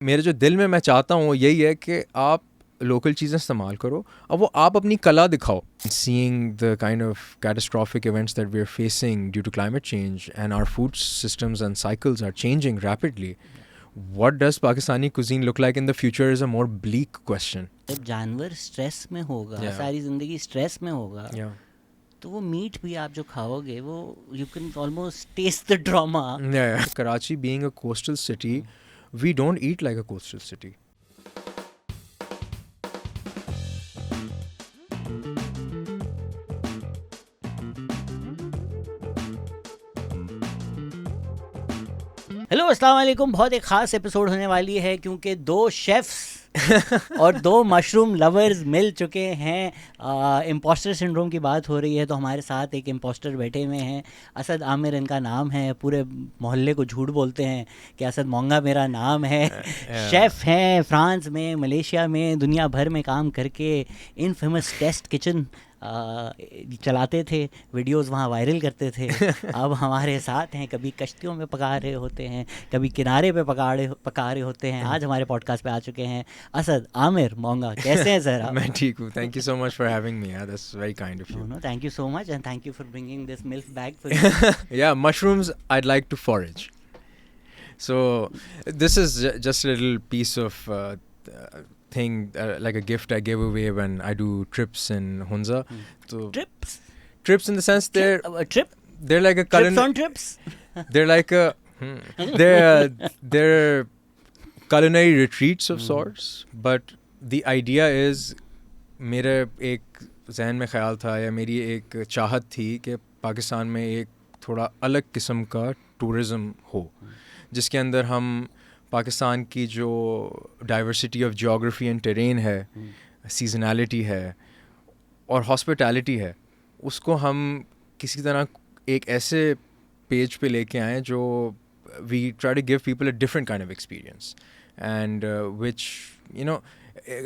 मेरे जो दिल में मैं चाहता हूँ वो यही है कि आप लोकल चीज़ें इस्तेमाल करो और वो आप अपनी कला दिखाओ. Seeing the kind of catastrophic events that we are facing due to climate change and our food systems and cycles are changing rapidly, what does Pakistani cuisine look like in the future is a more bleak question. जब जानवर stress में होगा, Yeah. सारी ज़िंदगी stress में होगा, Yeah. तो वो मीट भी आप जो खाओगे वो you can almost taste the drama. Yeah. Karachi being a coastal city, we don't eat like a coastal city. Hello अस्सलाम वालेकुम. बहुत एक ख़ास एपिसोड होने वाली है क्योंकि दो शेफ्स और दो मशरूम लवर्स मिल चुके हैं. इम्पोस्टर सिंड्रोम की बात हो रही है तो हमारे साथ एक इम्पोस्टर बैठे हुए हैं. असद आमिर इनका नाम है. पूरे मोहल्ले को झूठ बोलते हैं कि असद मोंगा मेरा नाम है. शेफ़ हैं, फ्रांस में, मलेशिया में, दुनिया भर में काम करके इनफेमस टेस्ट किचन चलाते थे, वीडियोस वहाँ वायरल करते थे. अब हमारे साथ हैं. कभी कश्तियों में पका रहे होते हैं, कभी किनारे पे पका रहे होते हैं. आज हमारे पॉडकास्ट पे आ चुके हैं असद आमिर मोंगा. कैसे हैं सर आप? मैं ठीक हूँ. Thank you so much for having me. Yeah, that's very kind of you. No, thank you so much and thank you for bringing this MILF bag for you. Yeah, mushrooms I'd like to forage. So this is just a little piece of thing, like a gift I give away when I do trips in Hunza. So trips in the sense they're like a trips on trips. They're like a they're culinary retreats of sorts. But the idea is, मेरे एक जहन में ख्याल था या मेरी एक चाहत थी कि पाकिस्तान में एक थोड़ा अलग किस्म का टूरिज़म हो जिसके अंदर हम पाकिस्तान की जो diversity of geography and terrain है, सीजनैलिटी है और हॉस्पिटैलिटी है, उसको हम किसी तरह एक ऐसे पेज पे लेके आएँ जो we try to give people a different kind of experience and which you know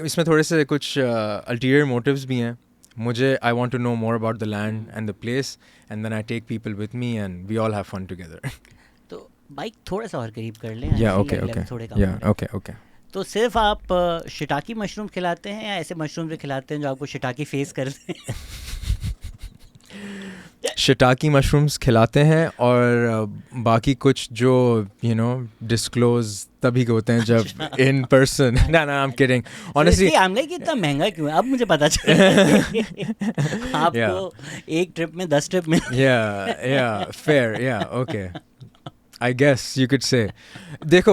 इसमें थोड़े से कुछ अल्टीरियर मोटिव्स भी हैं. मुझे I want to know more about the land and the place and then I take people with me and we all have fun together. तो bike थोड़ा सा और करीब कर लें. या ओके ओके. तो सिर्फ आप शिटाकी मशरूम खिलाते हैं या ऐसे मशरूम भी खिलाते हैं जो आपको शिटाकी फेस करते हैं? शिटाकी मशरूम्स खिलाते हैं और बाकी कुछ जो डिस्क्लोज तभी होते हैं जब इन पर्सन. ना आई एम किडिंग ऑनेस्टली. आमले की इतना महंगा क्यों है अब मुझे पता चला. आपको एक ट्रिप में 10 ट्रिप में. या फेयर. या okay, I guess you could say. Dekho,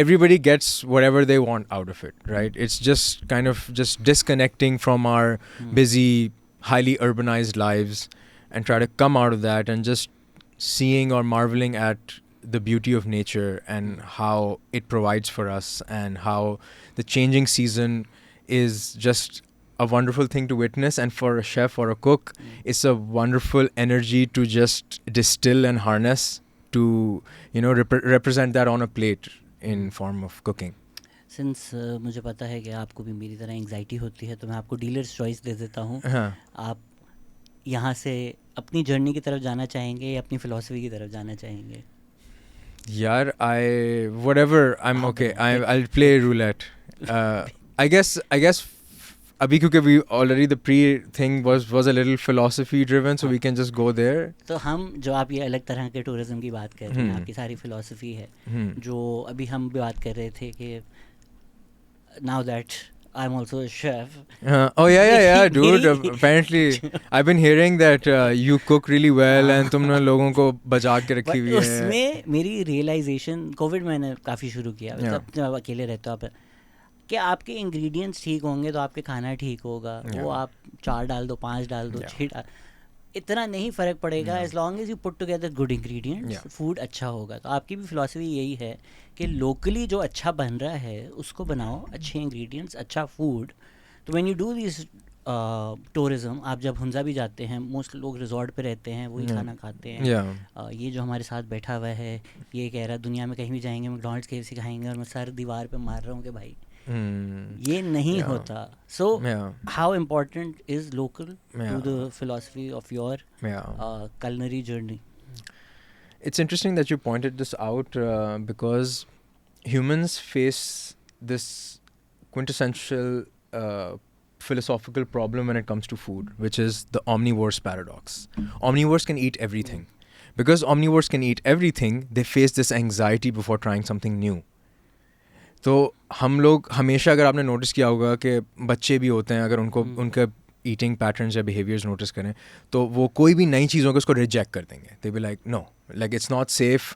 everybody gets whatever they want out of it, right? It's just kind of just disconnecting from our busy, highly urbanized lives and try to come out of that and just seeing or marveling at the beauty of nature and how it provides for us and how the changing season is just a wonderful thing to witness. And for a chef or a cook, it's a wonderful energy to just distill and harness to represent that on a plate in form of cooking. Since मुझे पता है कि आपको भी मेरी तरह anxiety होती है तो मैं आपको डीलर्स चॉइस दे देता हूँ. आप यहाँ से अपनी जर्नी की तरफ जाना चाहेंगे या अपनी फ़िलॉसफी की तरफ जाना चाहेंगे? यार whatever, I'm okay. I'll play roulette. I guess अभी क्योंकि we already the pre thing was a little philosophy driven, so we can just go there. तो हम जो आप ये अलग तरह के टूरिज्म की बात कर रहे हैं, आपकी सारी फिलॉसफी है जो अभी हम भी बात कर रहे थे कि now that I'm also a chef. Oh yeah dude. Apparently I've been hearing that you cook really well and तुमने लोगों को बचा के रखी हुई है. उसमें मेरी रियलाइजेशन कोविड में मैंने काफ़ी शुरू किया. जब अकेले रहते हो आप कि आपके इंग्रेडिएंट्स ठीक होंगे तो आपके खाना ठीक होगा. वो आप 4 डाल दो, 5 डाल दो, 6 डाल, इतना नहीं फ़र्क पड़ेगा as long as you put together good ingredients. Food अच्छा होगा. तो आपकी भी फ़िलॉसफी यही है कि लोकली जो अच्छा बन रहा है उसको बनाओ, अच्छे इंग्रेडिएंट्स, अच्छा फूड. तो when you do this tourism, आप जब हुंजा भी जाते हैं, मोस्ट लोग रिजॉर्ट पे रहते हैं, वही खाना खाते हैं. ये जो हमारे साथ बैठा हुआ है ये कह रहा है दुनिया में कहीं भी जाएंगे मैकडॉनल्ड्स KFC खाएंगे और मैं सर दीवार पे मार रहा हूँ कि भाई ये नहीं होता. So how important is local to the philosophy of your culinary journey? It's interesting that you pointed this out because humans face this quintessential philosophical problem when it comes to food, which is the omnivore's paradox. Omnivores can eat everything. Because omnivores can eat everything, they face this anxiety before trying something new. तो हम लोग हमेशा, अगर आपने notice किया होगा कि बच्चे भी होते हैं, अगर उनको उनका ईटिंग पैटर्न्स या बिहेवियर्स नोटिस करें तो वो कोई भी नई चीज़ होगी उसको रिजेक्ट कर देंगे. They be like no, like it's not safe.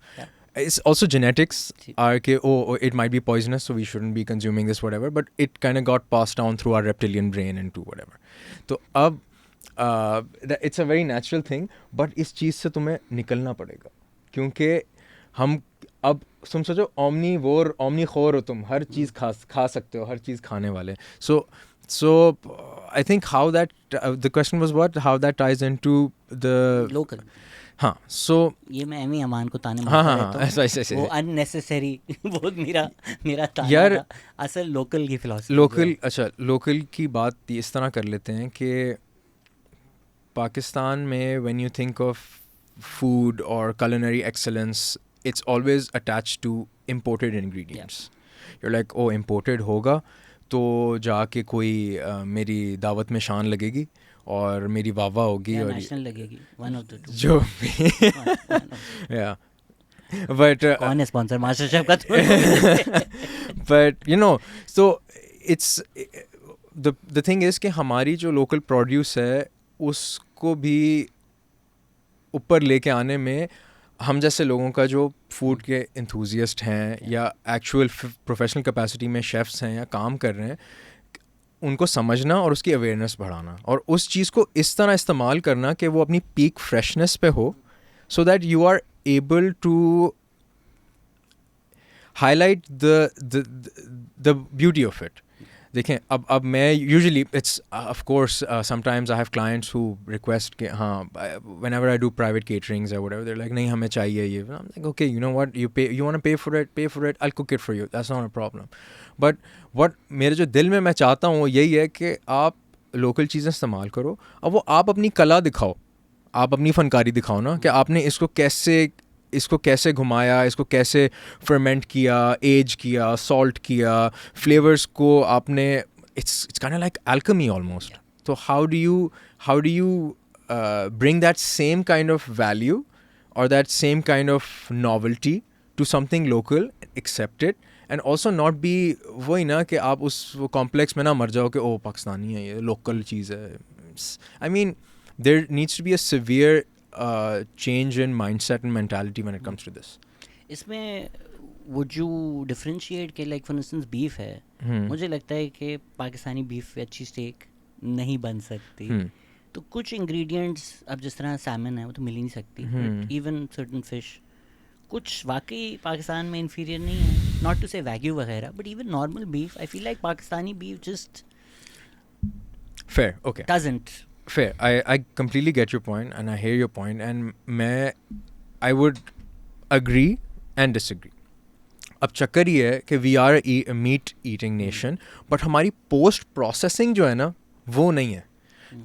It's also genetics are ke, oh, it might be poisonous, so we shouldn't be consuming this, whatever, but it kind of got passed down through our reptilian brain into whatever. So ab it's a very natural thing, but इस चीज़ से तुम्हें निकलना पड़ेगा, क्योंकि हम अब तुम सोचो ओमनी खोर हो तुम, हर चीज़ खा सकते हो, हर चीज़ खाने वाले. So I think how that the question was what, how that ties into the local. हाँ, so ये मैं एमी अमान को ताने मारता रहता हूँ. ऐसा वो अननेसेसरी वो मेरा ताना यार, था. असल लोकल की फिलॉसफी. लोकल की बात इस तरह कर लेते हैं कि पाकिस्तान में when you think of food और culinary excellence, it's always attached to imported ingredients. You're like, oh, imported होगा तो जाके कोई मेरी दावत में शान लगेगी और मेरी वाह होगी और नेशनल लगेगी, वन ऑफ द टू जो या बट कौन है स्पॉन्सर मास्टर शेफ का. But you no, so it's the thing is कि हमारी जो लोकल प्रोड्यूस है उसको भी ऊपर लेके आने में हम जैसे लोगों का जो फूड के एंथुजियास्ट हैं या एक्चुअल प्रोफेशनल कैपेसिटी में शेफ्स हैं या काम कर रहे हैं, उनको समझना और उसकी अवेयरनेस बढ़ाना और उस चीज़ को इस तरह इस्तेमाल करना कि वो अपनी पीक फ्रेशनेस पे हो, so that you are able to highlight the beauty of it. देखें, अब मैं usually it's of course sometimes I have clients who request कि हाँ, whenever I do private caterings और व्हाटएवर, दे आर लाइक नहीं हमें चाहिए ये. I am like okay, you know what, you want to pay for it, I will cook it for you, that's not a problem. But what मेरे जो दिल में मैं चाहता हूँ वो यही है कि आप लोकल चीज़ें इस्तेमाल करो. अब वो आप अपनी कला दिखाओ, आप अपनी फ़नकारी दिखाओ ना, कि आपने इसको कैसे घुमाया, इसको कैसे फर्मेंट किया, एज किया, सॉल्ट किया, फ्लेवर्स को आपने, it's kind of like alchemy almost. तो how do you bring that same kind of value or that same kind of novelty to something local, accept it, and also not be वही ना कि आप उस complex में ना मर जाओ कि ओ पाकिस्तानी है, ये लोकल चीज़ है. I mean, there needs to be a severe change in mindset and mentality when it comes to this. इसमें would you differentiate कि like for instance beef है, मुझे लगता है कि पाकिस्तानी बीफ पे अच्छी स्टेक नहीं बन सकती. तो कुछ इंग्रेडिएंट्स, अब जिस तरह सैमन है वो तो मिल ही नहीं सकती, इवन सर्टन फिश कुछ वाकई पाकिस्तान में इन्फीरियर नहीं है. नॉट टू से वैग्यू वगैरह, but even normal beef, I feel like Pakistani beef just fair, okay, doesn't. Fair. I completely get your point and I hear your point, and I would agree and disagree. अब चक्कर ये है कि we are a meat eating nation, but हमारी post processing जो है ना वो नहीं है.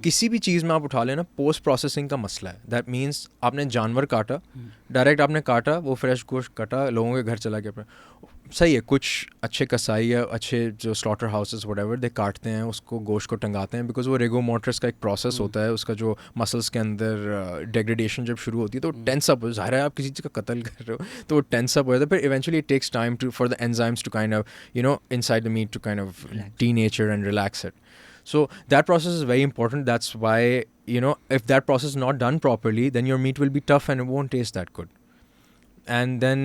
किसी भी चीज़ में आप उठा लेना, पोस्ट प्रोसेसिंग का मसला है. दैट मीन्स आपने जानवर काटा, डायरेक्ट आपने काटा, वो फ्रेश गोश्त काटा, लोगों के घर चला गया. सही है, कुछ अच्छे कसाई या अच्छे जो स्लॉटर हाउसेस व्हाटएवर, दे काटते हैं उसको, गोश्त को टंगाते हैं, बिकॉज वो रेगो मोटर्स का एक प्रोसेस होता है. उसका जो मसल्स के अंदर डेग्रेडेशन जब शुरू होती है तो टेंस अप, ज़ाहिर है आप किसी चीज़ का कत्ल कर रहे हो तो वो टेंस अप हो जाता है. फिर eventually it takes time to for the enzymes to kind of inside the meat to kind of denature and relax it. So that process is very important. That's why, if that process is not done properly, then your meat will be tough and it won't taste that good. And then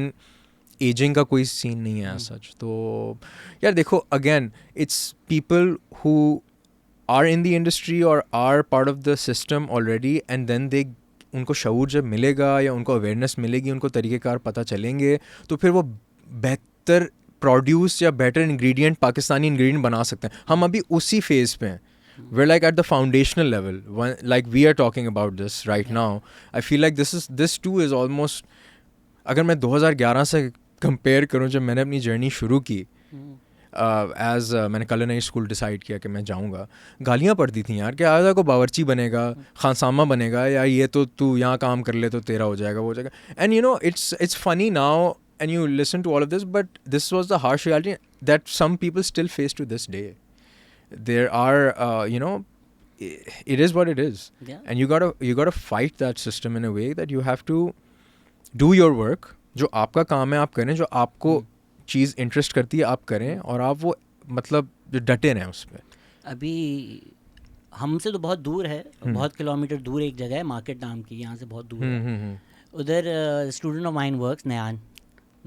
aging का कोई scene नहीं है as such. तो यार देखो, again, it's people who are in the industry or are part of the system already, and then उनको शऊर जब मिलेगा या उनको awareness मिलेगी, उनको तरीक़ेकार पता चलेंगे, तो फिर वो बेहतर प्रोड्यूस या बेटर इंग्रेडिएंट, पाकिस्तानी इंग्रेडिएंट बना सकते हैं. हम अभी उसी फेज़ पे हैं. We're like at the foundational level. Like we are talking about this right now. I feel like this too is almost, अगर मैं 2011 से कंपेयर करूँ, जब मैंने अपनी जर्नी शुरू की, मैंने culinary स्कूल डिसाइड किया कि मैं जाऊँगा, गालियाँ पड़ती थी यार कि आजा को बावर्ची बनेगा, खानसामा बनेगा, या ये तो तू यहाँ काम कर ले तो तेरा हो जाएगा, वो हो जाएगा. And it's funny now and you listen to all of this, but this was the harsh reality that some people still face to this day. There are, it is what it is. Yeah. And you gotta fight that system in a way that you have to do your work. जो आपका काम है आप करें, जो आपको चीज़ interest करती है आप करें, और आप वो मतलब जो डटे रहें उस पर. अभी हमसे तो बहुत दूर है, बहुत किलोमीटर दूर एक जगह है मार्केट नाम की, यहाँ से बहुत दूर है. उधर student of mine works, Nayan,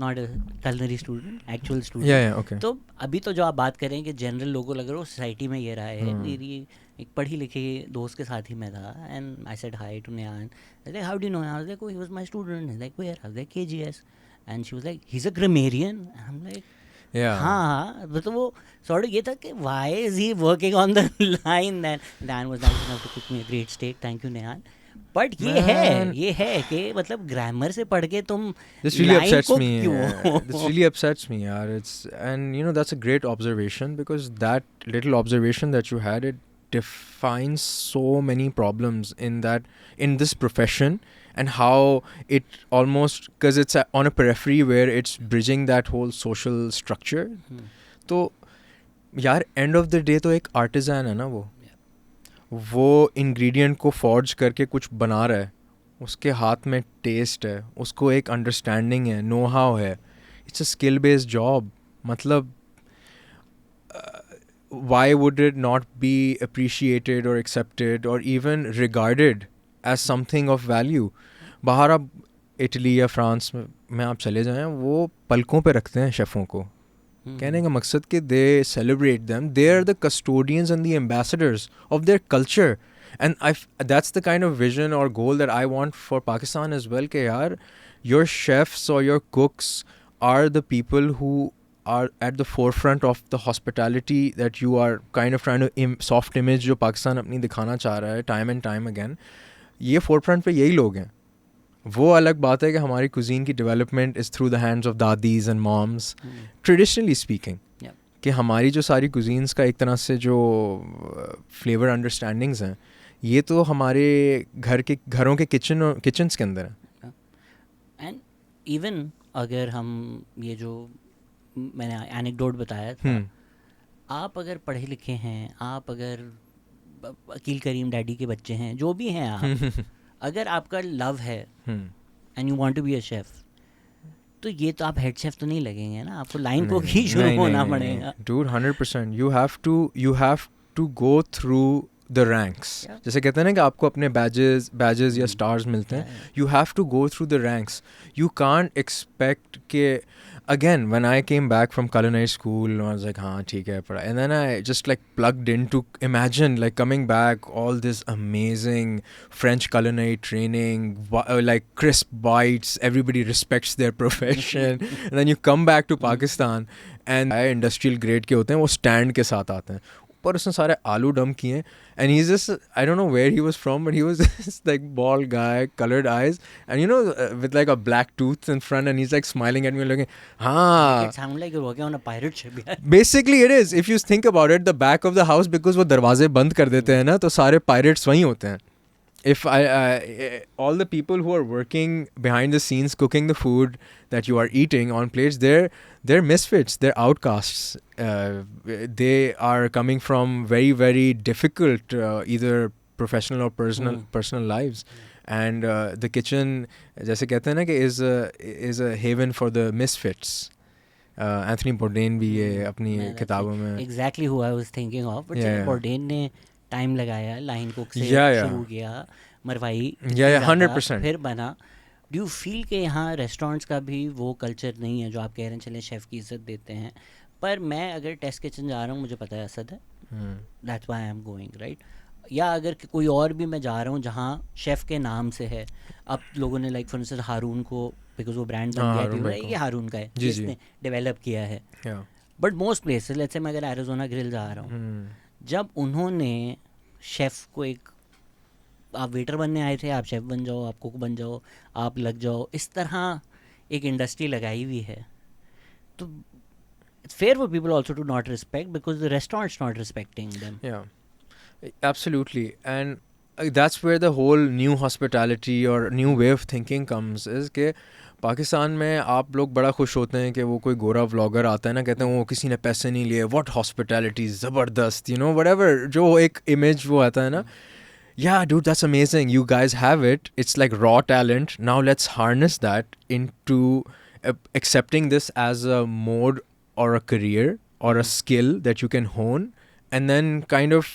not culinary student, actual student. okay. तो अभी तो जो आप बात करें कि जनरल लोगों लग रहा है सोसाइटी में ये रहा है. मेरी एक पढ़ी लिखी दोस्त के साथ ही मैं था, and I said hi to Nayan. Like how do you know? I was like he was my student. Like where? I was like KGS. And she was like he is a grammarian. I am like हाँ. तो वो sort ये था कि why is he working on the line. Then Nayan was nice enough to cook me a great steak. Thank you Nayan. But ये है कि मतलब ग्रामर से पढ़ के तुम This really upsets me. This really upsets me, yaar. And that's a great observation, because that little observation that you had, it defines so many problems in this profession, and how it almost, because it's on a periphery where it's bridging that whole social structure. तो यार end of the day तो एक artisan है ना वो ingredient को forge करके कुछ बना रहा है, उसके हाथ में taste है, उसको एक understanding है, know-how है. It's a skill-based job. मतलब why would it not be appreciated or accepted or even regarded as something of value? बाहर आप इटली या फ्रांस में आप चले जाएं, वो पलकों पे रखते हैं शेफ़ों को. कहने का मकसद कि they celebrate them, they are the custodians and the ambassadors of their culture. And that's the kind of vision और goal that I want for Pakistan as well, कि यार योर शेफ्स और your cooks are the people who are at the forefront of the hospitality that you are kind of trying to soft image जो पाकिस्तान अपनी दिखाना चाह रहा है time and time again. ये forefront पे यही लोग हैं. वो अलग बात है कि हमारी cuisine की development is through the hands of dadis and moms, traditionally speaking. कि हमारी जो सारी cuisines का एक तरह से जो flavor understandings हैं, ये तो हमारे घरों के kitchens के अंदर है. And even अगर हम ये जो मैंने एनेक्डोट बताया था, आप अगर पढ़े लिखे हैं, आप अगर अकील करीम डैडी के बच्चे हैं, जो भी हैं आप, अगर आपका लव है and you want to be a chef, तो ये तो आप हेड शेफ तो नहीं लगेंगे ना, आपको लाइन को ही शुरू होना पड़ेगा. Dude, 100%. You have to go through the ranks. जैसे कहते हैं ना कि आपको अपने badges या stars मिलते हैं. You have to go through the ranks. You can't expect के again, when I came back from culinary school, I was like, हाँ ठीक है पढ़ा. And then I just like plugged into, imagine like coming back, all this amazing French culinary training, like crisp bites, everybody respects their profession. And then you come back to Pakistan and industrial grade के होते हैं, वो stand के साथ आते हैं. पर उसने सारे आलू डम किए. And he's just, I don't know where he was from, but he was this like bald guy, colored eyes, and with like a black tooth in front, and he's like smiling at me looking, It sounds like you're working on a pirate ship. Basically it is. If you think about it, the back of the house, because वो दरवाजे बंद कर देते हैं ना, तो सारे pirates वहीं होते हैं. If all the people who are working behind the scenes cooking the food that you are eating on plates, they're misfits, they're outcasts. They are coming from very, very difficult either professional or personal lives. And the kitchen, जैसे कहते हैं ना कि is a haven for the misfits. Anthony Bourdain भी ये अपनी किताबों में exactly who I was thinking of. But Bourdain ने टाइम लगाया, लाइन कुक से शुरू किया, मरवाई 100%, फिर बना. डू यू फील कि यहाँ रेस्टोरेंट्स का भी वो कल्चर नहीं है जो आप कह रहे हैं, चलें शेफ़ की इज्जत देते हैं, पर मैं अगर टेस्ट किचन जा रहा हूँ, मुझे पता है असद है, that's why I am going, right? या अगर कोई और भी मैं जा रहा हूँ जहाँ शेफ़ के नाम से है, अब लोगों ने लाइक फॉर इंस्टेंस हारून को, बिकॉज वो ब्रांड बन गया, ये हारून का है जिसने डेवलप किया है. But most places, let's say मैं अगर एरिज़ोना ग्रिल जा रहा हूँ, जब उन्होंने शेफ़ को एक, आप वेटर बनने आए थे, आप शेफ़ बन जाओ, आप कुक बन जाओ, आप लग जाओ, इस तरह एक इंडस्ट्री लगाई हुई है, तो it's fair for people also to not respect because the restaurant's not respecting them. Yeah, absolutely. And that's where the whole new hospitality or new way of thinking comes, is कि पाकिस्तान में आप लोग बड़ा खुश होते हैं कि वो कोई गोरा व्लॉगर आता है ना, कहते हैं वो किसी ने पैसे नहीं लिए, व्हाट हॉस्पिटैलिटी ज़बरदस्त, यू नो व्हाटएवर, जो एक इमेज वो आता है ना, yeah dude, that's amazing, you guys have it, it's like raw talent, now let's harness that into accepting this as a mode or a career or a skill that you can hone and then kind of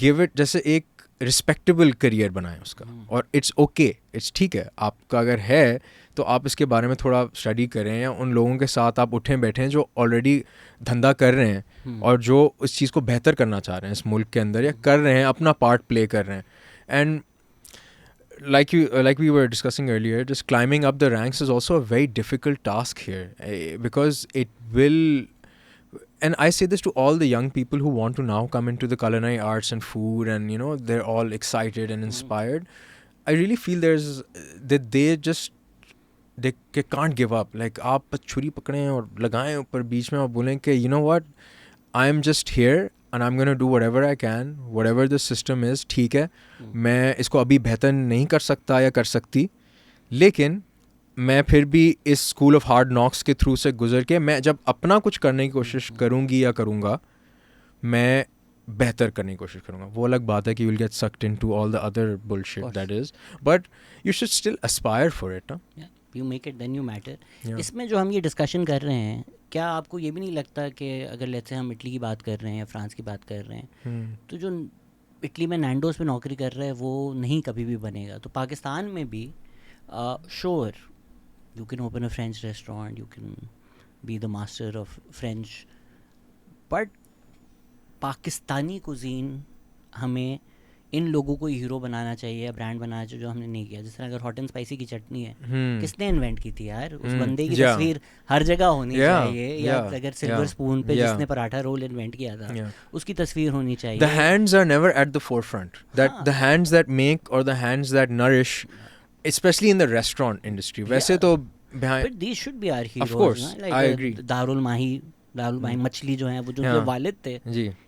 give it जैसे एक respectable career बनाएं उसका. और it's okay, it's ठीक है, आपका अगर है तो आप इसके बारे में थोड़ा स्टडी करें, या उन लोगों के साथ आप उठें बैठें जो ऑलरेडी धंधा कर रहे हैं और जो इस चीज़ को बेहतर करना चाह रहे हैं इस मुल्क के अंदर, या कर रहे हैं, अपना पार्ट प्ले कर रहे हैं. And like we were discussing earlier, just climbing up the ranks is also a very difficult task here, because it will, and I say this to all the young people who want to now come into the culinary arts and food, and you know they're all excited and inspired. I really feel that they can't give up. Like आप छुरी पकड़ें और लगाएं ऊपर बीच में और बोलें कि you know what, I'm just here and I'm going to do whatever I can, whatever the system is. ठीक है, मैं इसको अभी बेहतर नहीं कर सकता या कर सकती, लेकिन मैं फिर भी इस स्कूल ऑफ हार्ड नॉक्स के थ्रू से गुजर के मैं जब अपना कुछ करने की कोशिश करूँगी या करूँगा, मैं बेहतर करने की कोशिश करूँगा. वो अलग बात है कि you'll get sucked into all the other bullshit that is, but you should still aspire for it. You make it, then you matter. इसमें जो हम ये डिस्कशन कर रहे हैं, क्या आपको ये भी नहीं लगता कि अगर लेट्स से हम इटली की बात कर रहे हैं या फ्रांस की बात कर रहे हैं, तो जो इटली में नैंडोज़ पे नौकरी कर रहा है वो नहीं कभी भी बनेगा. तो पाकिस्तान में भी sure you can open a French restaurant, you can be the master of French, but Pakistani cuisine हमें इन लोगों को हीरो बनाना चाहिए या ब्रांड बनाना चाहिए, जो हमने नहीं किया. जिस तरह अगर हॉट एंड स्पाइसी की चटनी है, किसने इन्वेंट की थी यार? उस बंदे की तस्वीर हर जगह होनी चाहिए. या अगर सिल्वर स्पून पे जिसने पराठा रोल इन्वेंट किया था, उसकी तस्वीर होनी चाहिए. The hands are never at the forefront. The hands that make or the hands that nourish, especially in the restaurant industry. वैसे तो behind. But these should be our heroes. Of course, like I agree. Darul माही मछली जो है, वो जो वालिद थे,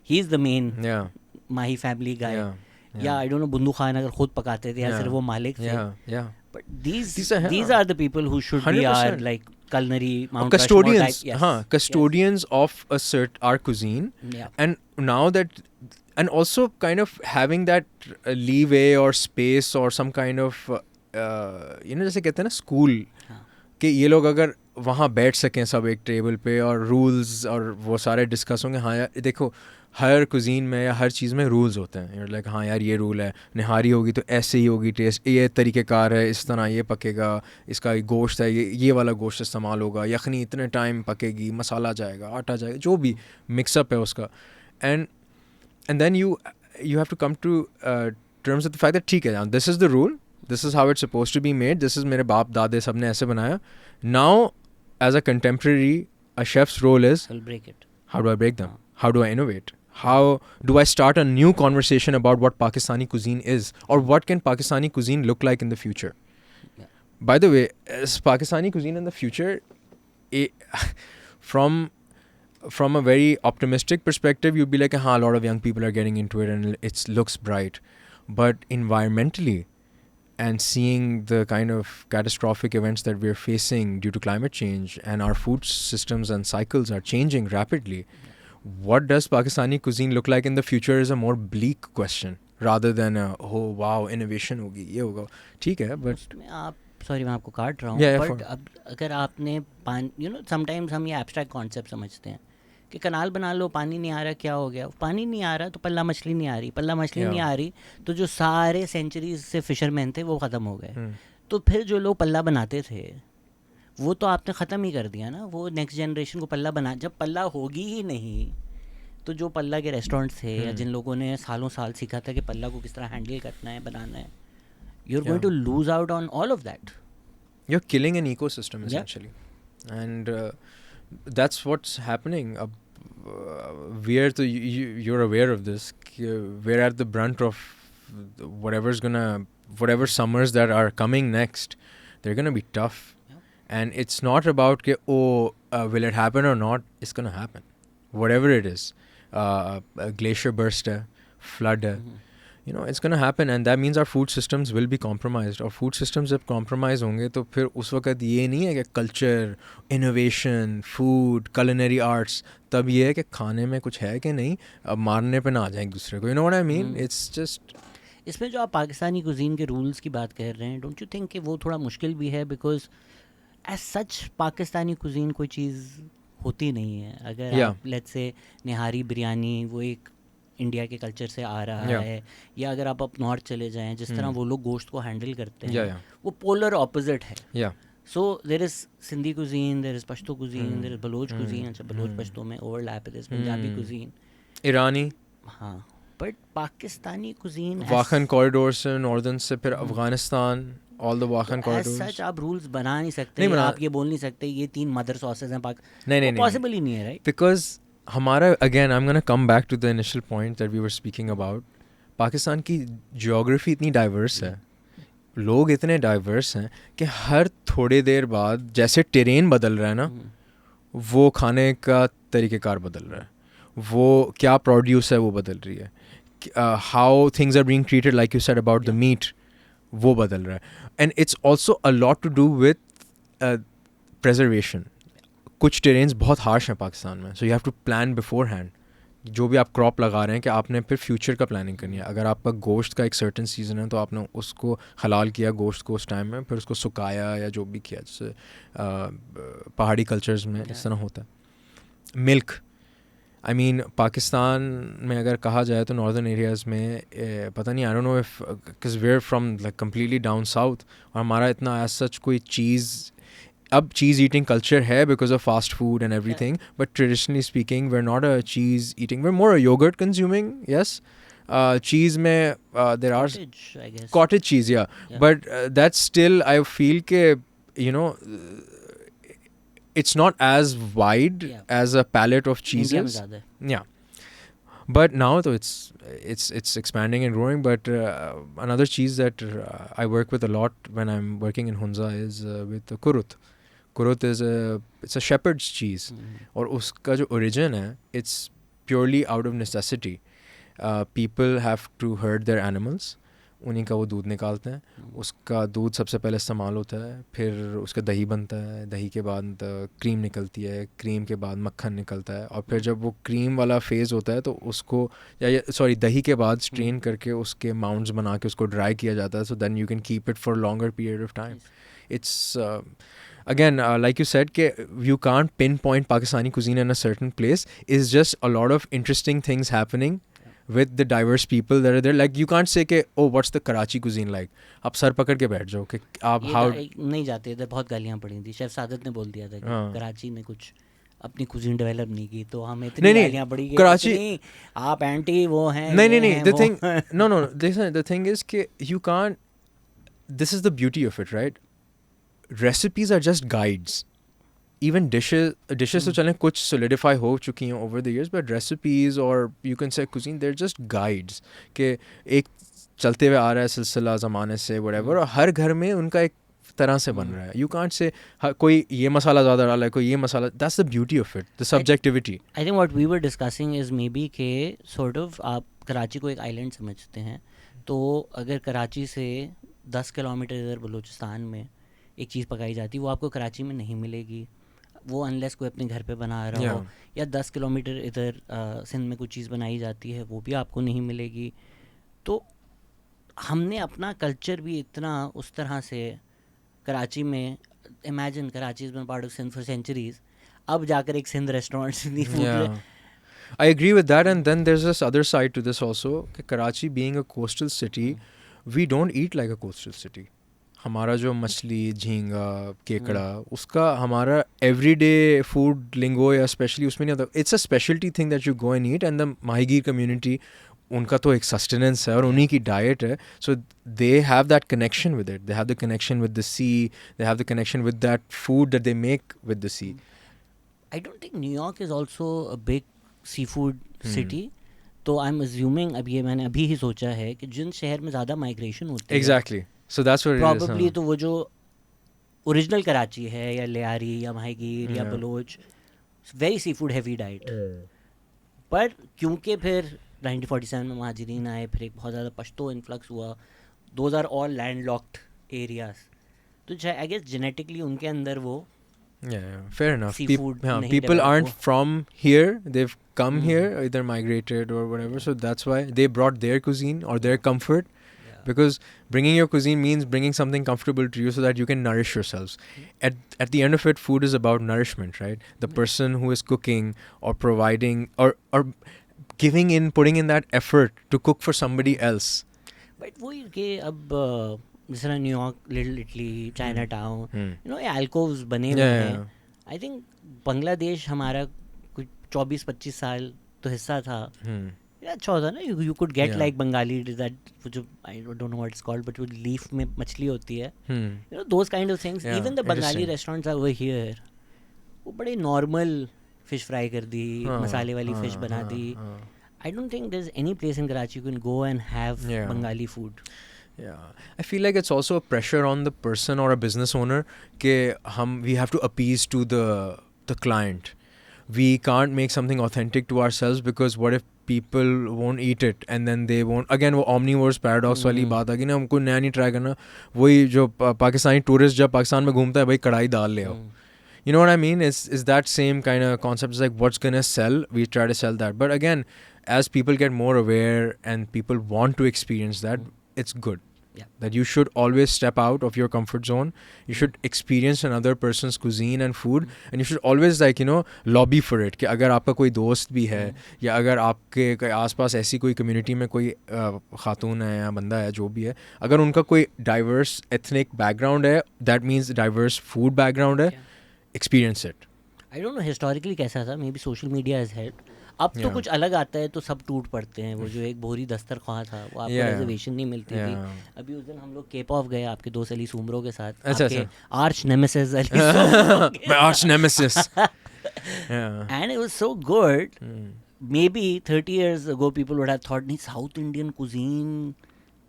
he is the main Mahi family guy. Yeah I don't know, Bundu Khan अगर खुद पकाते थे या सिर्फ वो मालिक थे. But these are the people who should 100%. be our like culinary Mount custodians. Rushmore type. Custodians of our cuisine. And now that, and also kind of having that leeway or space or some kind of you know, जैसे कहते हैं ना school, कि ये लोग अगर वहाँ बैठ सकें सब एक टेबल पे और रूल्स और वो सारे डिस्कस होंगे. हाँ यार देखो, हर कुजीन में या हर चीज़ में रूल्स होते हैं. लाइक हाँ यार ये रूल है, निहारी होगी तो ऐसे ही होगी, टेस्ट ये तरीक़ेकार है, इस तरह ये पकेगा, इसका गोश्त है ये वाला गोश्त इस्तेमाल होगा, यखनी इतने टाइम पकेगी, मसाला जाएगा, आटा जाएगा, जो भी मिक्सअप है उसका. And then you have to come to terms with the fact that ठीक है, this is the rule, this is how it's suppose to be made, this is मेरे बाप दादे सब ने ऐसे बनाया. Now as a contemporary, a chef's role is how do I break them? How do I innovate? How do I start a new conversation about what Pakistani cuisine is, or what can Pakistani cuisine look like in the future? By the way, is Pakistani cuisine in the future, from a very optimistic perspective, you'd be like, a lot of young people are getting into it and it looks bright. But environmentally, and seeing the kind of catastrophic events that we're facing due to climate change, and our food systems and cycles are changing rapidly, what does Pakistani cuisine look like in the future is a more bleak question rather than oh wow innovation होगी, ये होगा. ठीक है, but आप sorry मैं आपको काट रहा हूँ, बट अब अगर आपने यू नो समटाइम्स हम ये एब्स्ट्रैक्ट कॉन्सेप्ट समझते हैं कि कनाल बना लो, पानी नहीं आ रहा, क्या हो गया? पानी नहीं आ रहा तो पल्ला मछली नहीं आ रही, पल्ला मछली नहीं आ रही तो जो सारे सेंचुरीज से फिशरमैन थे वो ख़त्म हो गए. तो फिर जो लोग पल्ला बनाते थे वो तो आपने ख़त्म ही कर दिया ना. वो नेक्स्ट जनरेशन को पल्ला बना, जब पल्ला होगी ही नहीं तो जो पल्ला के रेस्टोरेंट्स थे या जिन लोगों ने सालों साल सीखा था कि पल्ला को किस तरह हैंडल करना है, बनाना है, you are going to lose out on all of that. You are killing an ecosystem essentially. And that's what's happening. You're aware of this. We're at the brunt of whatever summers that are coming next. They're gonna be tough. And it's not about will it happen or not? It's gonna happen. Whatever it is, a glacier burst, flood, You know, it's going to happen, and that means our food systems will be compromised. और food systems जब compromise होंगे तो फिर उस वक्त ये नहीं है कि culture, innovation, food, culinary arts, तब ये है कि खाने में कुछ है कि नहीं, अब मारने पे ना आ जाए एक दूसरे को. You know what I mean? It's just. इसमें जो आप पाकिस्तानी कुजीन के रूल्स की बात कर रहे हैं, डोंट यू थिंक कि वो थोड़ा मुश्किल भी है, because as such Pakistani cuisine कोई चीज़ होती नहीं है. अगर आप लेट्स से निहारी बिरयानी वो एक इंडिया के कल्चर से आ रहा है, या अगर आप नॉर्थ चले जाएं जिस तरह वो लोग गोश्त को हैंडल करते हैं, वो पोलर ऑपोजिट है. So there is Sindhi cuisine, there is Pashto cuisine, there is Baloch cuisine. अच्छा, बलोच पश्तो में ओवरलैप है, पंजाबी कुजीन, ईरानी, हाँ, but Pakistani cuisine Wakhan corridor से नॉर्दर्न से फिर Afghanistan, all the Wakhan corridors. Such आप रूल्स बना नहीं सकते, आप ये बोल नहीं सकते ये 3 मदर सॉसेस हैं नहीं पॉसिबल ही नहीं है, राइट? बिकॉज हमारा, again I am gonna come back to the initial point that we were speaking about. Pakistan की जियोग्राफी इतनी डाइवर्स है, लोग इतने डाइवर्स हैं कि हर थोड़ी देर बाद जैसे टेरेन बदल रहा है ना, वो खाने का तरीक़ेकार बदल रहा है, वो क्या प्रोड्यूस है वो बदल रही है, how things are being treated like you said about the meat, वो बदल रहा है. And it's also a lot to do with preservation. कुछ टेरेन्स बहुत हार्श हैं पाकिस्तान में, so you have to plan beforehand. जो भी आप क्रॉप लगा रहे हैं कि आपने फिर फ्यूचर का प्लानिंग करनी है. अगर आपका गोश्त का एक सर्टन सीज़न है तो आपने उसको हलाल किया गोश्त को उस टाइम में, फिर उसको सुखाया या जो भी किया, जैसे पहाड़ी कल्चर्स में इस तरह होता है. मिल्क, आई मीन पाकिस्तान में अगर कहा जाए तो नॉर्दर्न एरियाज़ में पता नहीं, I don't know if because we are from like completely down south, और हमारा इतना एज सच कोई चीज़, अब चीज़ ईटिंग कल्चर है because of fast food and everything, but traditionally speaking we are not a cheese eating, we are more a yoghurt consuming. Yes, cheese में there are cottage cheese, yeah, but that's still I feel के you know it's not as wide as a palette of cheeses. Yeah, but now though it's expanding and growing. But another cheese that I work with a lot when I'm working in Hunza is with the kurut. Kurut is it's a shepherd's cheese, और उसका जो origin है, it's purely out of necessity. People have to herd their animals, उन्हीं का वो दूध निकालते हैं, उसका दूध सबसे पहले इस्तेमाल होता है, फिर उसका दही बनता है, दही के बाद क्रीम निकलती है, क्रीम के बाद मक्खन निकलता है, और फिर जब वो क्रीम वाला फेज़ होता है तो उसको सॉरी दही के बाद स्ट्रेन करके उसके माउंट्स बना के उसको ड्राई किया जाता है, so then you can keep it for longer period of time. It's again like you said ke you can't pinpoint Pakistani cuisine in a certain place. It's just a lot of interesting things happening with the diverse people that are there. Like you can't say कि oh what's the Karachi cuisine like, आप sir पकड़ के बैठ जाओ कि आप how नहीं जाते. इधर बहुत गालियाँ पड़ी थी, शेफ सादत ने बोल दिया था कि कराची ने कुछ अपनी कुजीन डेवलप नहीं की, तो हम इतनी गालियाँ पड़ी कि कराची आप एंटी वो हैं. नहीं the thing no the thing is कि you can't, this is the beauty of it, right? Recipes are just guides. Even dishes तो चलें कुछ solidify हो चुकी हैं over the years, but recipes or you can say cuisine, they're just guides कि एक चलते हुए आ रहा है सिलसिला ज़माने से whatever, और हर घर में उनका एक तरह से बन रहा है. You can't say कोई ये मसाला ज़्यादा डाला है, कोई ये मसाला. That's the beauty of it, the subjectivity. I think what we were discussing is maybe कि sort of आप कराची को एक island समझते हैं, तो अगर कराची से 10 किलोमीटर इधर बलूचिस्तान में एक चीज़ पकाई जाती है, वो आपको कराची में नहीं मिलेगी, वो अनलेस कोई अपने घर पे बना रहा हो. या 10 किलोमीटर इधर सिंध में कुछ चीज़ बनाई जाती है, वो भी आपको नहीं मिलेगी. तो हमने अपना कल्चर भी इतना उस तरह से कराची में, imagine Karachi is been part of Sindh for centuries, अब जाकर एक Sindh restaurant Sindhi food. I agree with that, and then there's this other side to this also. Karachi being a coastal city, we don't eat like a coastal city. हमारा जो मछली, झींगा, केकड़ा, उसका हमारा एवरीडे फूड लिंगो या स्पेशली उसमें नहीं होता. It's a speciality thing that you go and eat, and the माहीगीर कम्युनिटी, उनका तो एक सस्टेनेंस है और उन्हीं की डाइट है, so they have that connection with it. They have the connection with the sea, they have the connection with that food that they make with the sea. I don't think New York is also a big seafood city, तो I am assuming, अब ये मैंने अभी ही सोचा है कि जिन शहर में ज़्यादा माइग्रेशन होती है, exactly, so that's what probably तो वो जो ओरिजिनल कराची है या लियारी या माहीगीर या Bloch, very sea food heavy diet. पर क्योंकि फिर 1947 में महाजरीन आए, फिर एक बहुत ज़्यादा पश्तो इन्फ्लक्स हुआ, those are all landlocked areas, तो आई गेस जेनेटिकली उनके अंदर वो fair enough. seafood नहीं People develop aren't हुआ. from here, they've come here, either migrated or whatever, so that's why they brought their cuisine or their comfort, because bringing your cuisine means bringing something comfortable to you so that you can nourish yourselves. At the end of it, food is about nourishment, right? The person who is cooking or providing or putting in that effort to cook for somebody else. But वही कि अब जिस तरह New York, little Italy, Chinatown, you know alcoves बने हुए हैं. I think Bangladesh हमारा कुछ 24-25 साल तो हिस्सा था. अच्छा होता ना, you could get like Bengali that जो I don't know what it's called, but वो लीफ में मछली होती है, you know those kind of things. Even the Bengali restaurants are over here, वो बड़े नॉर्मल फिश फ्राई कर दी, मसाले वाली फिश बना दी. I don't think there's any place in Karachi you can go and have Bengali food. Yeah, I feel like it's also a pressure on the person or a business owner ke we have to appease to the client. We can't make something authentic to ourselves, because what if people won't eat it and then they won't, again वो omnivore's paradox वाली बात आ गई ना, हमको नया नहीं try करना. वही जो पाकिस्तानी टूरिस्ट जब पाकिस्तान में घूमता है, भाई कढ़ाई दाल ले आओ. You know what I mean? Is that same kind of concept. It's like what's gonna sell, we try to sell that. But again, as people get more aware and people want to experience that, it's good. Yeah. That you should always step out of your comfort zone. You should experience another person's cuisine and food, and you should always like, you know, lobby for it. कि अगर आपका कोई दोस्त भी है या अगर आपके आसपास ऐसी कोई कम्युनिटी में कोई खातून है या बंदा है जो भी है, अगर उनका कोई डाइवर्स एथनिक बैकग्राउंड है, that means diverse food background है, experience it. I don't know historically कैसा था, maybe social media has helped. अब तो कुछ अलग आता है तो सब टूट पड़ते हैं. वो जो एक बोरी दस्तरख्वां था, वो आपको रिजर्वेशन नहीं मिलती थी. अभी उस दिन हम लोग केप ऑफ गए आपके दोस्त अली सुमरो के साथ. आपके arch nemesis Ali my arch nemesis. And it was so good. Maybe 30 years ago people would have thought, नहीं, South Indian cuisine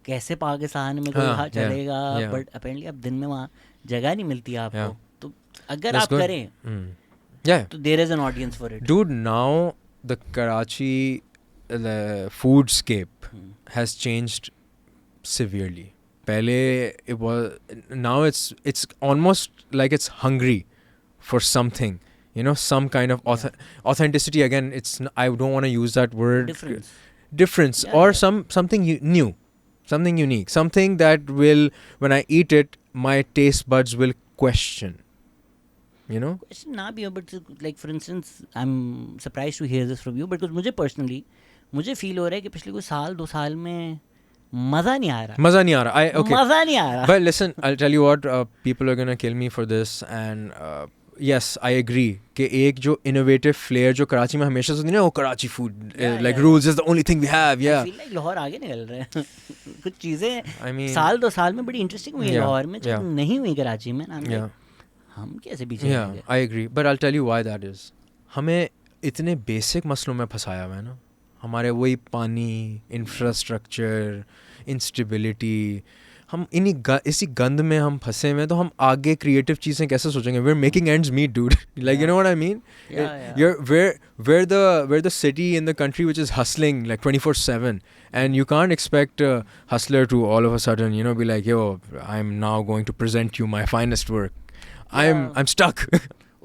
कैसे पाकिस्तान में कोई चलेगा, बट अपेरेंटली अब दिन में वहाँ जगह नहीं मिलती आपको. तो अगर आप करें तो there is an audience for it. Dude, now the Karachi foodscape has changed severely. Pehle it was, now it's almost like it's hungry for something, you know, some kind of authenticity. Again, it's, I don't want to use that word, difference or something new, something unique, something that will, when I eat it, my taste buds will question. You know, question ना भी हो, but like for instance, I'm surprised to hear this from you, because मुझे personally मुझे feel हो रहा है कि पिछले कोई साल 2 साल में मज़ा नहीं आ रहा. मज़ा नहीं आ रहा. मज़ा नहीं आ रहा. But listen, I'll tell you what, people are gonna kill me for this, and yes, I agree कि एक जो innovative flair जो कराची में हमेशा सुनते हैं ना, वो Karachi food like rules is the only thing we have. I feel like Lahore आगे निकल रहे हैं. कुछ चीज़ें साल 2 साल में बड़ी interesting हुई लाहौर में, जो नहीं हुई कराची में. हम कैसे पीछे हैं? I agree, but I'll tell you why that is. हमें इतने बेसिक मसलों में फंसाया हुआ है ना, हमारे वही पानी, इंफ्रास्ट्रक्चर, इंस्टेबिलिटी, हम इसी गंद में हम फंसे हुए हैं. तो हम आगे क्रिएटिव चीज़ें कैसे सोचेंगे? We're making ends meet, dude. Like, you know what I mean? We're the city in the country which is hustling like 24/7, and you can't expect a hustler to all of a sudden, you know, be like, yo, I'm now going to present you my finest work. I'm stuck.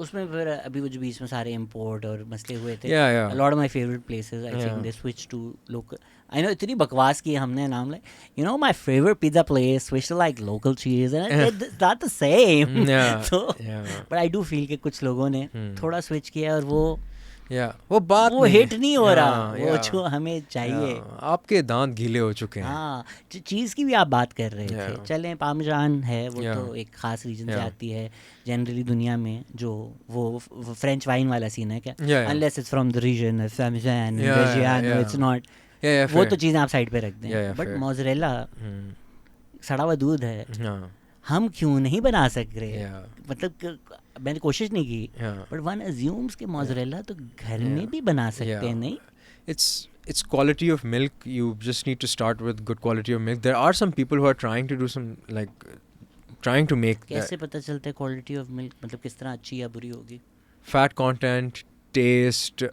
उसमें फिर अभी वो जो बीच में सारे import और मसले हुए थे. A lot of my favorite places, I think they switched to local. I know इतनी बकवास की हमने नाम like, you know, my favorite pizza place switched to like local cheese, and it's not the same. But I do feel कि कुछ लोगों ने थोड़ा switch किया और वो हिट नहीं हो रहा, वो जो हमें चाहिए. आपके दांत गीले हो चुके हैं. हाँ, चीज़ की भी आप बात कर रहे थे. चलें, पार्मेजान है, वो तो एक खास रीजन से आती है जनरली दुनिया में, जो वो फ्रेंच वाइन वाला सीन है क्या, unless it's from the region Parmesan, Reggiano, it's not. वो तो चीज़ें आप साइड पे रख दें. बट मोज़रेला सड़ा हुआ दूध है, हम क्यों नहीं बना सक रहे? मतलब मैंने कोशिश नहीं की, बट वन अज्यूम्स कि मोज़रेला तो घर में भी बना सकते हैं. नहीं, it's quality of milk. You just need to start with good quality of milk. There are some people who are trying to do some, like, trying to make कैसे पता चलता है क्वालिटी ऑफ मिल्क? मतलब किस तरह अच्छी या बुरी होगी? fat content, taste,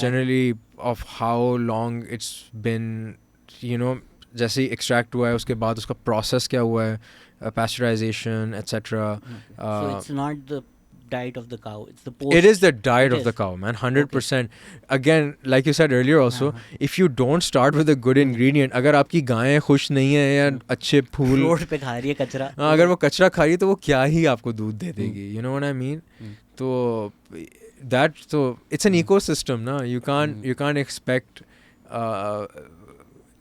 generally of how long it's been, you know, जैसे ही extract हुआ है उसके बाद उसका process क्या हुआ है, pasteurization, etc. So it's not the diet of the cow, it's the post. It is the diet It of the is. cow, man. 100%. Again, like you said earlier also, if you don't start with a good ingredient, अगर आपकी गायें खुश नहीं है या अच्छे फूल road पे खा रही है कचरा, अगर वो कचरा खा रही है तो वो क्या ही आपको दूध दे देगी, you know what I mean? तो that, so it's an ecosystem ना, you can't expect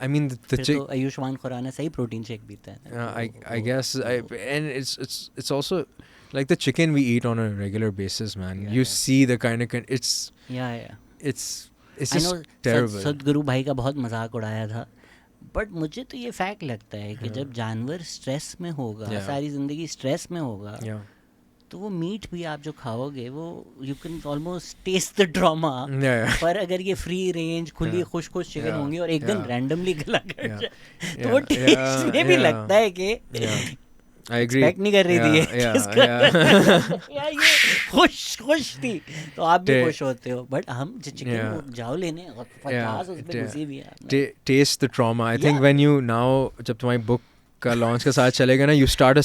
I mean the फिर तो आयुष्मान खुराना सही प्रोटीन शेक पीता है. I guess and it's also like the chicken we eat on a regular basis, man. You see the kind of it's I know terrible. सदगुरु भाई का बहुत मजाक उड़ाया था, बट मुझे तो ये फैक्ट लगता है कि जब जानवर स्ट्रेस में होगा, सारी जिंदगी स्ट्रेस में होगा, तो वो मीट भी आप जो खाओगे वो you can almost taste the drama. पर अगर ये फ्री रेंज खुली खुश खुश चिकन होंगी और एकदम रैंडमली गला कर जाए, तो वो टेस्ट में भी लगता है कि I agree. एक्सपेक्ट नहीं कर रही थी यार, ये खुश थी तो आप भी खुश होते हो, बट हम चिकन को जाओ लेने और 50 उस पे घुसी भी है. Taste the trauma. I think when you now जब तुम्हारी बुक का लॉन्च के साथ चलेगा ना, you start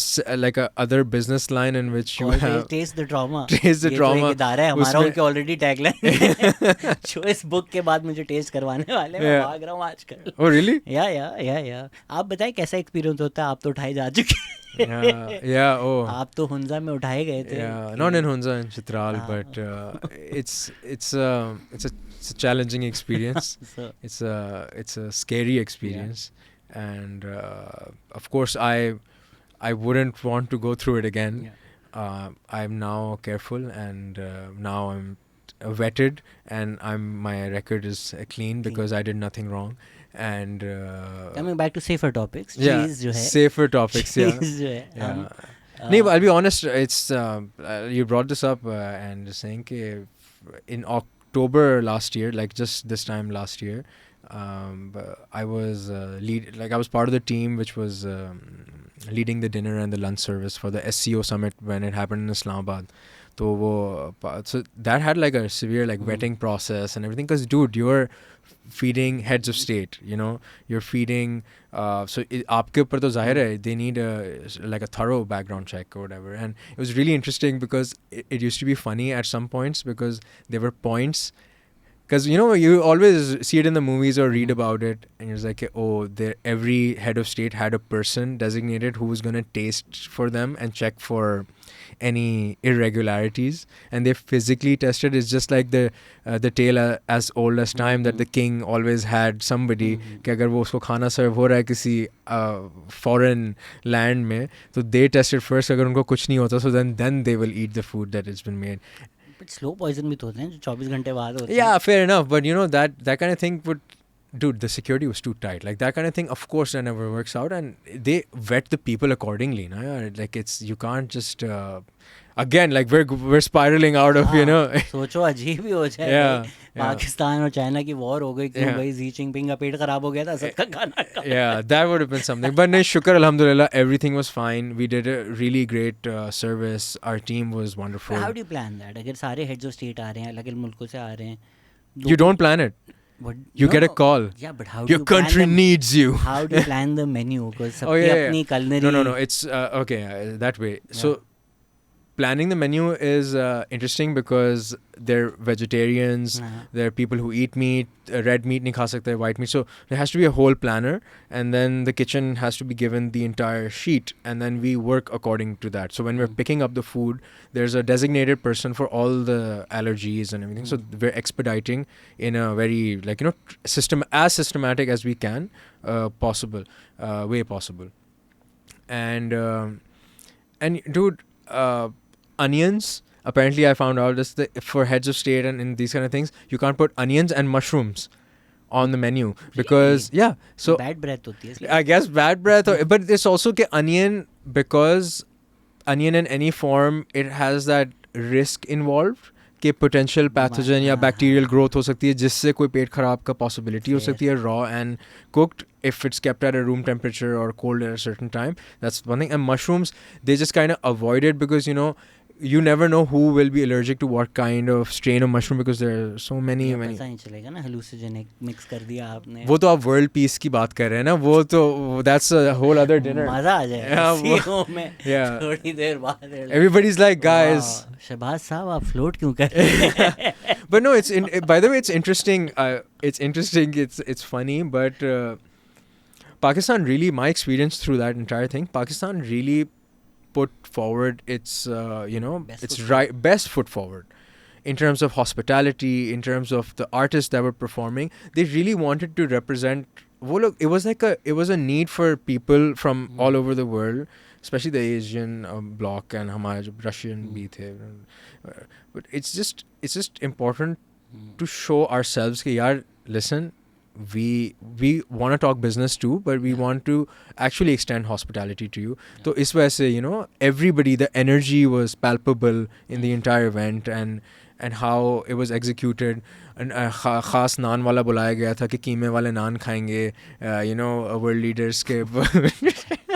like a other business line in which you have taste the trauma. Taste the trauma. ये दारा है हमारा, उनके ऑलरेडी टैगलाइन जो इस बुक के बाद मुझे टेस्ट करवाने वाले हैं, मैं भाग रहा हूँ आजकल. Oh really? या आप बताएं कैसा एक्सपीरियंस होता है, आप तो उठाए जा चुके oh आप तो हुंजा में उठाए गए थे. Not in Hunza, in Chitral, but it's a challenging experience. It's a scary experience. And of course I wouldn't want to go through it again. I'm now careful, and now I'm vetted, and my record is clean because I did nothing wrong. And coming back to safer topics, cheese जो है, safer topics, cheese जो है, no, but I'll be honest, it's you brought this up and saying कि in October last year, like just this time last year, I was I was part of the team which was leading the dinner and the lunch service for the SCO summit when it happened in Islamabad. So that had like a severe like vetting process and everything, because dude, you're feeding heads of state, you know, you're feeding so aapke upar to zahir hai they need like a thorough background check or whatever. And it was really interesting because it used to be funny at some points, because there were points, because you know you always see it in the movies or read about it, and you're like, oh, every head of state had a person designated who was going to taste for them and check for any irregularities, and they physically tested. It's just like the tale as old as time that the king always had somebody कि अगर वो उसको खाना सर्व हो रहा है किसी foreign land में, तो they tested first. अगर उनको कुछ नहीं होता, so then they will eat the food that has been made. But slow poison भी तो होते हैं जो 24 घंटे बाद होते हैं. Yeah, fair enough, but you know that kind of thing would, dude, the security was too tight. Like that kind of thing, of course, that never works out, and they vet the people accordingly. No? Like you can't just again, like we're spiraling out of, you know. सोचो अजीब ही हो जाए. पाकिस्तान और China की war हो गई क्यों भाई, जी जिनपिंग का पेट खराब हो गया था सबका खाना. Yeah, that would have been something. But no, shukar, alhamdulillah, everything was fine. We did a really great service. Our team was wonderful. But how do you plan that? अगर सारे heads of state आ रहे हैं, अलग-अलग मुल्कों से आ रहे हैं, you don't plan it. But you get a call. Yeah, but how do your country needs you. How do you plan the menu? Because सबकी अपनी culinary. No. It's okay that way. Yeah. So planning the menu is interesting because they're vegetarians. There are people who eat meat, red meat नहीं खा सकते, white meat. So there has to be a whole planner, and then the kitchen has to be given the entire sheet, and then we work according to that. So when we're picking up the food, there's a designated person for all the allergies and everything. So we're expediting in a very as systematic as we can possible way possible. And dude. Onions, apparently I found out this for heads of state and in these kind of things, you can't put onions and mushrooms on the menu because so bad breath hoti hai. I guess bad breath, but it's also onion, because onion in any form, it has that risk involved कि potential pathogen या bacterial growth हो सकती है, जिससे कोई पेट खराब का possibility हो सकती है raw and cooked if it's kept at a room temperature or cold at a certain time. That's one thing. And mushrooms, they just kind of avoid it because, you know, you never know who will be allergic to what kind of strain of mushroom because there are so many. पता नहीं चलेगा ना hallucinogenic mix कर दिया आपने. वो तो आप वर्ल्ड पीस की बात कर रहे हैं ना, वो तो that's a whole other dinner. मजा आ जाएगा सीओ में थोड़ी देर बाद. Everybody's like, guys, शहबाज साहब आप फ्लोट क्यों कर रहे हैं? But no, by the way, it's interesting. It's funny, but Pakistan really, my experience through that entire thing, Pakistan really put forward its best foot forward in terms of hospitality, in terms of the artists that were performing. They really wanted to represent. It was a need for people from all over the world, especially the Asian bloc and हमारे Russian भी थे. But it's just important to show ourselves कि यार, listen, we want to talk business too, but we want to actually extend hospitality to you. So इस वजह से, everybody, the energy was palpable in the entire event, and how it was executed. And खास नान वाला बुलाया गया था कि कीमे वाले नान खाएंगे, वर्ल्ड लीडर्स के.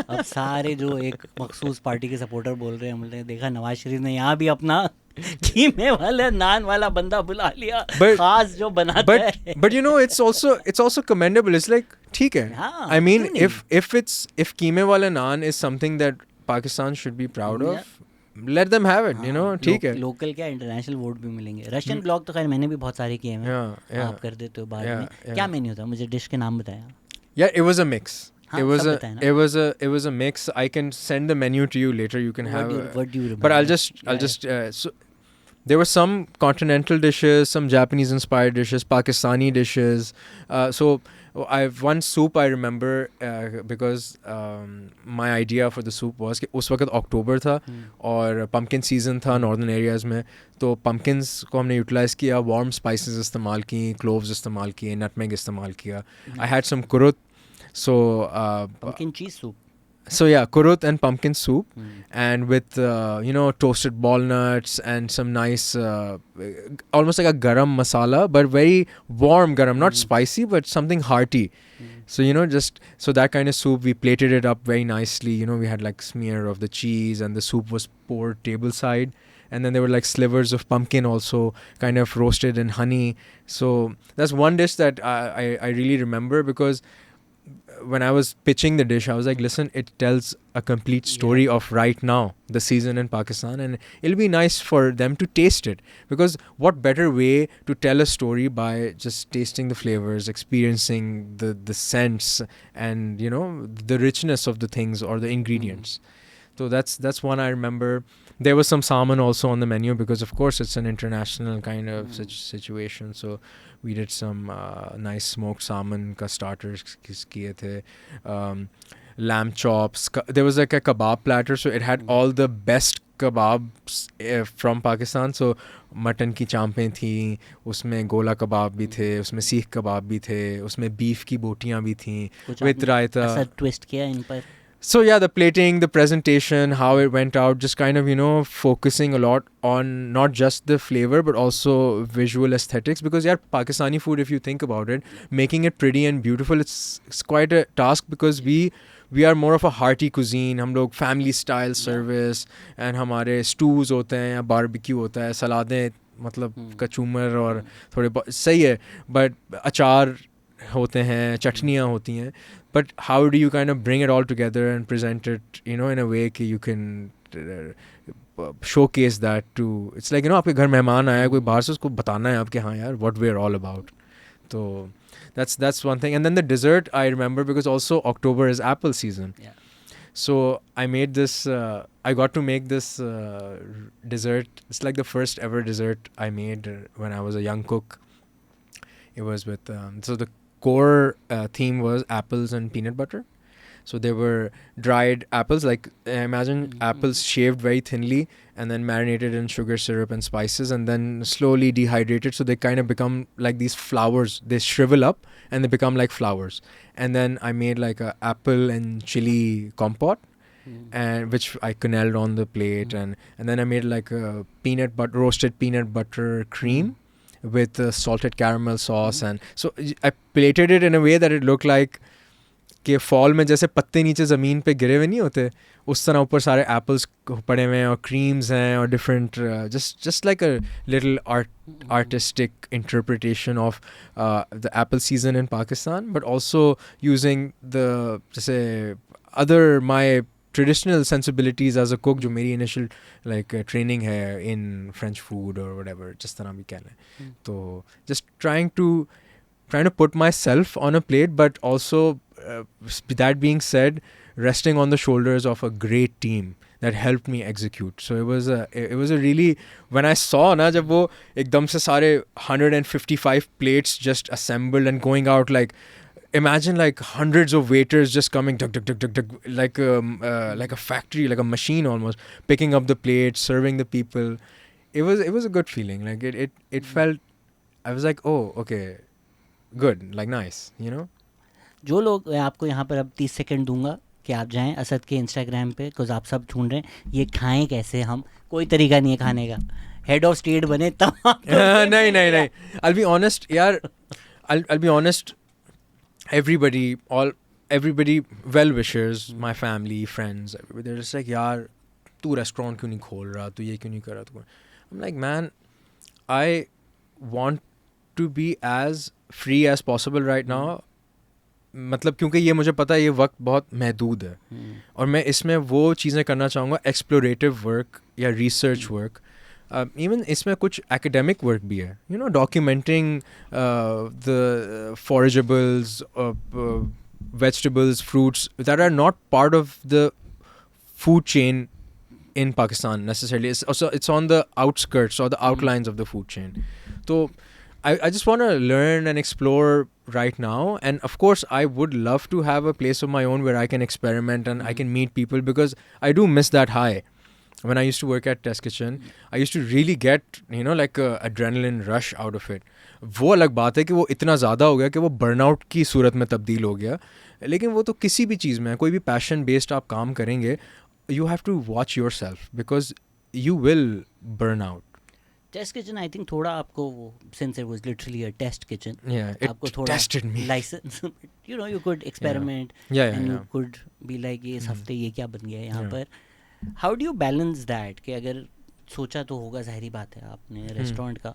अब सारे जो एक मखसूस पार्टी के सपोर्टर बोल रहे हैं, हमने देखा नवाज शरीफ ने यहाँ भी अपना कीमे वाला नान वाला बंदा बुला लिया, खास जो बनाता है. But it's also commendable. It's like, ठीक है. I mean, if कीमे वाला naan is something that Pakistan should be proud of, let them have it. ठीक है. लोकल क्या इंटरनेशनल वोट भी मिलेंगे. रशियन ब्लॉग तो खैर मैंने भी बहुत सारे किए हैं. आप कर देते हो बाद में. क्या मेन्यू था, मुझे डिश के नाम बताया. Yeah, it was a mix. It was a mix. I can send the menu to you later. You can have. What do you remember? But I'll just. So there were some continental dishes, some Japanese inspired dishes, Pakistani dishes. So I've one soup I remember because my idea for the soup was कि उस वक्त अक्टूबर था और pumpkin season था northern areas में, तो pumpkins को हमने utilize किया, warm spices इस्तेमाल की, cloves इस्तेमाल किए, nutmeg इस्तेमाल किया. I had some kurut. So pumpkin cheese soup. So yeah, kurut and pumpkin soup, and with toasted walnuts and some nice almost like a garam masala, but very warm garam, not spicy, but something hearty. So just so that kind of soup, we plated it up very nicely. We had like smear of the cheese, and the soup was poured tableside, and then there were like slivers of pumpkin also kind of roasted in honey. So that's one dish that I really remember, because when I was pitching the dish, I was like, listen, it tells a complete story of right now, the season in Pakistan, and it'll be nice for them to taste it, because what better way to tell a story by just tasting the flavors, experiencing the scents, and the richness of the things or the ingredients. So that's one I remember. There was some salmon also on the menu, because of course it's an international kind of situation. So we did some nice smoked salmon ka starters kiye the. Lamb chops. There was like a kebab platter, so it had all the best kebabs from Pakistan. So mutton की चांपें थी, उसमें गोला कबाब भी थे, उसमें सीख कबाब भी थे, उसमें बीफ की बोटियां भी थी with रायता. ऐसा ट्विस्ट किया इन पर. So yeah, the plating, the presentation, how it went out, just kind of focusing a lot on not just the flavor but also visual aesthetics, because yeah, Pakistani food, if you think about it, making it pretty and beautiful, it's quite a task, because we are more of a hearty cuisine. हम लोग family style service, and हमारे stews होते हैं या barbecue होता है, सलादें मतलब कचूमर और थोड़े सही है, but अचार होते हैं, चटनियाँ होती हैं, but how do you kind of bring it all together and present it in a way कि you can showcase that to, it's like आपके घर मेहमान आया कोई बाहर से, उसको बताना है आपके हाँ यार what we're all about. So that's one thing. And then the dessert I remember, because also October is apple season. So I made this I got to make this dessert. It's like the first ever dessert I made when I was a young cook. It was with so the core theme was apples and peanut butter. So they were dried apples, like imagine apples shaved very thinly and then marinated in sugar syrup and spices and then slowly dehydrated. So they kind of become like these flowers. They shrivel up and they become like flowers. And then I made like a apple and chili compote, and which I quenelled on the plate. And then I made like a roasted peanut butter cream with salted caramel sauce. And so I plated it in a way that it looked like कि fall में जैसे पत्ते नीचे ज़मीन पे गिरे हुए नहीं होते, उस तरह ऊपर सारे एप्पल्स पड़े हुए हैं और क्रीम्स हैं और different just like a little artistic interpretation of the apple season in Pakistan, but also using the जैसे other my traditional sensibilities as a cook जो मेरी initial like training है in French food or whatever, जिस तरह भी कह लें, तो just trying to put myself on a plate, but also that being said, resting on the shoulders of a great team that helped me execute. So it was a really, when I saw na jab wo ekdam se sare 155 plates just assembled and going out, like imagine like hundreds of waiters just coming dug, dug, dug, dug, dug, like a factory, like a machine almost, picking up the plates, serving the people. It was a good feeling. Like it felt, I was like, oh okay, good, like nice, you know. जो लोग, मैं आपको यहाँ पर अब 30 second दूंगा कि आप जाएं असद के इंस्टाग्राम पे, बिकॉज आप सब ढूंढ रहे हैं ये खाएं कैसे, हम कोई तरीका नहीं है खाने का, हेड ऑफ स्टेट बने तब नहीं I'll be honest यार, I'll be honest, everybody well wishers, my family, friends, everybody, they're just like यार तू रेस्टोरेंट क्यों नहीं खोल रहा, तू ये क्यों नहीं कर रहा, तू. I'm like man, I want to be as free as possible right now. मतलब क्योंकि ये मुझे पता है ये वक्त बहुत महदूद है, और मैं इसमें वो चीज़ें करना चाहूँगा, एक्सप्लोरेटिव वर्क या रिसर्च वर्क, इवन इसमें कुछ एकेडमिक वर्क भी है, you know, documenting the forageables, vegetables, fruits that are not part of the food chain in Pakistan necessarily. It's on the outskirts or the outlines of the food chain. So I just want to learn and explore right now, and of course I would love to have a place of my own where I can experiment and I can meet people, because I do miss that high. When I used to work at Test Kitchen, I used to really get, you know, like a adrenaline rush out of it. वो अलग बात है कि वो इतना ज़्यादा हो गया कि वो बर्नआउट की सूरत में तब्दील हो गया, लेकिन वो तो किसी भी चीज़ में है, कोई भी पैशन बेस्ड आप काम करेंगे, you have to watch yourself because you will burn out. Test kitchen I think थोड़ा आपको वो, since it was literally a test kitchen, आपको थोड़ा tested me, license, you know, you could experiment and you could be like ये इस हफ्ते ये क्या बन गया है यहाँ पर. How do you balance that, कि अगर सोचा तो होगा, जाहिर बात है आपने रेस्टोरेंट का,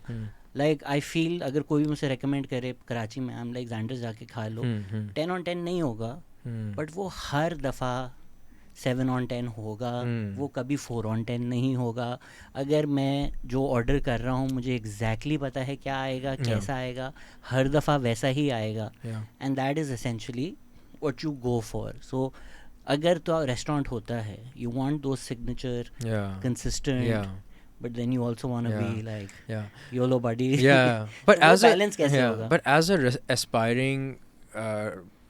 लाइक आई फील अगर कोई भी मुझे रेकमेंड करे कराची में, आई एम लाइक जैंडर्स जाके खा लो, 10 on 10 नहीं होगा, बट वो हर दफ़ा 7 on 10 होगा, वो कभी 4 on 10 नहीं होगा. अगर मैं जो ऑर्डर कर रहा हूँ मुझे एग्जैक्टली पता है क्या आएगा, कैसा आएगा, हर दफ़ा वैसा ही आएगा, and that is essentially what you go for. So अगर तो रेस्टोरेंट होता है, you want those signature consistent, but then you also want to be like YOLO buddy. But as balance कैसे होगा? But as a aspiring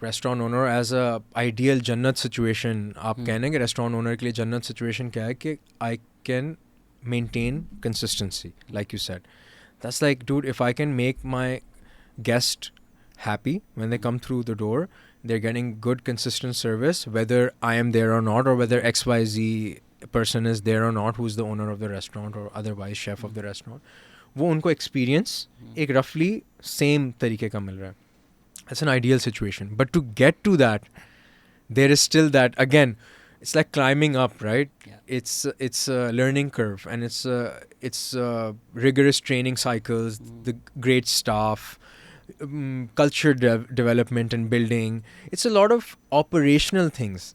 restaurant owner, as a ideal जन्नत situation, आप कहने के restaurant owner के लिए जन्नत situation क्या है कि I can maintain consistency, like you said. That's like, dude, if I can make my guest happy when they come through the door, they're getting good consistent service, whether I am there or not, or whether XYZ person is there or not, who's the owner of the restaurant or otherwise chef of the restaurant, वो उनको experience एक roughly same तरीके का मिल रहा है. That's an ideal situation. But to get to that, there is still that, again, it's like climbing up, right? It's a learning curve, and it's rigorous training cycles, the great staff, culture development and building. It's a lot of operational things.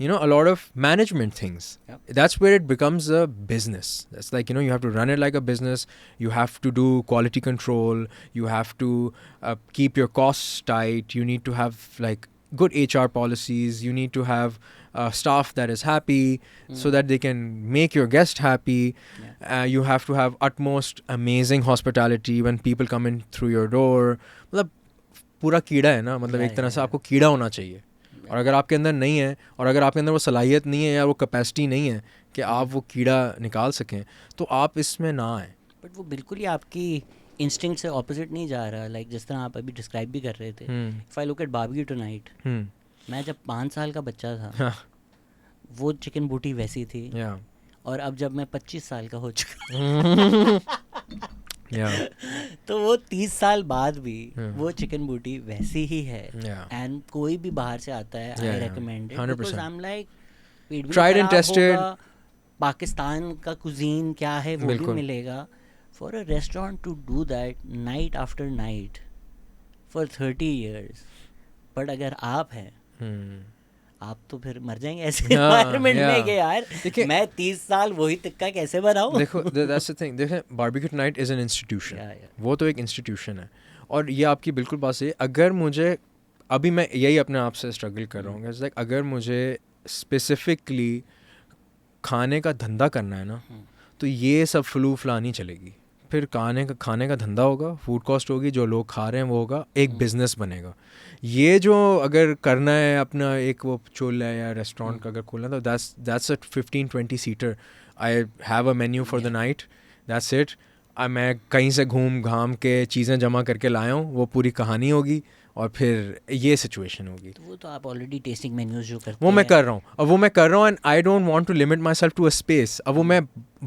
You know, a lot of management things. That's where it becomes a business. That's like, you know, you have to run it like a business. You have to do quality control. You have to keep your costs tight. You need to have like good HR policies. You need to have staff that is happy so that they can make your guest happy. You have to have utmost amazing hospitality when people come in through your door. मतलब पूरा कीड़ा है ना, मतलब एक तरह से आपको कीड़ा होना चाहिए. और अगर आपके अंदर नहीं है, और अगर आपके अंदर वो सलाहियत नहीं है या वो कैपेसिटी नहीं है कि आप वो कीड़ा निकाल सकें, तो आप इसमें ना आएँ. बट वो बिल्कुल ही आपकी इंस्टिंक्ट से ऑपोजिट नहीं जा रहा, लाइक जिस तरह आप अभी डिस्क्राइब भी कर रहे थे. If I look at barbecue tonight, मैं जब 5 साल का बच्चा था वो चिकन बूटी वैसी थी, और अब जब मैं 25 साल का हो चुका तो वो 30 साल बाद भी वो चिकन बूटी वैसी ही है. एंड कोई भी बाहर से आता है, I recommend it because I am like पेट भी Tried and खराब tested. होगा, पाकिस्तान का कुजीन क्या है वो भी मिलेगा. For a restaurant to do that night after night for 30 years, but अगर आप हैं आप तो फिर मर जाएंगे ऐसे एनवायरनमेंट में कि यार मैं 30 साल वही टिक्का कैसे बनाऊं. देखो दैट्स द थिंग. देखो barbecue night is an institution. वो तो एक इंस्टीट्यूशन है. और ये आपकी बिल्कुल बात सही है. अगर मुझे अभी मैं यही अपने आप से स्ट्रगल कर रहा हूँ. इट्स लाइक अगर मुझे स्पेसिफिकली खाने का धंधा करना है ना, तो ये सब फ्लू नहीं चलेगी. फिर खाने का धंधा होगा, फूड कॉस्ट होगी, जो लोग खा रहे हैं वो होगा, एक बिजनेस बनेगा. ये जो अगर करना है अपना एक वो चोला है या रेस्टोरेंट का अगर खोलना, तो that's a 15-20 seater. I have a menu for the night, that's it. मैं कहीं से घूम घाम के चीज़ें जमा करके लाया हूँ, वो पूरी कहानी होगी और फिर ये सिचुएशन होगी. तो वो तो आप ऑलरेडी टेस्टिंग मेन्यूज जो करते हैं वो मैं कर रहा हूँ. अब वो मैं कर रहा हूँ and I don't want to limit myself to a space. अब वो मैं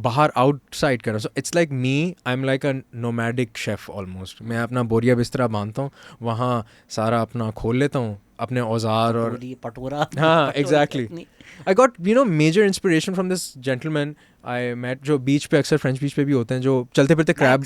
बाहर आउटसाइड कर रहा हूँ. So it's like me, I am like a nomadic chef almost. मैं अपना बोरिया बिस्तरा बांधता हूँ, वहाँ सारा अपना खोल लेता हूँ, अपने औजार और पटोरा. हाँ exactly. I got major inspiration from this gentleman I met, जो बीच पे अक्सर फ्रेंच बीच पे भी होते हैं, जो चलते फिरते क्रैब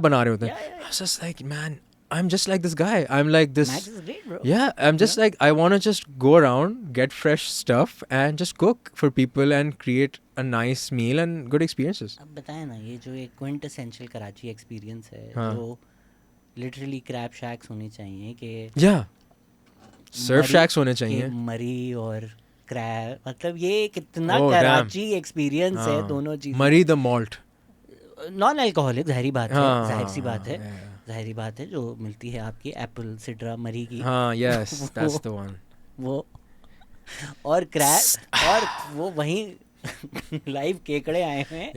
बना रहे होते हैं. I was just like, man, I'm just like this guy. I'm like this. Max is great, bro. Yeah, I'm just like, I want to just go around, get fresh stuff and just cook for people and create a nice meal and good experiences. अब बताएं ना, ये जो एक quintessential Karachi experience है, जो literally crab shacks होने चाहिए कि yeah, surf shacks होने चाहिए, मरी और crab, मतलब ये कितना कराची experience है दोनों चीज़ें. मरी the malt, नॉन अल्कोहलिक, जाहिर बात है, जाहिर सी बात है, जाहिर बात है, जो मिलती है आपकी एप्पल सिड्रा मरी की. हाँ यस, दैट्स द वन. वो और क्रैब और वो वहीं लाइव केकड़े आए हैं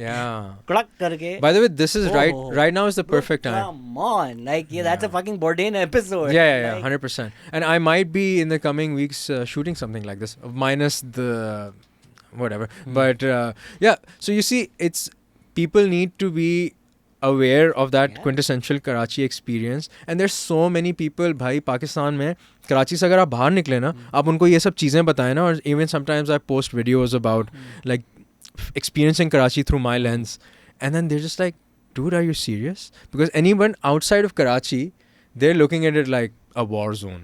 कड़क करके. By the way, this is right now is the perfect time. Come on, like that's a fucking Bourdain episode. Yeah, 100%. And I might be in the coming weeks shooting something like this, minus the whatever. But yeah, so you see, it's people need to be aware of that quintessential Karachi experience. And there's so many people, भाई पाकिस्तान में कराची से अगर आप बाहर निकले ना, आप उनको ये सब चीज़ें बताएं ना. और even sometimes I post videos about like experiencing Karachi through my lens, and then they're just like, dude, are you serious? Because anyone outside of Karachi, they're looking at it like a war zone.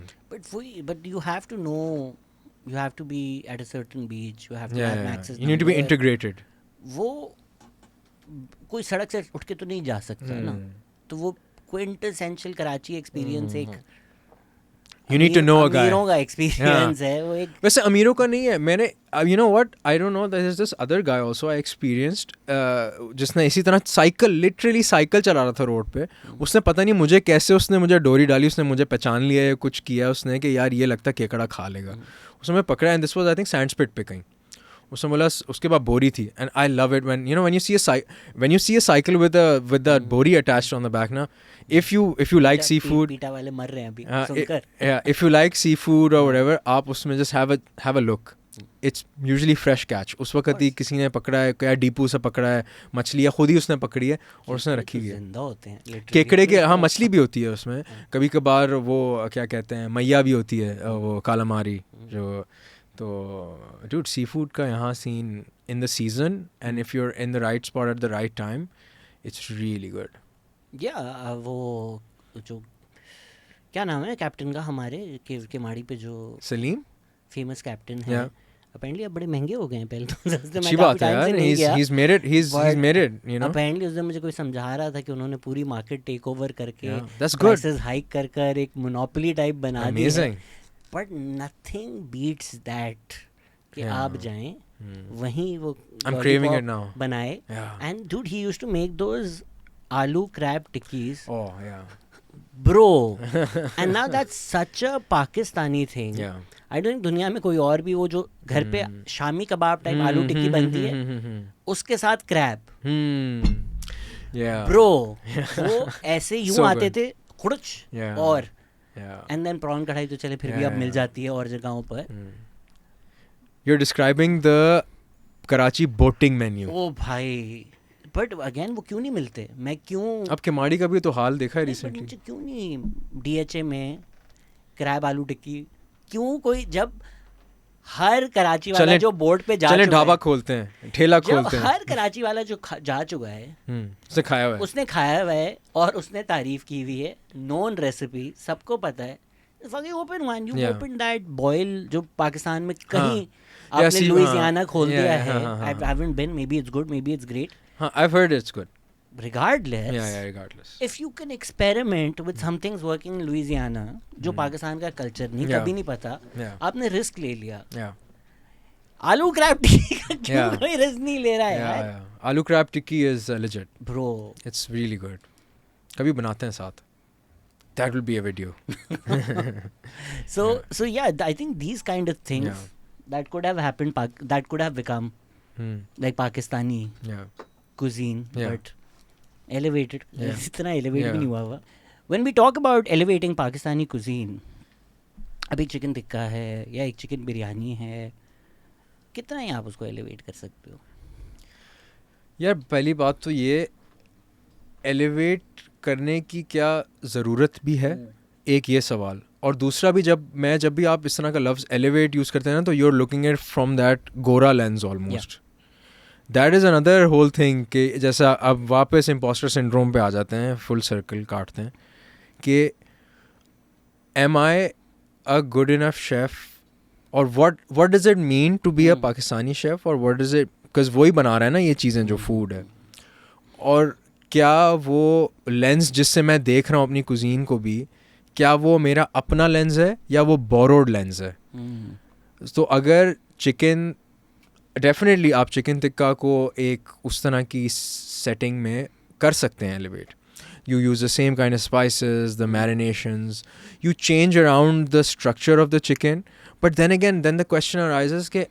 But you have to know, you have to be at a certain beach, you have to have access. You need to be integrated. वो कोई सड़क से उठ के तो नहीं जा सकता ना. तो वो क्विंटेसेंशियल कराची एक्सपीरियंस एक You need to know a guy. अमीरों का एक्सपीरियंस है वो एक. वैसे अमीरों का नहीं है. मैंने you know what, I don't know, there is this other guy also I experienced, जिसने इसी तरह लिटरली साइकिल चला रहा था रोड पे. उसने पता नहीं मुझे कैसे, उसने मुझे डोरी डाली, उसने मुझे पहचान लिया या कुछ किया उसने कि यार ये लगता केकड़ा खा लेगा. उसने मैं पकड़ा and this was I think Sandspit पे कहीं. उसने बोला, उसके बाद बोरी थी. And I love it when you see a cycle with the बोरी attached on the back ना. If you like seafood, पीटा वाले मर रहे हैं अभी सुनकर. If you like seafood or whatever, आप उसमें just have a look. It's usually fresh catch. उस वक्त ही किसी ने पकड़ा है, क्या डीपू से पकड़ा है मछली, या खुद ही उसने पकड़ी है और उसने रखी है. जिंदा होते हैं केकड़े के. हाँ, मछली भी होती है उसमें. कभी कभार वो क्या कहते हैं, मैया भी होती है, वो कालामारी जो. तो dude, seafood का यहाँ scene in the season, and if you're in the right spot at the right time, it's really good. वो जो क्या नाम है कैप्टन का हमारे के माड़ी पे, जो सलीम फेमस कैप्टन है, अपेरेंटली अब बड़े महंगे हो गए हैं. पहले तो सस्ते में अच्छी बात है यार. he's made it, you know. Apparently उस दिन मुझे कोई समझा रहा था कि उन्होंने पूरी मार्केट टेक ओवर करके प्राइसेस हाइक कर एक मोनोपोली टाइप बना दी है. बट नथिंग बीट्स दैट कि आप जाएं वहीं वो I'm craving it now. बनाए. And dude, he used to make those aloo crab tikkis. Oh yeah, bro. And now that's such a Pakistani thing. I don't think दुनिया में कोई और भी वो जो घर पे शामी कबाब टाइप आलू टिक्की बनती है उसके साथ क्रैब. Bro, वो ऐसे यूं आते थे खुड़च और एंड देन प्रॉन कढ़ाई तो चले फिर भी अब मिल जाती है और जगहों पर. You're describing the Karachi boating menu. ओ भाई, बट अगेन वो क्यों नहीं मिलते? मैं क्यों अब किमाड़ी का भी तो हाल देखा है नहीं, but रिसेंटली. मुझे क्यों नहीं DHA में क्रैब आलू टिक्की, क्यों कोई, जब हर कराची वाला चलें- जो बोर्ड पे जा चलें चुका ढाबा है, खोलते हैं, ठेला जब खोलते हैं. हर कराची वाला जो जा चुका है, उसने खाया हुआ है. उसने खाया हुआ है और उसने तारीफ की हुई है, नॉन रेसिपी, सबको पता है. fucking open one, you Yeah. open that boil जो पाकिस्तान में कहीं Yeah, आपने see, लुइसियाना खोल yeah, दिया yeah, है. हाँ. I haven't been, maybe it's good, maybe it's great. हाँ, I've heard it's good. Regardless, Yeah, regardless. if you can experiment with something's working in Louisiana, जो पाकिस्तान का कल्चर नहीं, Yeah. कभी नहीं पता, Yeah. आपने रिस्क ले लिया. Yeah. आलू क्रैब टिक्की का क्यों Yeah. कोई रिस्क नहीं ले रहा है Yeah, यार? yeah. Aloo crab tikki is legit. Bro, It's really good. कभी बनाते हैं साथ. That will be a video. so yeah, I think these kind of things Yeah. that could have happened, that could have become like Pakistani Yeah. cuisine, Yeah. but elevated. Yeah. इतना elevate Yeah. भी नहीं हुआ हुआ. When we talk about elevating Pakistani cuisine, अभी chicken tikka है या एक chicken biryani है, कितना ही आप उसको एलिवेट कर सकते हो? यार पहली बात तो ये एलिवेट करने की क्या ज़रूरत भी है, एक ये सवाल. और दूसरा भी, जब भी आप इस तरह का लफ्ज़ एलिवेट यूज़ करते हैं ना, तो you are looking at from that गोरा lens almost. That is another whole thing कि जैसा अब वापस इम्पोस्टर सिंड्रोम पे आ जाते हैं, फुल सर्कल काटते हैं कि am I a good enough chef, और what does it mean to be a Pakistani chef, और व्हाट डज़ इट, बिकॉज वही बना रहा है ना ये चीज़ें जो फूड है. और क्या वो लेंस जिससे मैं देख रहा हूँ अपनी कुजीन को भी, क्या वो मेरा अपना लेंस है या वो बोरोड लेंस है? तो अगर चिकन, डेफिनेटली आप चिकन टिक्का को एक उस तरह की सेटिंग में कर सकते हैं elevate. You use the same kind of spices, the marinations. You change around the structure of the chicken. But then again, then the question arises, ke,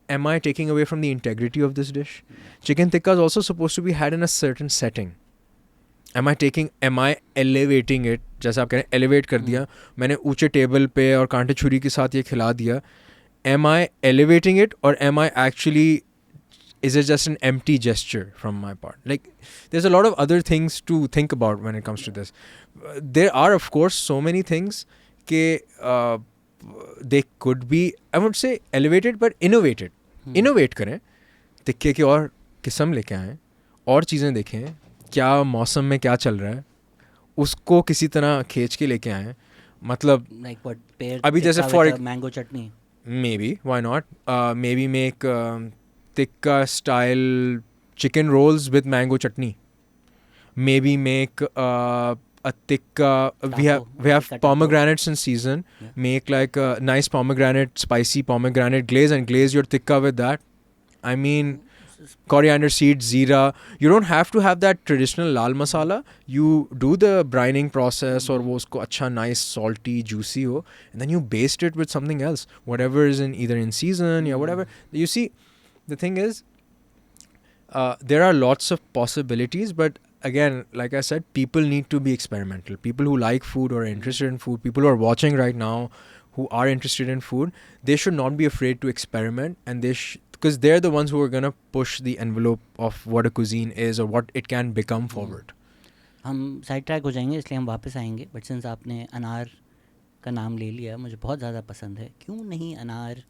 am I taking away from the integrity of this dish? Chicken tikka is also supposed to be had in a certain setting. Am I elevating it? जैसे आप कह रहे हैं elevate कर दिया, मैंने ऊंचे table पे और कांटे छुरी के साथ ये खिला दिया. Am I elevating it, or am I actually, is it just an empty gesture from my part? Like, there's a lot of other things to think about when it comes to this. There are, of course, so many things that they could be, I would say, elevated, but innovated. Innovate करें, टिक्के की और किस्म लेके आएँ, और चीज़ें देखें, क्या मौसम में क्या चल रहा है, उसको किसी तरह खींच के लेके आएँ. मतलब like what, pear अभी जैसे tikka for with a mango chutney? Maybe, why not? Maybe make tikka style chicken rolls with mango chutney. Maybe make a tikka. We have tikka pomegranates in season. Yeah. Make like a nice pomegranate, spicy pomegranate glaze, and glaze your tikka with that. I mean, coriander seeds, zeera. You don't have to have that traditional lal masala. You do the brining process, और वो उसको अच्छा nice salty juicy हो, and then you baste it with something else, whatever is in either in season or whatever. You see, the thing is, there are lots of possibilities, but again, like I said, people need to be experimental. People who like food or are interested in food, people who are watching right now who are interested in food, they should not be afraid to experiment, and because they're the ones who are going to push the envelope of what a cuisine is or what it can become forward. हम side track हो जाएंगे, इसलिए हम वापस आएंगे. But since आपने अनार का नाम ले लिया, मुझे बहुत ज़्यादा पसंद है. क्यों नहीं अनार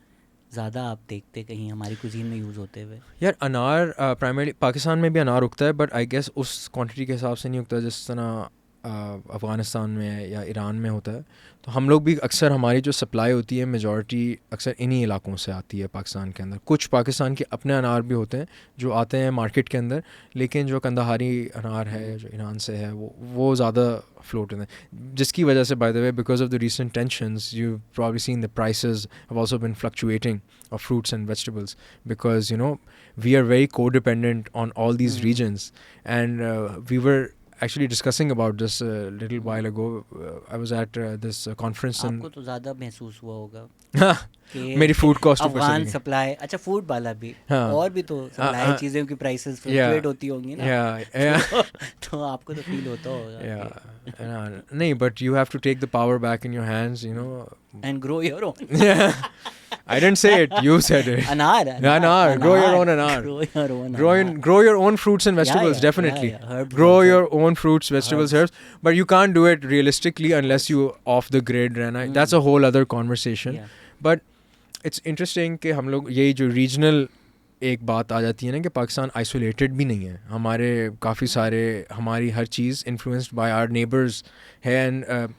ज़्यादा आप देखते कहीं हमारी कुजीन में यूज़ होते हुए? यार अनार प्राइमरली पाकिस्तान में भी अनार उगता है, बट आई गेस उस क्वांटिटी के हिसाब से नहीं उगता जिस तरह अफ़गानिस्तान में या ईरान में होता है. तो हम लोग भी अक्सर, हमारी जो सप्लाई होती है मेजॉरिटी अक्सर इन्हीं इलाकों से आती है पाकिस्तान के अंदर. कुछ पाकिस्तान के अपने अनार भी होते हैं जो आते हैं मार्केट के अंदर, लेकिन जो कंदाहारी अनार है जो ईरान से है वो ज़्यादा फ्लोट होते हैं, जिसकी वजह से by the way because of the recent tensions you probably seen the prices have also been fluctuating of fruits and vegetables, because you know we are very co-dependent on all these regions, and we were actually discussing about this a little while ago. I was at this conference and आपको तो ज़्यादा महसूस हुआ होगा कि मेरी food cost Afghan supply, अच्छा food वाला भी, और भी तो सप्लाई चीज़ों की प्राइसेस फ्लक्चुएट होती होंगी ना. तो आपको तो फील होता होगा. नहीं, but you have to take the power back in your hands, you know, and grow your own. I didn't say it. You said it. Anar. Grow your own anar. Grow your own fruits and vegetables. Definitely. Grow your own fruits, vegetables, herbs. But you can't do it realistically unless you off the grid. That's a whole other conversation. But it's interesting कि हम लोग ये जो regional एक बात आ जाती है ना कि पाकिस्तान आइसोलेटेड भी नहीं है. हमारे काफ़ी सारे हमारी हर चीज़ इन्फ्लुएंस्ड बाय आवर नेबर्स है. And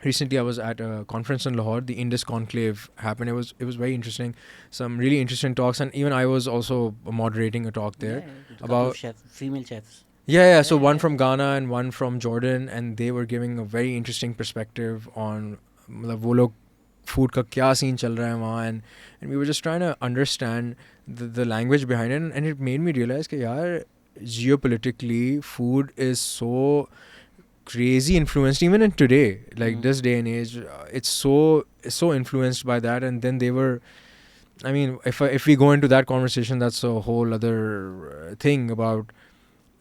recently I was at a conference in Lahore, the Indus Conclave happened. It was very interesting, some really interesting talks, and even I was also moderating a talk there about female chefs. Yeah. So one from Ghana and one from Jordan, and they were giving a very interesting perspective on मतलब वो लोग food का क्या scene चल रहा है वहाँ, and we were just trying to understand the language behind it, and it made me realize कि यार geopolitically food is so crazy influenced even in today, like this day and age. It's so influenced by that. And then they were, I mean, if we go into that conversation, that's a whole other thing about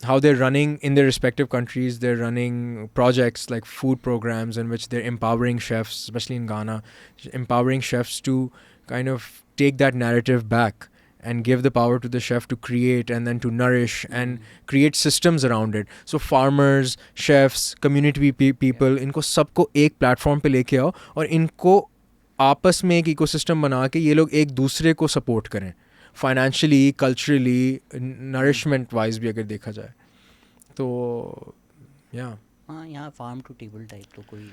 how they're running in their respective countries. They're running projects like food programs in which they're empowering chefs, especially in Ghana, empowering chefs to kind of take that narrative back and give the power to the chef to create and then to nourish and create systems around it. So farmers, chefs, community people, इनको सबको एक platform पे लेके आओ और इनको आपस में एक इकोसिस्टम बना के ये लोग एक दूसरे को सपोर्ट करें, फाइनेंशियली, कल्चरली, नरिशमेंट वाइज भी अगर देखा जाए तो. यहाँ फार्म टू टेबल टाइप तो कोई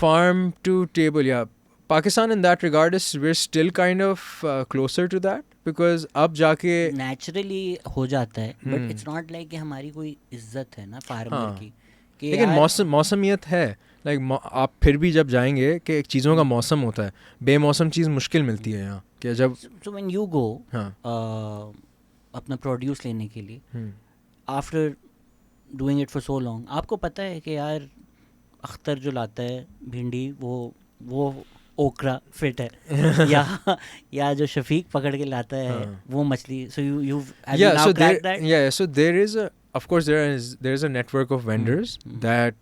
फार्म टू टेबल या Pakistan in that regard is we're still kind of closer to that because अब जाके naturally हो जाता है, but it's not like कि हमारी कोई इज्जत है ना फार्मर की. लेकिन मौसमियत है. like आप फिर भी जब जाएंगे कि एक चीज़ों का मौसम होता है, बेमौसम चीज़ मुश्किल मिलती है यहाँ कि जब so when you go अपना प्रोड्यूस लेने के लिए after doing it for so long, आपको पता है कि यार अख्तर जो लाता है भिंडी वो ओकरा फिट है या जो शफीक पकड़ के लाता है वो मछली. So you've now cracked that? Yeah, so there is a network of vendors that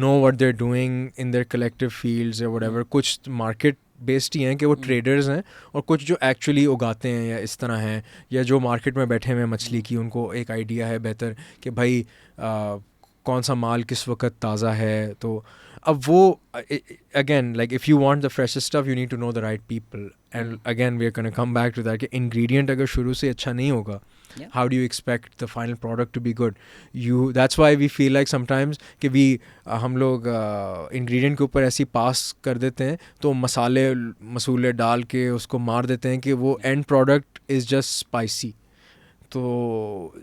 know what they're doing in their collective fields or whatever. कुछ market based ही हैं कि वो traders हैं और कुछ जो actually उगाते हैं या इस तरह हैं या जो market में बैठे हुए हैं मछली की, उनको एक idea है बेहतर कि भाई कौन सा माल किस वक्त ताज़ा है. तो अब वो again, like if you want the freshest stuff you need to know the right people, and again we are going to come back to that कि ingredient अगर शुरू से अच्छा नहीं होगा, how do you expect the final product to be good? That's why we feel like sometimes कि हम लोग ingredient के ऊपर ऐसी पास कर देते हैं तो मसाले डाल के उसको मार देते हैं कि वो end product is just spicy. तो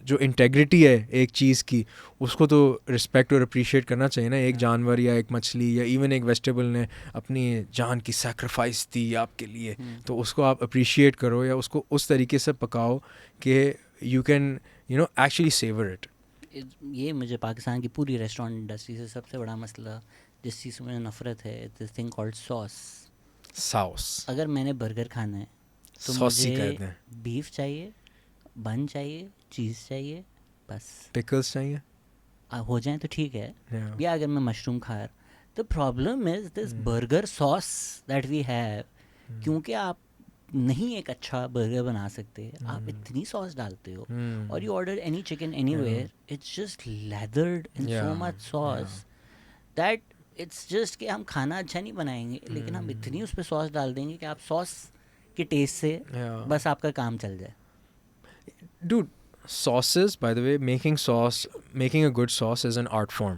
जो इंटेग्रिटी है एक चीज़ की उसको तो रिस्पेक्ट और अप्रिशिएट करना चाहिए ना. एक जानवर या एक मछली या इवन एक वेजिटेबल ने अपनी जान की सैक्रिफाइस दी आपके लिए, तो उसको आप अप्रिशिएट करो या उसको उस तरीके से पकाओ कि you can actually savour it. ये मुझे पाकिस्तान की पूरी रेस्टोरेंट इंडस्ट्री से सबसे बड़ा मसला जिस चीज़ में नफ़रत है, दिस थिंग कॉल्ड सॉस. अगर मैंने बर्गर खाना है तो मुझे बीफ चाहिए, बन चाहिए, चीज़ चाहिए, बस पिकल्स चाहिए, हो जाए तो ठीक है. या अगर मैं मशरूम खा रहा, the problem is this burger sauce that we have. क्योंकि आप नहीं एक अच्छा बर्गर बना सकते, आप इतनी सॉस डालते हो और you order any chicken anywhere, it's just lathered in so much sauce that it's just कि हम खाना अच्छा नहीं बनाएंगे लेकिन हम इतनी उस पर सॉस डाल देंगे कि आप सॉस के टेस्ट से बस आपका काम चल जाए. Dude, sauces, by the way, making a good sauce is an art form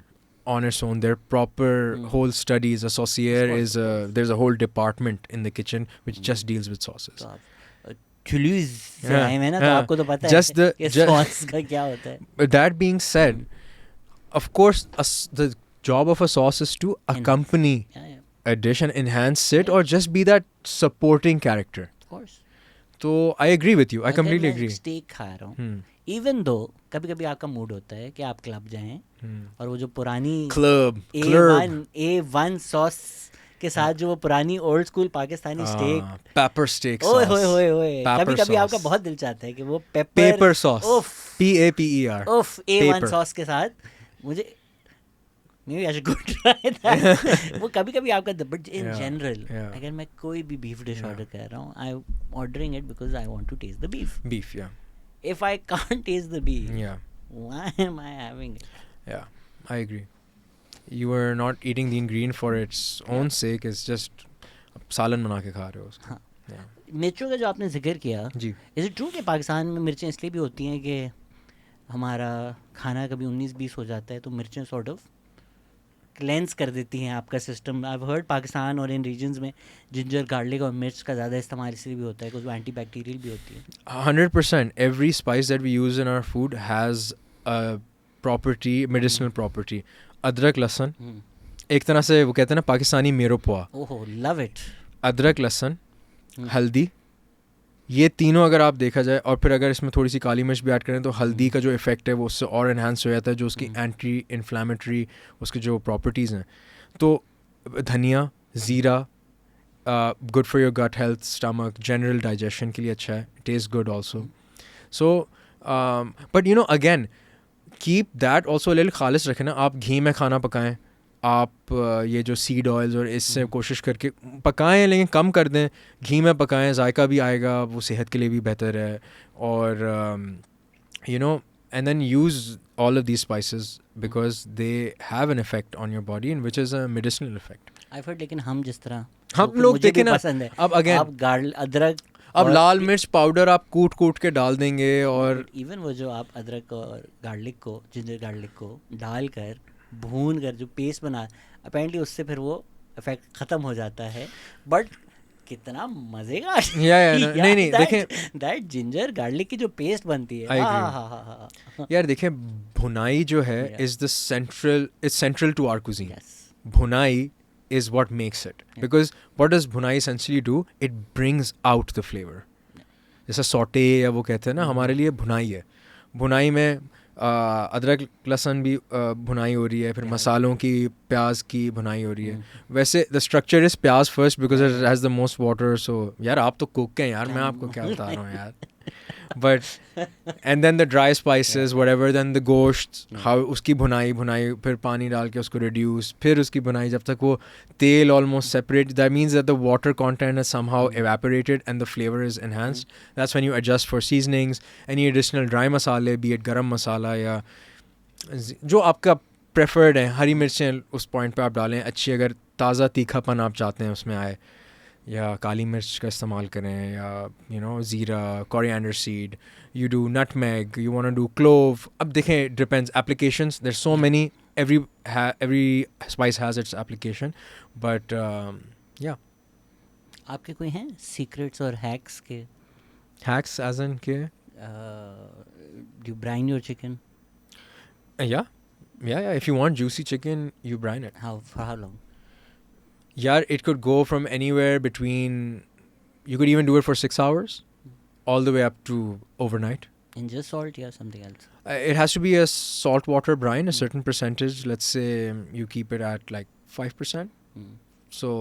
on its own. There are proper whole studies. A saucier there's a whole department in the kitchen which just deals with sauces. Toulouse से आए हैं ना तो आपको तो पता है कि sauce का क्या होता है. That being said, of course, the job of a sauce is to accompany a dish and enhance it or just be that supporting character. Of course. तो I agree with you, I completely agree. Steak खा रहा हूँ, even though कभी कभी आपका mood होता है कि आप क्लब जाएं और वो जो पुरानी क्लब A1 सॉस के साथ जो वो पुरानी old school Pakistani steak, pepper steak, ओए कभी कभी आपका बहुत दिल चाहता है कि वो paper sauce, PAPER A1 sauce के साथ मुझे maybe I should go try that. वो कभी कभी आपका but in Yeah, general yeah. अगर मैं कोई भी beef dish Yeah. order कर रहा हूँ I'm ordering it because I want to taste the beef. Beef, yeah. If I can't taste the beef, Yeah, why am I having it? yeah, I agree. You are not eating the ingredient for its own sake, it's just सालन बना के खा रहे हो उसको. हाँ. Yeah. मिर्चों का जो आपने जिक्र किया, जी. इज इट ट्रू कि पाकिस्तान में मिर्चें इसलिए भी होती हैं कि हमारा खाना कभी 19-20 हो जाता है तो मिर्चें सॉर्ट ऑफ क्लेंस कर देती हैं आपका system. I have heard Pakistan और इन रीजन्स में जिंजर गार्लिक और मिर्च का ज़्यादा इस्तेमाल इसलिए भी होता है क्योंकि वो एंटी बैक्टीरियल भी होती है. 100%. Every spice that we use in our food has a property, medicinal property. अदरक लहसुन एक तरह से वो कहते हैं ना पाकिस्तानी मेरो पोहा. ओहो, लव इट. अदरक लहसुन, हल्दी, ये तीनों अगर आप देखा जाए और फिर अगर इसमें थोड़ी सी काली मिर्च भी ऐड करें तो हल्दी का जो इफ़ेक्ट है वो उससे और इन्हांस हो जाता है, जो उसकी एंटी इन्फ्लामेटरी उसकी जो प्रॉपर्टीज़ हैं. तो धनिया, ज़ीरा, good for your gut health, stomach, general digestion के लिए अच्छा है. Taste good also. So but you know again keep that also little खालिस रखें ना. आप घी में खाना पकाएं, आप ये जो सीड ऑयल्स और इससे कोशिश करके पकाएं लेकिन कम कर दें. घी में पकाएं, जायका भी आएगा, वो सेहत के लिए भी बेहतर है. और you know and then use all of these spices because they have an effect on your body and which is a medicinal effect. I've heard लेकिन हम जिस तरह हम लोग देखें ना पसंद है अब अगेन आप अदरक अब लाल मिर्च पाउडर आप कूट के डाल देंगे और इवन वो जो आप अदरक और गार्लिक को जिंजर गार्लिक को डालकर भून कर जो पेस्ट बना अपेरेंटली उससे फिर वो इफेक्ट ख़त्म हो जाता है. बट कितना मजे का नहीं देखें दैट जिंजर गार्लिक की जो पेस्ट बनती है. यार देखें भुनाई जो है is the central to our cuisine. भुनाई is what makes it. Because what does bhunai essentially do? It brings out the flavor. जैसा सौटे या वो कहते हैं ना, हमारे लिए भुनाई है. भुनाई में अदरक लहसुन भी भुनाई हो रही है, फिर मसालों की प्याज की भुनाई हो रही है. वैसे the structure is pyaaz first because it has the most water. So यार आप तो कुक हैं यार, मैं आपको क्या बता रहा हूँ यार. But and then the dry spices whatever, then the गोश्त, हाउ उसकी भुनाई फिर पानी डाल के उसको रिड्यूस, फिर उसकी भुनाई जब तक वो तेल almost separate. That means that the water content is somehow evaporated and the flavor is enhanced. That's when you adjust for seasonings, any additional dry मसाले, be it गरम मसाला या जो आपका प्रेफर्ड है. हरी मिर्चें उस पॉइंट पे आप डालें अच्छी, अगर ताज़ा तीखापन आप चाहते हैं उसमें आए, या काली मिर्च का इस्तेमाल करें, या यू नो ज़ीरा, coriander seed, you do nutmeg, you want to do clove. अब देखें depends applications, there so many, every spice has its application. But या आपके कोई हैं सीक्रेट्स और हैक्स के? हैक्स एज इन के do brine your chicken? Yeah, if you want juicy chicken, you brine it. For how long? Yeah, it could go from anywhere between, you could even do it for 6 hours, all the way up to overnight. In just salt or something else? It has to be a salt water brine, a certain percentage. Let's say you keep it at like 5%. So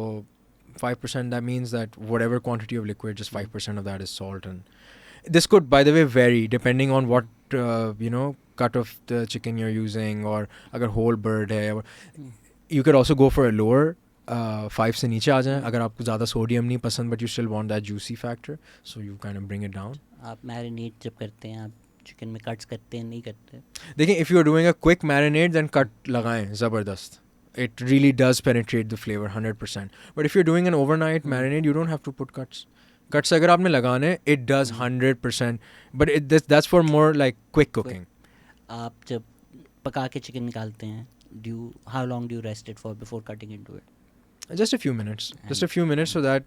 5%, that means that whatever quantity of liquid, just 5% of that is salt. And this could, by the way, vary depending on what, cut of the chicken you're using, or agar whole bird hai. You could also go for a lower 5 से नीचे आ जाएं अगर आपको ज़्यादा sodium नहीं पसंद, but you still want that juicy factor, so you kind of bring it down. आप marinate जब करते हैं, आप चिकन में कट्स करते हैं नहीं करते? देखिए, if you are doing a quick marinate then cut लगाएं ज़बरदस्त. It really does penetrate the flavor 100%. But if you're doing an overnight marinade, you don't have to put cuts. Cuts अगर आपने लगाने, it does 100%. But that's for more like quick cooking. आप जब पका के chicken निकालते हैं, how long do you rest it for before cutting into it? Just a few minutes. Just a few minutes, so that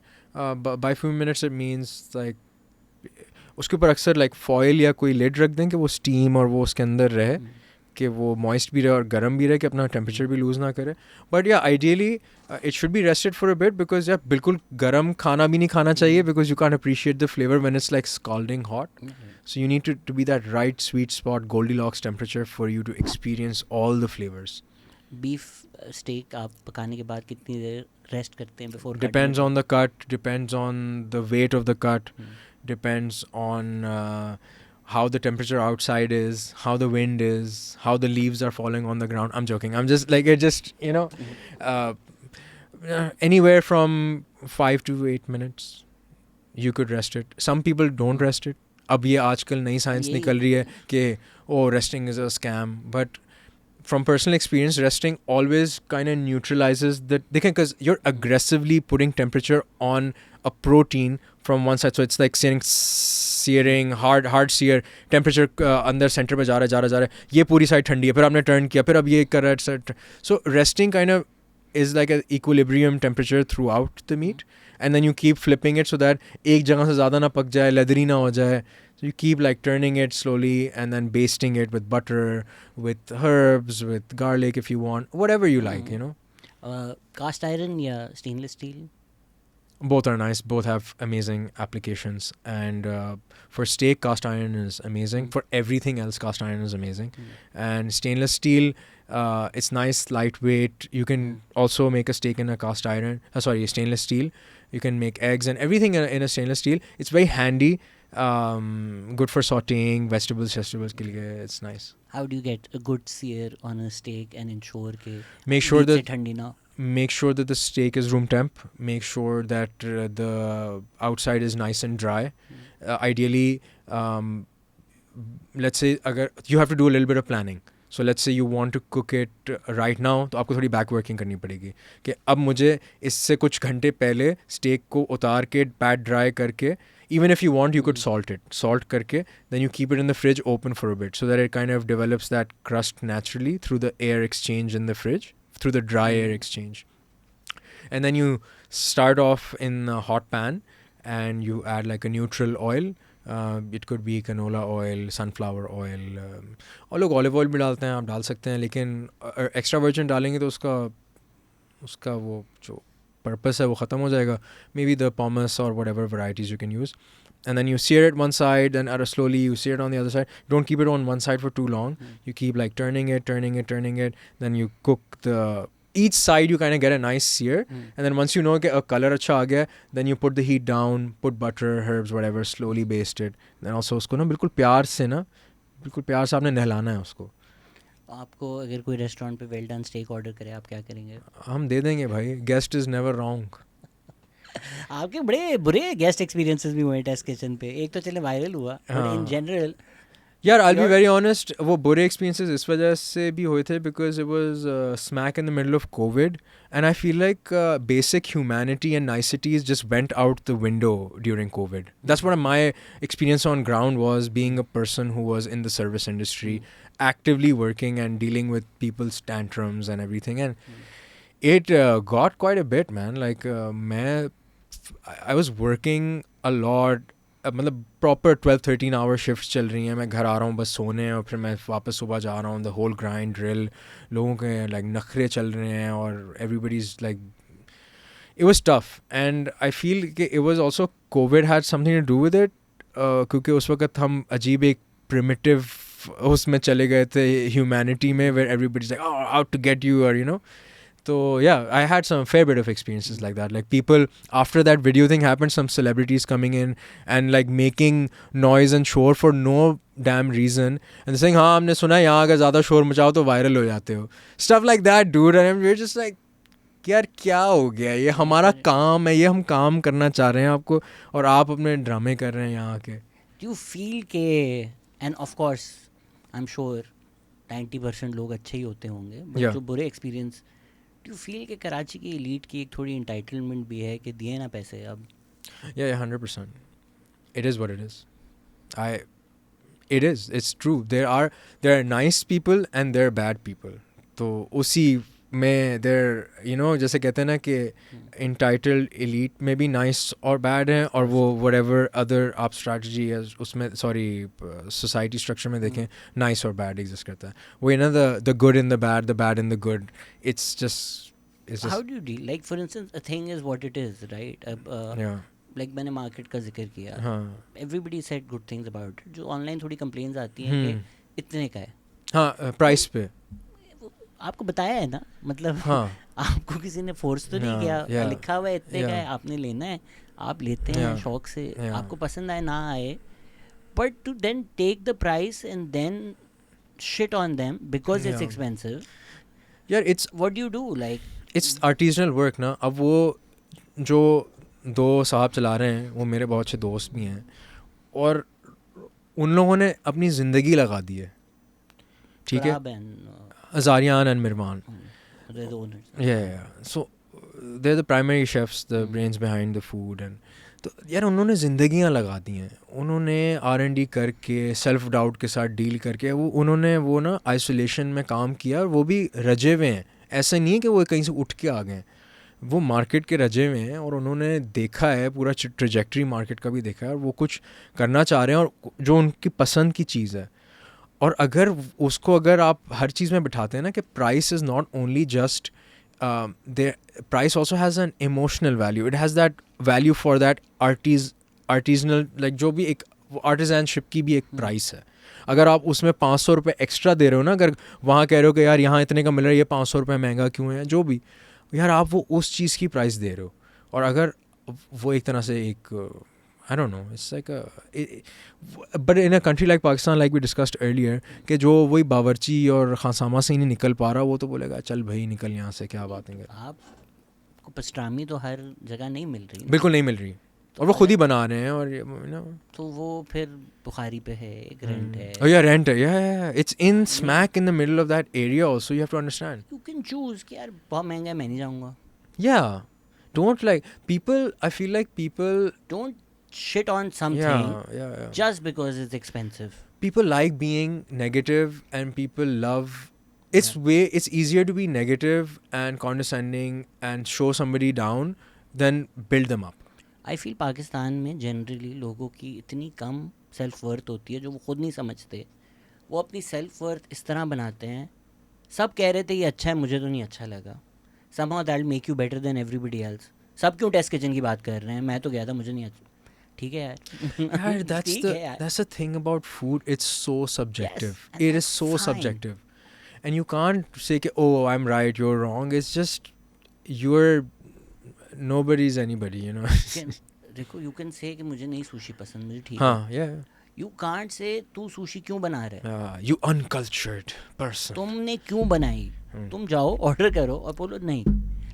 by few minutes it means like उसके ऊपर अक्सर like foil या कोई lid रख दें कि वो steam और वो उसके अंदर रहे, कि वो moist भी रहे और गर्म भी रहे, कि अपना temperature भी lose ना करे. But yeah, ideally it should be rested for a bit, because yeah, बिल्कुल गर्म खाना भी नहीं खाना चाहिए, because you can't appreciate the flavor when it's like scalding hot. So you need to be that right sweet spot Goldilocks temperature for you to experience all the flavors. Beef steak आप पकाने के बाद कितनी देर rest करते हैं before? Depends on the cut, depends on the weight of the cut, depends on how the temperature outside is, how the wind is, how the leaves are falling on the ground. I'm joking. I'm just like, it just, you know, anywhere from 5 to 8 minutes you could rest it. Some people don't rest it. अब ये आजकल नई science निकल रही है कि resting is a scam, but from personal experience, resting always kind of neutralizes the, because you're aggressively putting temperature on a protein from one side, so it's like searing, hard sear, temperature अंदर center पे जा रहा है, ये पूरी side ठंडी है, फिर आपने turn किया, फिर अब ये कर रहा है, so resting kind of is like an equilibrium temperature throughout the meat, and then you keep flipping it so that एक जगह से ज़्यादा ना पक जाए, leathery ना हो जाए. So you keep like turning it slowly and then basting it with butter, with herbs, with garlic if you want, whatever you like, you know. Cast iron या stainless steel? Both are nice. Both have amazing applications. And for steak, cast iron is amazing. For everything else, cast iron is amazing. And stainless steel, it's nice, lightweight. You can also make a steak in a cast iron. Stainless steel. You can make eggs and everything in a stainless steel. It's very handy. Good for sauteing vegetables ke liye. It's nice. How do you get a good sear on a steak and ensure ke make sure that the steak is room temp, make sure that the outside is nice and dry. Ideally, let's say agar you have to do a little bit of planning. So let's say you want to cook it right now, तो आपको थोड़ी back working करनी पड़ेगी कि अब मुझे इससे कुछ घंटे पहले स्टेक को उतार के पैट ड्राई करके, even if you want you could salt karke, then you keep it in the fridge open for a bit so that it kind of develops that crust naturally through the air exchange in the fridge, through the dry air exchange. And then you start off in a hot pan and you add like a neutral oil. It could be canola oil, sunflower oil, और लोग olive oil भी डालते हैं, आप डाल सकते हैं, लेकिन extra virgin डालेंगे तो उसका वो जो purpose है वो ख़त्म हो जाएगा. Maybe the pomace or whatever varieties you can use. And then you sear it one side, then slowly you sear it on the other side. Don't keep it on one side for too long. You keep like turning it. Then you cook each side, you kind of get a nice sear. And then once you know a color acha aa gaya, then you put the heat down, put butter, herbs, whatever, slowly baste it. Then also उसको ना बिल्कुल प्यार से आपने नहलाना है उसको. आपको अगर कोई रेस्टोरेंट पे वेल डन स्टेक ऑर्डर करे, आप क्या करेंगे? हम दे देंगे भाई. Guest is never wrong. आपके बड़े बुरे गेस्ट एक्सपीरियंसेस भी हुए टेस्ट किचन पे. एक तो चले वायरल हुआ, बट इन जनरल यार I'll be very honest, वो बुरे experiences इस वजह से भी हुए थे because it was smack in the middle of COVID, and I feel like basic humanity and niceties just went out the window during COVID. That's what my experience on ground was, being a person who was in the service industry, actively working and dealing with people's tantrums and everything, and it got quite a bit, man. Like I was working a lot. मतलब proper 12-13 hour shift चल रही हैं. मैं घर आ रहा हूँ बस सोने, और फिर मैं वापस सुबह जा रहा हूँ. द होल ग्राइंड ड्रिल, लोगों के लाइक नखरे चल रहे हैं, और everybody's like it was tough. And I feel कि it was also Covid had something to do with it, क्योंकि उस वक्त हम अजीब एक प्रिमिटिव उसमें चले गए थे ह्यूमैनिटी में, where everybody's like out to get you, और you know. So yeah, I had some fair bit of experiences like that. Like people, after that video thing happened, some celebrities coming in and like making noise and shore for no damn reason, and saying, हाँ हमने सुना है यहाँ अगर ज़्यादा शोर मचाओ तो viral हो जाते हो. Stuff like that, dude. And we're just like, यार क्या हो गया, ये हमारा काम है, ये हम काम करना चाह रहे हैं आपको, और आप अपने ड्रामे कर रहे हैं यहाँ आके. Do you feel के, and of course I'm sure 90% लोग अच्छे ही होते होंगे, but जो बुरे experience, you feel कि कराची की elite की एक थोड़ी entitlement भी है कि दिए ना पैसे अब? Yeah, 100%. It is what it is. It is. It's true. There are nice people and there are bad people. तो उसी में there, जैसे कहते हैं ना कि entitled elite में भी nice और bad हैं, और वो whatever other आप strategy है उसमें society structure में देखें, nice और bad exist करता है. वो ना the good in the bad in the good. It's just how do you deal? Like for instance, a thing is what it is, right? Yeah. Like मैंने market का जिक्र किया. Everybody said good things about it. जो online थोड़ी complains आती हैं कि इतने का है. हाँ, प्राइस पे आपको बताया है ना, मतलब आपको किसी ने फोर्स तो नहीं किया, लिखा हुआ है इतने का है, आपने लेना है, आप लेते हैं शौक से, आपको पसंद आए ना आए, But to then take the price and then shit on them because it's Yeah. expensive, यार it's what do you do? Like, artisanal work ना. अब वो जो दो साहब चला रहे हैं वो मेरे बहुत अच्छे दोस्त भी हैं और उन लोगों ने अपनी ज़िंदगी लगा दी है. ठीक है. Prab and Azarian and Mirman. they're the owners. Yeah. So they're the primary chefs, the brains behind the food. And तो यार उन्होंने ज़िंदगियाँ लगा दी हैं. उन्होंने R&D करके सेल्फ डाउट के साथ डील करके उन्होंने वो ना आइसोलेशन में काम किया और वो भी रजे हुए हैं. ऐसा नहीं है कि वो कहीं से उठ के आ गए हैं. वो मार्केट के रजे हुए हैं और उन्होंने देखा है पूरा ट्रेजेक्ट्री मार्केट का भी देखा है और वो कुछ करना चाह रहे हैं और जो उनकी पसंद की चीज़ है. और अगर उसको अगर आप हर चीज़ में बिठाते हैं ना कि price is not only just price also has an emotional value. It has that value for that artisanal like जो भी एक आर्टिजनशिप की भी एक प्राइस है. अगर आप उसमें 500 रुपये एक्स्ट्रा दे रहे हो ना, अगर वहाँ कह रहे हो कि यार यहाँ इतने का मिल रहा है, ये 500 रुपये महंगा क्यों है, जो भी यार आप वो उस चीज़ की प्राइस दे रहे हो. और अगर वो एक तरह से एक I don't know, it's like but in a country like Pakistan, like we discussed earlier, कि जो वही बावर्ची और खानसामा से ही नहीं निकल पा रहा, वो तो बोलेगा चल भाई निकल यहाँ से, क्या बात है. आपको पस्ट्रामी तो हर जगह नहीं मिल रही. बिल्कुल नहीं मिल रही और वो खुद ही बना रहे हैं और तो वो फिर बुखारी पे है, एक रेंट है. Oh yeah, rent. Yeah. It's in smack in the middle of that area also. You have to understand. You can choose कि यार बहुत महंगा है, मैं नहीं जाऊँगा. Yeah. Don't like people. I feel like people. Don't shit on something Yeah. just because it's expensive. People like being negative and people love. It's easier to be negative and condescending and show somebody down than build them up. I feel Pakistan में generally लोगों की इतनी कम self worth होती है जो वो खुद नहीं समझते. वो अपनी सेल्फ वर्थ इस तरह बनाते हैं, सब कह रहे थे ये अच्छा है, मुझे तो नहीं अच्छा लगा. somehow that will make you better than everybody else. सब क्यों टेस्ट किचन की बात कर रहे हैं, मैं तो गया था, मुझे नहीं अच्छा. ठीक है यार. That's the thing about food. It's so subjective. Yes, It is so fine. subjective, and you can't say कि, oh I'm right, you're wrong. It's just you're nobody's anybody, you know. देखो you can say कि मुझे नहीं sushi पसंद, मुझे ठीक हाँ, है. yeah. You can't say तू सुशी क्यों बना रहा है. You uncultured person. तुमने क्यों बनाई. तुम जाओ ऑर्डर करो और बोलो नहीं.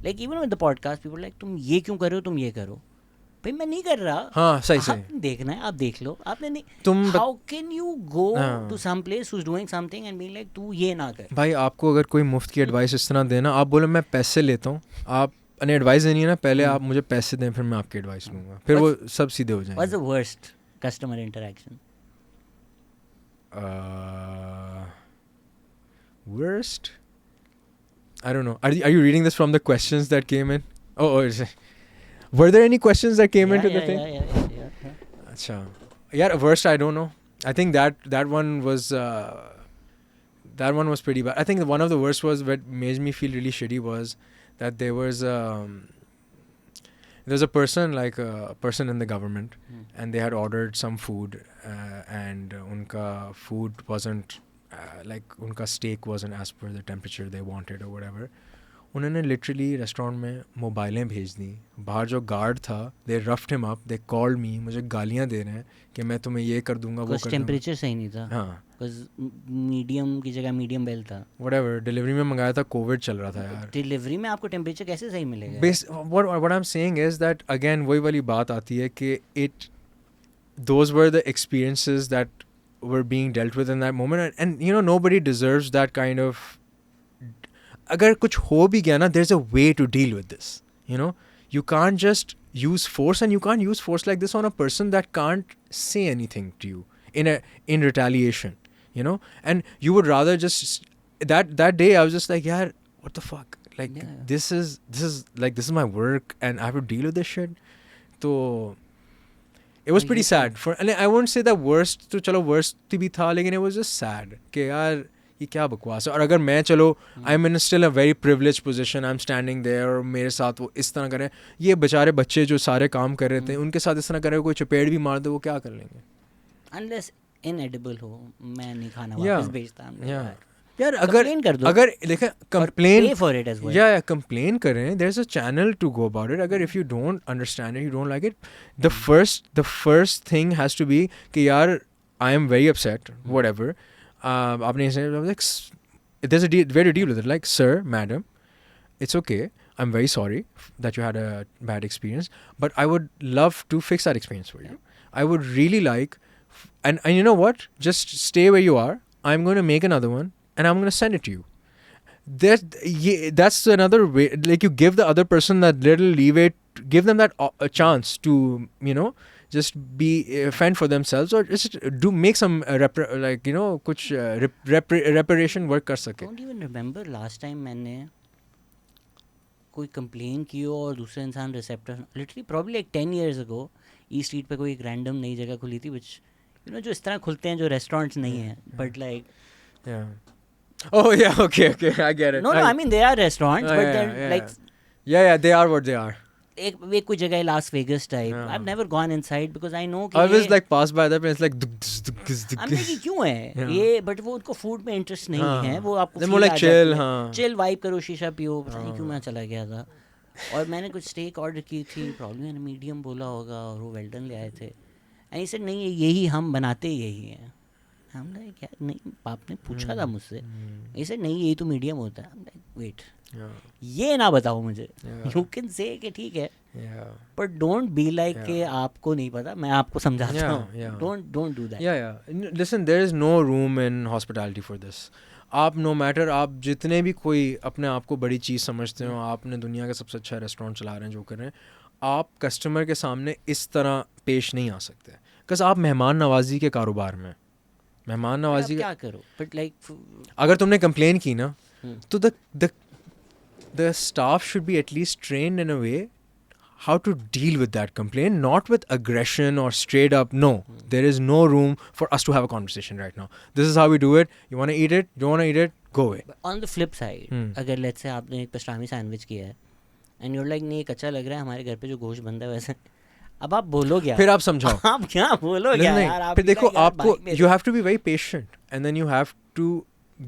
Like even with the podcast people like तुम ये क्यों कर रहे हो, तुम ये करो. भाई मैं नहीं कर रहा. हाँ सही सही. आपने देखना है आप देख लो. आपने नहीं. तुम how can you go to some place who is doing something and be like तू ये ना कर. भाई आपको अगर कोई मुफ्त की एडवाइस इस तरह देना, आप बोलो मैं पैसे लेता हूँ, आप एडवाइस देनी है ना, पहले आप मुझे पैसे दें फिर मैं आपकी एडवाइस लूँगा, फिर वो सब सीधे हो जाएंगे. What's the worst customer interaction? Worst? I don't know. Are you reading this from the questions that came in? Oh, were there any questions that came into the thing? Yeah. Acha. Yeah, worst I don't know. I think that one was pretty bad. I think one of the worst was what made me feel really shitty was that there was a person in the government and they had ordered some food and unka food wasn't like unka steak wasn't as per the temperature they wanted or whatever. उन्होंने literally restaurant में मोबाइलें भेज दी. बाहर जो guard था they roughed him up, they called me, मुझे गालियाँ दे रहे हैं कि मैं तुम्हें ये कर दूंगा वो कर दूंगा. टेम्परेचर सही नहीं था. हाँ. मीडियम की जगह मीडियम वेल था. व्हाटएवर. डिलीवरी में मंगाया था, कोविड चल रहा था यार. डिलीवरी में आपको टेम्परेचर कैसे सही मिलेगा? What I am saying is that again वही वाली बात आती है कि those were the experiences that were being dealt with in that moment, and you know nobody deserves that kind of. अगर कुछ हो भी गया ना, there's a way to deal with this, you know. You can't just use force, and you can't use force like this on a person that can't say anything to you in retaliation, you know. And you would rather just that day I was just like, yeah, what the fuck, like Yeah. this is my work and I have to deal with this shit. So it was pretty sad and I won't say that worst to chalo worst bhi tha, lekin it was just sad कि यार ये क्या बकवास है. और अगर मैं चलो I am in still a very privilege position, I am standing there और मेरे साथ वो इस तरह करें, ये बेचारे बच्चे जो सारे काम कर रहे थे उनके साथ इस तरह करें, कोई चपेट भी मार दे, वो क्या कर लेंगे. अनलेस इनएडिबल हो, मैं नहीं खाना वापस भेजता हूं यार. अगर देखें complain for it as well, या कंप्लेन करें, there is a channel to go about it. अगर if you don't understand it, you don't like it, the first thing has to be कि यार I am very upset, whatever. आपने ऐसे like there's a way to deal with it. Like, sir, madam, it's okay. I'm very sorry that you had a bad experience, but I would love to fix that experience for you. I would really like, and you know what? Just stay where you are. I'm going to make another one, and I'm going to send it to you. That's another way. Like, you give the other person that little leeway, give them that a chance to, you know, just be fend for themselves, or just make some like, you know, kuch reparation work kar sake. Don't even remember last time मैंने कोई complain की हो और दूसरा इंसान receptor, literally probably like 10 years ago ई street पे कोई एक रैंडम नई जगह खुली थी, विच यू नो जो इस तरह खुलते हैं जो रेस्टोरेंट्स नहीं हैं, but like oh yeah, okay, I get it. No, I mean they are restaurants, but they're like yeah, they are what they are. एक कोई जगह है Las Vegas type. I've never gone inside because I know कि I was like passed by that and it's like I'm like कि क्यों है ये, but वो उनको फूड में इंटरेस्ट नहीं है, वो आपको more like chill, chill vibe करो, शीशा पियो. पता नहीं क्यों मैं चला गया था. और मैंने कुछ स्टेक ऑर्डर की थी, प्रॉब्लम मैंने मीडियम बोला होगा और वो वेल डन ले आए थे. एंड ही सेड नहीं यही हम बनाते यही हैं. हम लाइक यार नहीं, आपने पूछा था मुझसे. ही सेड नहीं यही तो मीडियम होता है. हम लाइक वेट, ये ना बताओ मुझे. यू कैन से कि ठीक है, बट डोंट बी लाइक कि आपको नहीं पता, मैं आपको समझाता हूँ. Don't do that. Listen, there is no room in hospitality for this. आप नो मैटर आप जितने भी कोई अपने आप को बड़ी चीज़ समझते हो, आपने दुनिया का सबसे अच्छा रेस्टोरेंट चला रहे हैं, जो कर रहे हैं, आप कस्टमर के सामने इस तरह पेश नहीं आ सकते. बिकॉज आप मेहमान नवाजी के कारोबार में, मेहमान नवाजी क्या करो, बट लाइक अगर तुमने कंप्लेन की ना, तो the staff should be at least trained in a way how to deal with that complaint, not with aggression or straight up. No, there is no room for us to have a conversation right now. This is how we do it. You want to eat it, don't want to eat it, go away. But on the flip side, अगर let's say आपने एक pastrami sandwich किया है and you're like नहीं एक अच्छा लग रहा है, हमारे घर पे जो गोश्त बनता है वैसे, अब आप बोलो क्या, फिर आप समझाओ. आप क्या बोलो क्या यार. फिर देखो आपको, you have to be very patient, and then you have to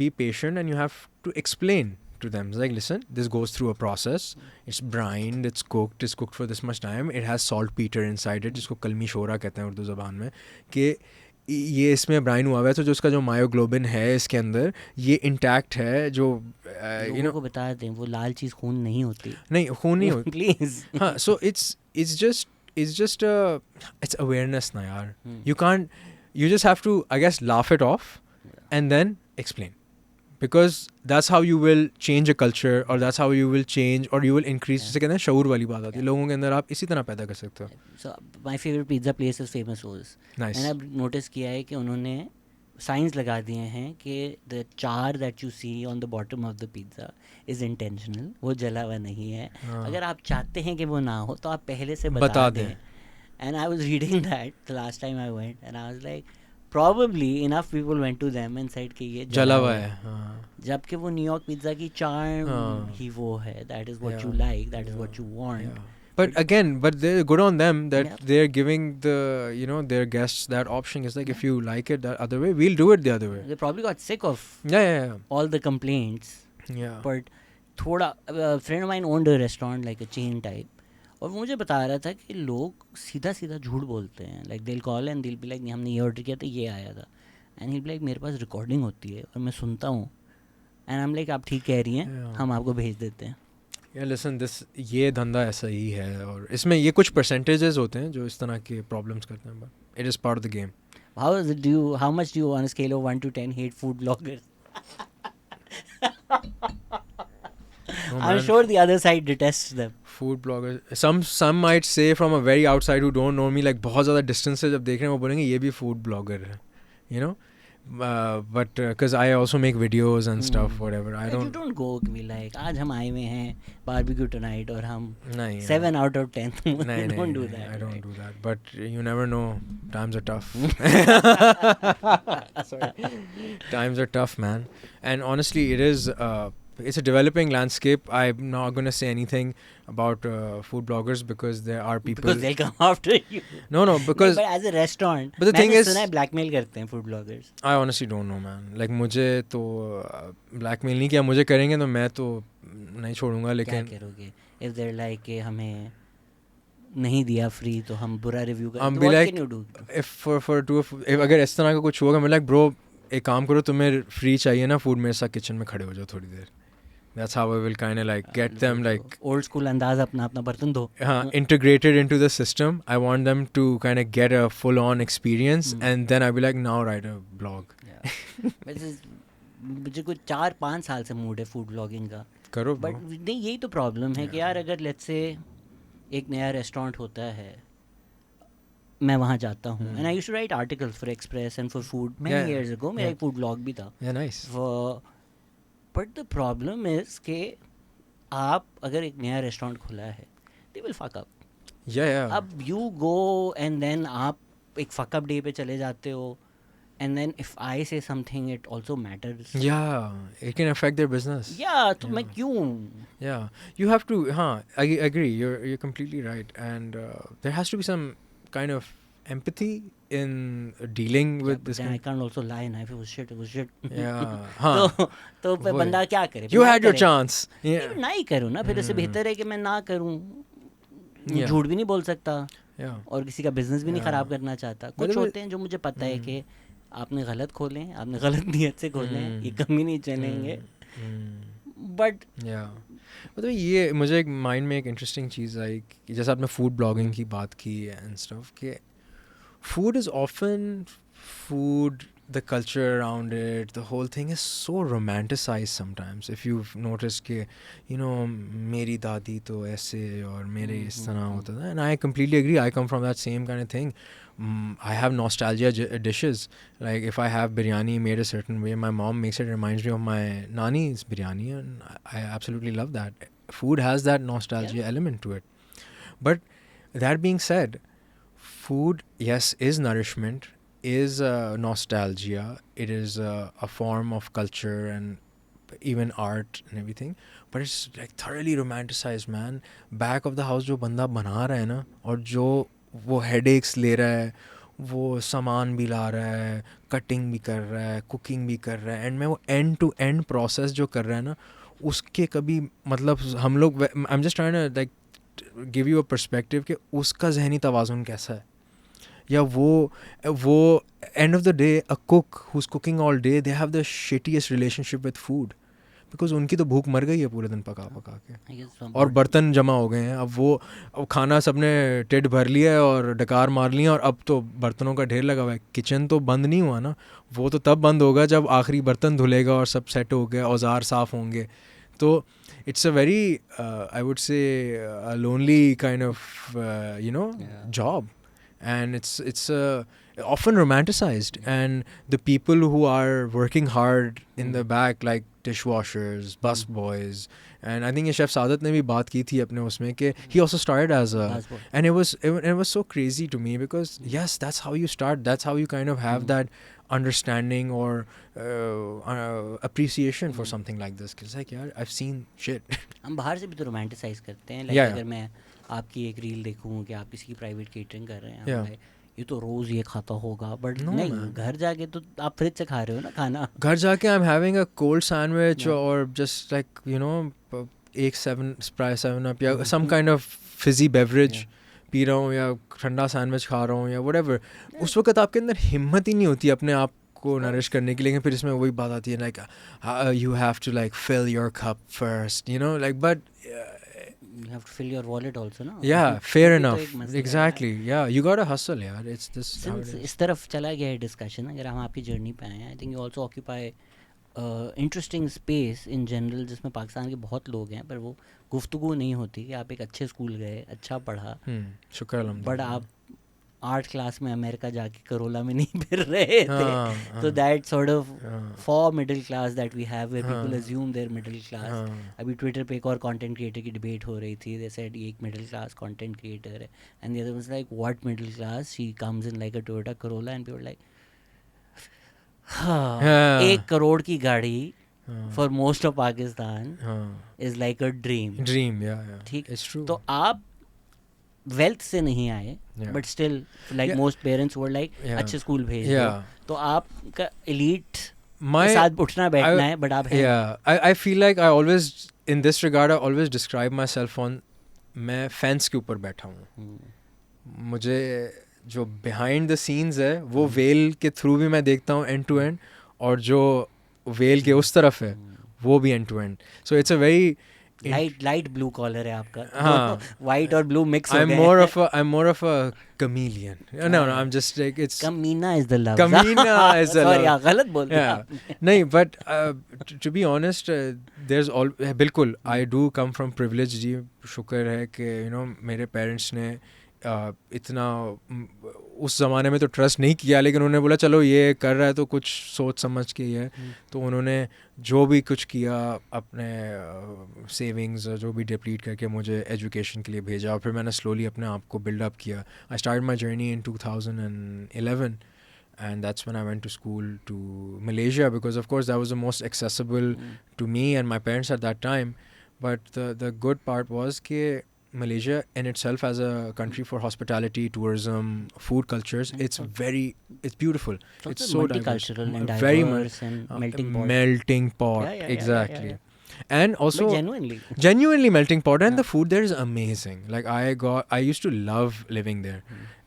be patient and you have to explain to them, like, listen, this goes through a process, it's brined, it's cooked for this much time, it has saltpeter inside it, जिसको कलमी शोरा कहते हैं उर्दू ज़बान में, कि ये इसमें Bryan हुआ हुआ है, तो जो उसका जो मायोग्लोबिन है इसके अंदर ये इंटैक्ट है. जो यू नो को बता दें वो लाल चीज़ खून नहीं होती. नहीं, खून नहीं होती प्लीज़. हाँ, सो it's just it's awareness ना यार. You just have to, I guess, laugh it off and then explain. Because that's how you will change a culture, or that's how you will change, or you will increase. जैसे कहते हैं शऊर वाली बात आती है, लोगों के अंदर आप इसी तरह पैदा कर सकते हो. So my favorite pizza place is Famous Rose. Nice. मैंने अब नोटिस किया है कि उन्होंने साइंस लगा दिए हैं कि the char that you see on the bottom of the pizza is intentional. वो जला हुआ नहीं है. अगर आप चाहते हैं कि वो ना हो तो आप पहले से बता दें. And I was reading that the last time I went, and I was like, probably enough people went to them and said कि ये जला हुआ है. जबकि वो न्यूयॉर्क पिज्जा की चार्म ही वो है. That is what you like, that is what you want. But again, they're good on them that they're giving their guests that option. It's like, if you like it that other way, we'll do it the other way. They probably got sick of all the complaints. Yeah. But थोड़ा a friend of mine owned a restaurant like a chain type. और वो मुझे बता रहा था कि लोग सीधा झूठ बोलते हैं. लाइक दिल कॉल एंड दिल बी लाइक हमने ये ऑर्डर किया था, ये आया था. एंड ही लाइक मेरे पास रिकॉर्डिंग होती है और मैं सुनता हूँ. एंड आई एम लाइक आप ठीक कह रही हैं, हम आपको भेज देते हैं. यार लिसन, ये धंधा ऐसा ही है, और इसमें ये कुछ परसेंटेजेस होते हैं जो इस तरह के प्रॉब्लम्स करते हैं, but it is part of the game. How much do you on a scale of 1 to 10 hate food bloggers? I'm sure the other side detests them. Food bloggers, some might say from a very outside who don't know me, like बहुत ज़्यादा distance से जब देख रहे हैं वो बोलेंगे ये भी food blogger है, you know. But because I also make videos and stuff, whatever. You don't go be like आज हम आए हुए हैं barbecue tonight और हम 7 out of 10. Don't do that. I don't do that. But you never know. Times are tough. Sorry. Times are tough, man. And honestly, it's a developing landscape. I'm not going to say anything about food bloggers because there are people. Because they'll come after you. No, because. But as a restaurant. But the thing is, सुना है blackmail करते हैं food bloggers. I honestly don't know, man. Like मुझे तो blackmail नहीं किया, मुझे करेंगे तो मैं तो नहीं छोड़ूंगा. लेकिन क्या करोगे? If they're like कि हमें नहीं दिया फ्री तो हम बुरा रिव्यू करें, I'm तो be what like, can you do? if अगर इस तरह का कुछ होगा, मैं like bro एक काम करो, तुम्हें फ्री चाहिए ना फूड, मेरे साथ किचन में खड़े हो जाओ थोड़ी देर. That's how I will kind of like get them like old school अंदाज, अपना अपना बर्तन धो. integrated into the system. I want them to kind of get a full on experience and then I'll be like, now write a blog. वैसे मुझे कुछ 4-5 साल से मूड है फूड ब्लॉगिंग का. करो बट नहीं, यही तो प्रॉब्लम है कि यार अगर लेट्स से एक नया रेस्टोरेंट होता है, मैं वहाँ जाता हूँ and I used to write articles for Express and for food many years ago. मेरा एक फूड ब्लॉग भी था. nice. But the problem is कि आप अगर एक नया रेस्टोरेंट खुला है, दे विल फक अप. अब यू गो एंड देन आप एक फक अप डे पे चले जाते हो, and then if I say something it also matters. It can affect their business. तो मैं क्यों? You have to. I agree. You're completely right. And there has to be some kind of empathy in dealing with this. I can't also lie. If it was shit, it was shit. तो बंदा क्या करे? You had your chance. ना ही करूँ ना, फिर इससे बेहतर है कि मैं ना करूँ. झूठ भी नहीं बोल सकता और किसी का बिजनेस भी नहीं खराब करना चाहता. कुछ होते हैं जो मुझे पता है कि आपने गलत खोले, आपने गलत नियत से खोले, ये कभी नहीं चलेंगे. बट मतलब ये मुझे एक माइंड में एक इंटरेस्टिंग चीज़ आई कि जैसे आपने फूड ब्लॉगिंग की बात की एंड स्टफ, कि food is often food, the culture around it, the whole thing is so romanticized sometimes. If you've noticed कि you know मेरी दादी तो ऐसे और मेरे इस तरह होता था, and I completely agree. I come from that same kind of thing. I have nostalgia dishes. Like if I have biryani made a certain way, my mom makes it, reminds me of my nani's biryani, and I absolutely love that. Food has that nostalgia element to it. But that being said, food, yes, is nourishment, is nostalgia, it is a form of culture and even art and everything, but it's like thoroughly romanticized, man. Back of the house जो बंदा बना रहा है ना, और जो वो headaches ले रहा है, वो सामान भी ला रहा है, कटिंग भी कर रहा है, कुकिंग भी कर रहा है, एंड में वो एंड टू एंड प्रोसेस जो कर रहा है ना, उसके कभी मतलब हम लोग, I am just trying to like give you a perspective कि उसका जहनी तवाज़ुन कैसा है. या वो end of the day, a cook who's cooking all day, they have the shittiest relationship with food because उनकी तो भूख मर गई है पूरे दिन पका के, और बर्तन जमा हो गए हैं. अब खाना सबने टेढ़ भर लिया है और डकार मार लिया, और अब तो बर्तनों का ढेर लगा हुआ है. किचन तो बंद नहीं हुआ ना, वो तो तब बंद होगा जब आखिरी बर्तन धुलेगा और सब सेट हो गया, औजार साफ़ होंगे. तो it's a very I would say a lonely kind of job. And it's often romanticized, and the people who are working hard in the back, like dishwashers, bus boys, and I think Chef Saadat ne bhi baat ki thi apne usme ke he also started as a, and it was so crazy to me because yes, that's how you start, that's how you kind of have that understanding or appreciation for something like this. Cause like यार I've seen shit. हम बाहर से भी तो romanticize करते हैं. Like अगर मैं आपकी एक रील देखूँ कि आप किसी की प्राइवेट केटरिंग कर रहे हैं, ये तो रोज़ ये खाता होगा, बट नहीं, घर जाके तो आप फ्रिज से खा रहे हो ना खाना. घर जाके I am having a cold sandwich और जस्ट लाइक यू नो एक 7 अप या some kind of fizzy beverage पी रहा हूँ, या ठंडा सैंडविच खा रहा हूँ, या व्हाटएवर. उस वक्त आपके अंदर हिम्मत ही नहीं होती अपने आप को नरिश करने की. लेकिन फिर इसमें वही बात आती है like you have to like fill your cup first, you know, like, but you have to fill your wallet also, no? Yeah, fair enough. Exactly. Yeah, you gotta hustle, yaar. It's this. Since इस तरफ चला गया है discussion, अगर हम आपकी journey पे आए हैं, I think you also occupy interesting space in general, जिसमें पाकिस्तान के बहुत लोग हैं पर वो गुफ्तगू नहीं होती कि आप एक अच्छे स्कूल गए, अच्छा पढ़ा, शुक्र अल्हम्दुलिल्लाह, बट आप 8th क्लास में अमेरिका जाके करोला में नहीं फिर रहे थे. तो that sort of for middle class that we have, where people assume they're middle class. अभी ट्विटर पे एक और कंटेंट क्रिएटर की डिबेट हो रही थी. दे सेड ये एक मिडिल क्लास कंटेंट क्रिएटर है, and the other was like what middle class, she comes in like a Toyota Corolla, and people like 1 crore की गाड़ी for most of Pakistan is like a dream. ठीक, तो आप wealth से नहीं आए, but still like most parents were like अच्छे school भेज दो, तो आपका एलीट के साथ उठना बैठना है, बट आप I feel like I always, in this regard, I always describe myself on मैं फेंस के ऊपर बैठा हूँ, मुझे जो बिहाइंड द सीन्स है वो वेल के थ्रू भी मैं देखता हूँ एंड टू एंड, और जो वेल के उस तरफ है वो भी end to end. So it's a very light blue collar है आपका. हाँ, वाइट और ब्लू मिक्स हो I'm गए. more of a chameleon. No, I'm just like it's कमीना is the love. Kamina is the sorry love. गलत बोल दिया. Yeah. नहीं, but to be honest, there's all बिल्कुल I do come from privilege जी. शुक्र है कि मेरे पेरेंट्स ने इतना उस ज़माने में तो ट्रस्ट नहीं किया, लेकिन उन्होंने बोला चलो ये कर रहा है तो कुछ सोच समझ के ही है. तो उन्होंने जो भी कुछ किया अपने सेविंग्स जो भी डिप्लीट करके मुझे एजुकेशन के लिए भेजा, और फिर मैंने स्लोली अपने आप को बिल्डअप किया. I start my journey in 2011 and that's when I went to school to Malaysia, because of course that was the most accessible to me and my parents at that time. But the good part was that Malaysia in itself as a country for hospitality, tourism, food cultures, it's beautiful. It's so multicultural and very diverse and melting pot. Yeah, Exactly. And also but genuinely melting pot, and the food there is amazing. Like I used to love living there.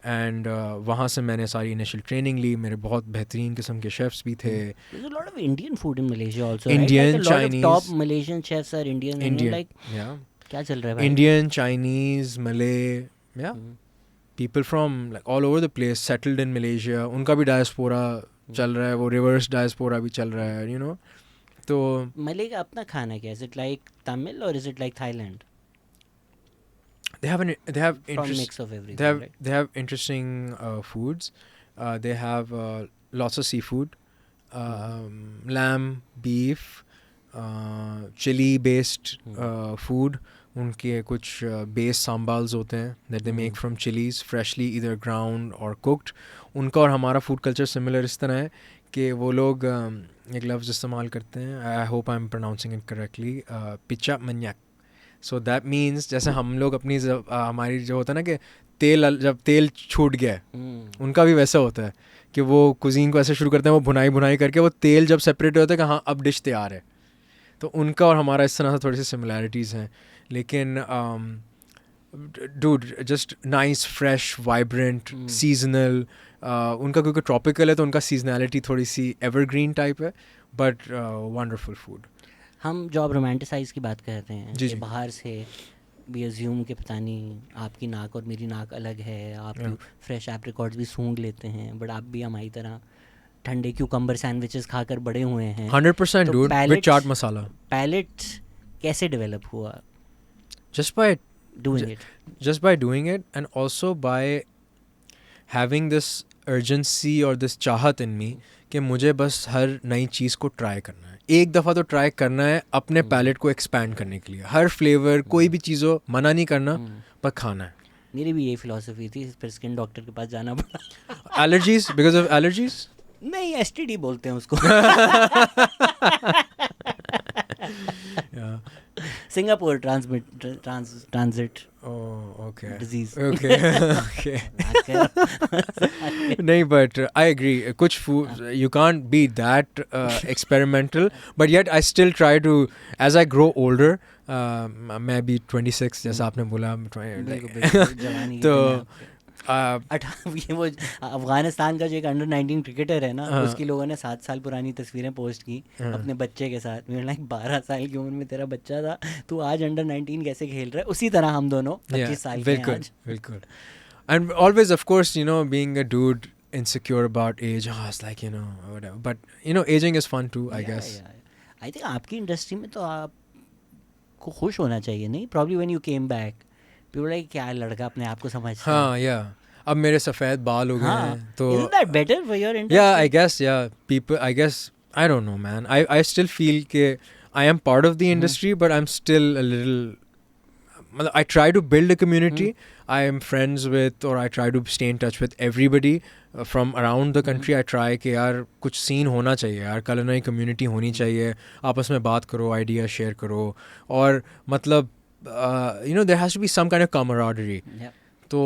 And वहाँ से मैंने सारी initial training ली. मेरे बहुत बेहतरीन किस्म के chefs भी थे. There's a lot of Indian food in Malaysia also. Indian, right? Like a lot Chinese. of top Malaysian chefs are Indian. Like yeah. क्या चल रहा है भाई? Indian, Chinese, Malay, yeah. People from like all over the place settled in Malaysia. उनका भी diaspora चल रहा है, वो रिवर्स डायस्पोरा भी चल रहा है, तो मले का अपना खाना क्या है? Is it like Tamil or is it like Thailand? They have mix of everything. They have interesting foods. They have lots of seafood, lamb, beef, chili based food. उनके कुछ बेस सांबाल्स होते हैं that they make from chilies freshly either ground or cooked. उनका और हमारा food culture similar इस तरह है कि वो लोग एक लफ्ज़ इस्तेमाल करते हैं, I hope I am pronouncing it correctly, पिचा मन्याक. सो दैट मीन्स जैसे हम लोग अपनी हमारी जो होता है ना कि जब तेल छूट गया है, उनका भी वैसा होता है कि वो कुजीन को ऐसे शुरू करते हैं, वो भुनाई करके वो तेल जब सेपरेट होता है कि हाँ अब डिश तैयार है. तो उनका और हमारा इस तरह से थोड़ी सी सिमिलैरिटीज़ हैं. लेकिन dude just nice fresh vibrant seasonal. उनका क्योंकि ट्रॉपिकल है तो उनका सीजनैलिटी थोड़ी सी एवरग्रीन टाइप है, बट वंडरफुल फूड. हम जो आप रोमांटिसाइज की बात करते हैं जी, कि बाहर से भी अज्यूम के पता नहीं आपकी नाक और मेरी नाक अलग है, आप फ्रेश एप्रिकॉट्स भी सूंघ लेते हैं, बट आप भी हमारी तरह ठंडे क्यूकम्बर सैंडविचेस खाकर बड़े हुए हैं. 100% dude, with chaat masala. Palate कैसे डेवलप हुआ? Just by doing it and also by having this urgency or this चाहत in me कि मुझे बस हर नई चीज़ को ट्राई करना है. एक दफ़ा तो ट्राई करना है अपने पैलेट को एक्सपैंड करने के लिए. हर फ्लेवर कोई भी चीज़ हो मना नहीं करना, पर खाना है. मेरी भी यही फिलॉसफी थी, फिर स्किन डॉक्टर के पास जाना पड़ा. Allergies, because of allergies? नहीं, एसटीडी बोलते हैं उसको. Singapore transit disease. नहीं, बट आई एग्री, कुछ food you can't be that experimental, but yet I still try to as I grow older. मैं भी 26 जैसा आपने बोला, तो वो अफगानिस्तान का जो एक अंडर 19 क्रिकेटर है ना, उसकी लोगों ने 7 साल पुरानी तस्वीरें पोस्ट की अपने बच्चे के साथ. मेरे लाइक 12 साल की उम्र में तेरा बच्चा था, तू आज अंडर 19 कैसे खेल रहा है? उसी तरह हम दोनों 25 साल के हैं आज. बिल्कुल. And always, of course, being a dude insecure about age, it's like, whatever. But, aging is fun too, I guess. I think आपकी इंडस्ट्री में तो आपको खुश होना चाहिए, नहीं? Probably when you came back, people like क्या लड़का अपने आप को समझता है. हाँ, yeah. अब मेरे सफ़ेद बाल हो गए हैं, तो Isn't that better for your industry? Yeah, I guess, yeah. People, I guess, I don't know, man. I still feel कि I am part of the industry, but I'm still a little. I try to build a community. I am friends with, or I try to stay in touch with everybody from around the country. I try कि यार कुछ scene होना चाहिए यार, culinary community होनी चाहिए, आपस में बात करो, idea share करो, और मतलब there has to be some kind of camaraderie. Yeah. तो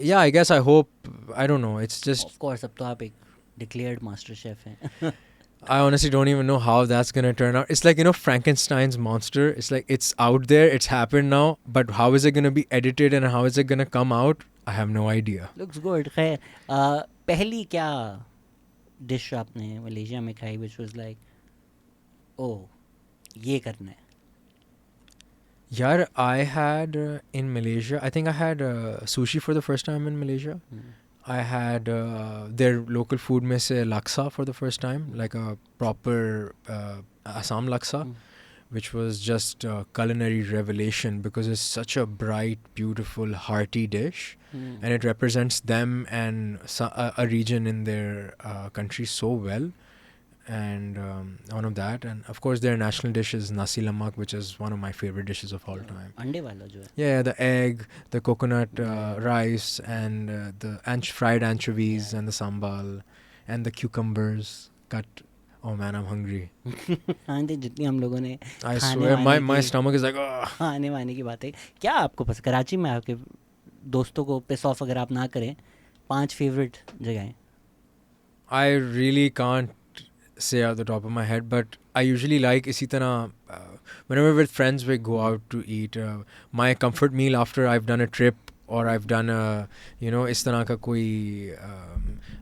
yeah, I guess, I hope, I don't know, it's just. Of course, अब तो आप एक declared master chef हैं. I honestly don't even know how that's gonna turn out. It's like, you know, Frankenstein's monster. It's like it's out there, it's happened now, but how is it gonna be edited and how is it gonna come out? I have no idea. Looks good. खैर पहली क्या dish आपने Malaysia में खाई which was like oh ये करना है? Yaar, I had in Malaysia, I think I had sushi for the first time in Malaysia. I had their local food mein se laksa for the first time, like a proper Assam laksa, which was just a culinary revelation because it's such a bright, beautiful, hearty dish, and it represents them and a region in their country so well. And one of that, and of course their national dish is nasi lemak, which is one of my favorite dishes of all time. अंडे वाला जो है. Yeah, the egg, the coconut rice, and the fried anchovies, and the sambal, and the cucumbers cut. Oh man, I'm hungry. हाँ तो जितनी हम लोगों ने I swear, my stomach is like, oh. आने वाने की बात है. क्या आपको पसंद कराची में आपके दोस्तों को पिस ऑफ अगर आप ना करें 5 फेवरेट जगहें? I really can't say out the top of my head, but I usually like isi tarah whenever with friends we go out to eat, my comfort meal after I've done a trip or I've done a, you know, इस तरह का कोई